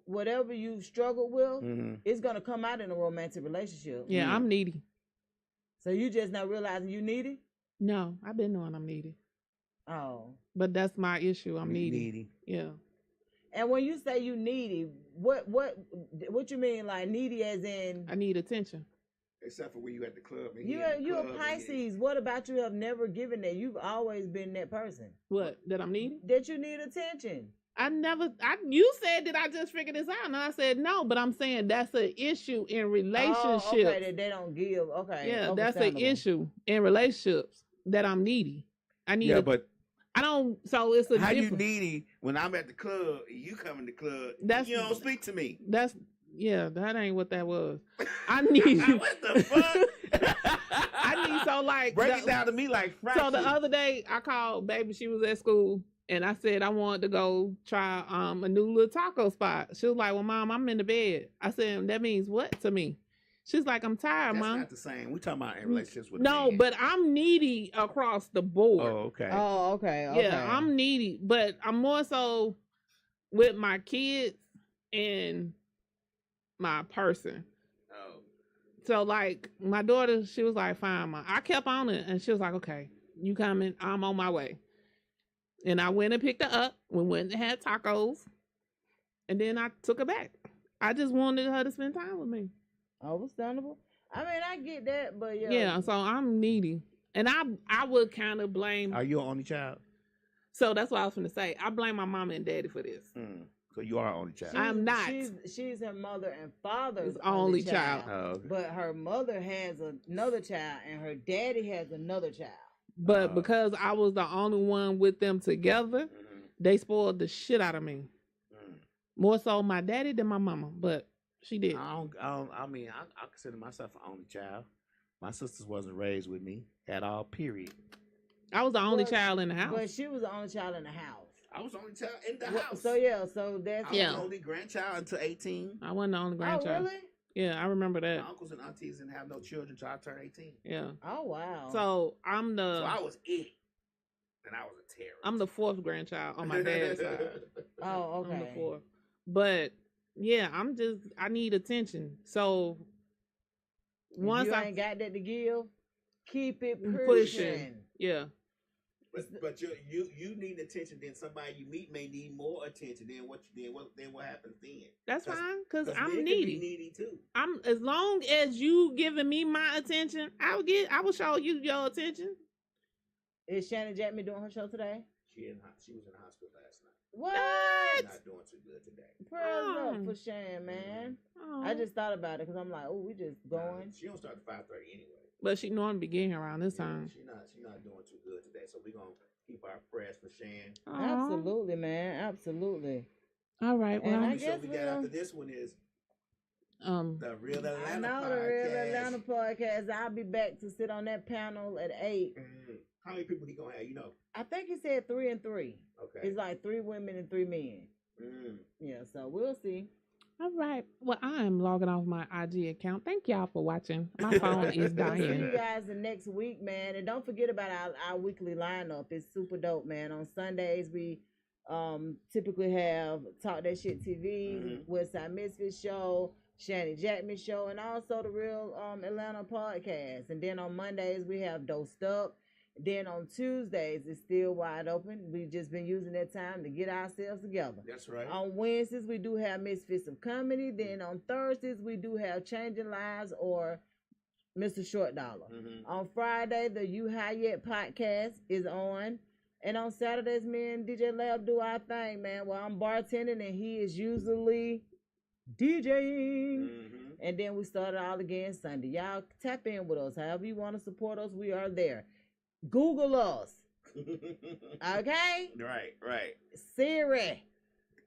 whatever you struggle with, Mm-hmm. it's gonna come out in a romantic relationship. Yeah, I'm needy. So you just not realizing you need it? No, I've been knowing I'm needy. Oh. But that's my issue. I'm needy. Yeah. And when you say you needy, what you mean? Like needy as in I need attention. Except for when you at the club. And you a Pisces. What about you have never given that? You've always been that person. What? That I'm needy? That you need attention. You said that I just figured this out, and I said no, but I'm saying that's an issue in relationships. Oh, okay, that they don't give. Okay. Yeah, that's an understandable. issue in relationships that I'm needy. I need. but I don't. So it's a. how you different- needy when I'm at the club and you come in the club? You don't speak to me. That ain't what that was. I need. What the fuck? I need like break it down to me like fraction. So the other day I called baby. She was at school. And I said I wanted to go try a new little taco spot. She was like, well, Mom, I'm in the bed. I said, that means what to me? She's like, I'm tired, That's Mom. not the same. We talking about in relationships with No, men. but I'm needy across the board. Oh, okay. Oh, okay. Yeah, I'm needy, but I'm more so with my kids and my person. Oh. So like my daughter, she was like, fine, Mom. I kept on it and she was like, okay, you coming, I'm on my way. And I went and picked her up. We went and had tacos. And then I took her back. I just wanted her to spend time with me. Understandable. I mean, I get that, but Yeah, so I'm needy. And I would kind of blame. Are you an only child? So that's what I was going to say. I blame my mama and daddy for this. So you are an only child. I'm not. She's her mother and father's only child. Oh, okay. But her mother has another child, and her daddy has another child. But because I was the only one with them together, they spoiled the shit out of me. More so my daddy than my mama, but she did. I consider myself an only child. My sisters wasn't raised with me at all, period. I was the only child in the house. But she was the only child in the house. I was the only child in the house. So that's... I was the only grandchild until 18. I wasn't the only grandchild. Oh, really? Yeah, I remember that. My uncles and aunties didn't have no children until I turned 18. Yeah. Oh, wow. So So I was it. And I was a terror. I'm the fourth grandchild on my dad's side. Oh, okay. I'm the fourth. But yeah, I need attention. So once you I ain't got that to give, keep it pushing. pushing. Yeah. But you need attention. Then somebody you meet may need more attention. Then what happens then? That's fine, cause men I'm can needy. be needy too. I'm as long as you giving me my attention, I will show you your attention. Is Shannon Jackman doing her show today? She was in the hospital last night. What? Not doing too good today. Prayers up for Shan, man. Oh. I just thought about it because I'm like, oh, we just going. She don't start at 5:30 anyway. But she normally be getting here around this time. She not doing too good today. So we're gonna keep our prayers for Shan. Absolutely, man. Absolutely. All right. And Well, I guess we got after this one is the Real Atlanta I know podcast. the Real Atlanta podcast. I'll be back to sit on that panel at 8. How many people he gonna have? You know? I think he said 3 and 3. Okay. It's like 3 women and 3 men. Yeah, so we'll see. all right. Well, I am logging off my IG account. Thank y'all for watching. My phone is See you dying. guys the next week, man. And don't forget about our weekly lineup. It's super dope, man. On Sundays, we typically have Talk That Shit TV, WestSide MisFits show, Shannon Jackman show, and also the Real Atlanta podcast. And then on Mondays, we have Dosed Up. Then on Tuesdays, it's still wide open. We've just been using that time to get ourselves together. That's right. On Wednesdays, we do have MisFits of Comedy. Then on Thursdays, we do have Changing Lives or Mr. Short Dollar. On Friday, the You High Yet podcast is on. And on Saturdays, me and DJ Lab do our thing, man. Well, I'm bartending and he is usually DJing. And then we start it all again Sunday. Y'all tap in with us. However you want to support us, we are there. Google us. Okay? Right. Siri.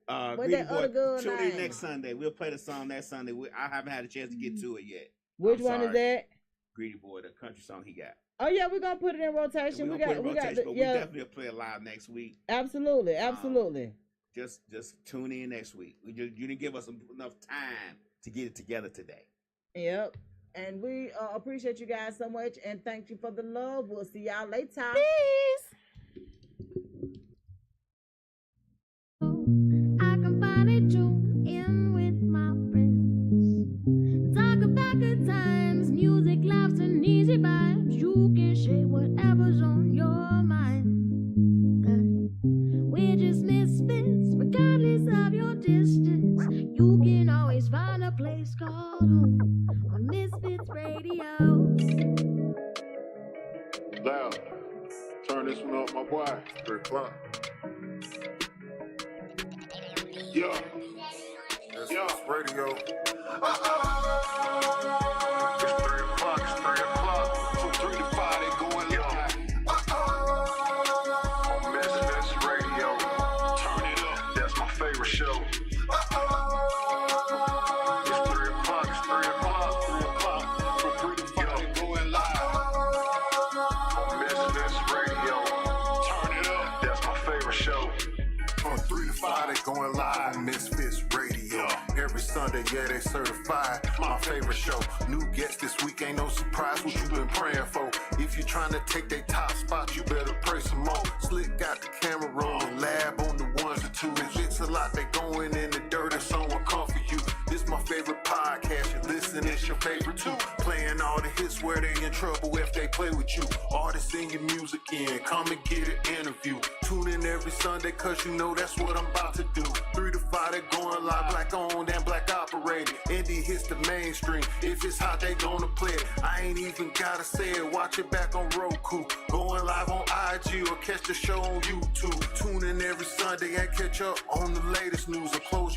What Greedy that Boy, other girl tune name? in next Sunday. We'll play the song that Sunday. I haven't had a chance to get to it yet. Which I'm one is sorry. that? Greedy Boy, the country song he got. Oh yeah, we're gonna put it in rotation. We We got but we yeah, definitely will play it live next week. absolutely. Just tune in next week. You didn't give us enough time to get it together today. Yep. And we appreciate you guys so much and thank you for the love. We'll see y'all later. Peace. I can finally tune in with my friends. Talk about good times, music, laughs, and easy vibes. You can share whatever's on your mind. We're just misfits, regardless of your distance. You can always find a place called home on Misfits Radio. Loud. Turn this one up, my boy. 3 o'clock. Yeah. It's radio. It's 3 o'clock. It's 3 o'clock. From 3 to 5, they going live. On MisFits Radio. Turn it up. That's my favorite show. It's 3 o'clock. It's 3 o'clock. 3 o'clock. From 3 to 5, they going live. On MisFits Radio. Turn it up. That's my favorite show. From 3 to 5, they going live. MisFits Radio. Every Sunday, yeah, they certified. My favorite show. New guests this week, ain't no surprise what you been praying for. If you trying to take they top spot, you better pray some more. Slick got the camera rolling, lab on the ones and twos. If it's a lot, they going in the dirt if someone come for you. This my favorite podcast, you listen, it's your favorite too. Playing all the hits where they in trouble if they play with you. Artists in your music in, come and get an interview. Tune in every Sunday, cause you know that's what I'm about to do. 3 to 5, they going live, black owned and black operated. Indie hits the mainstream, if it's hot, they gonna play it. I ain't even gotta say it, watch it back on Roku. Going live on IG or catch the show on YouTube. Tune in every Sunday and catch up on the latest news. Or close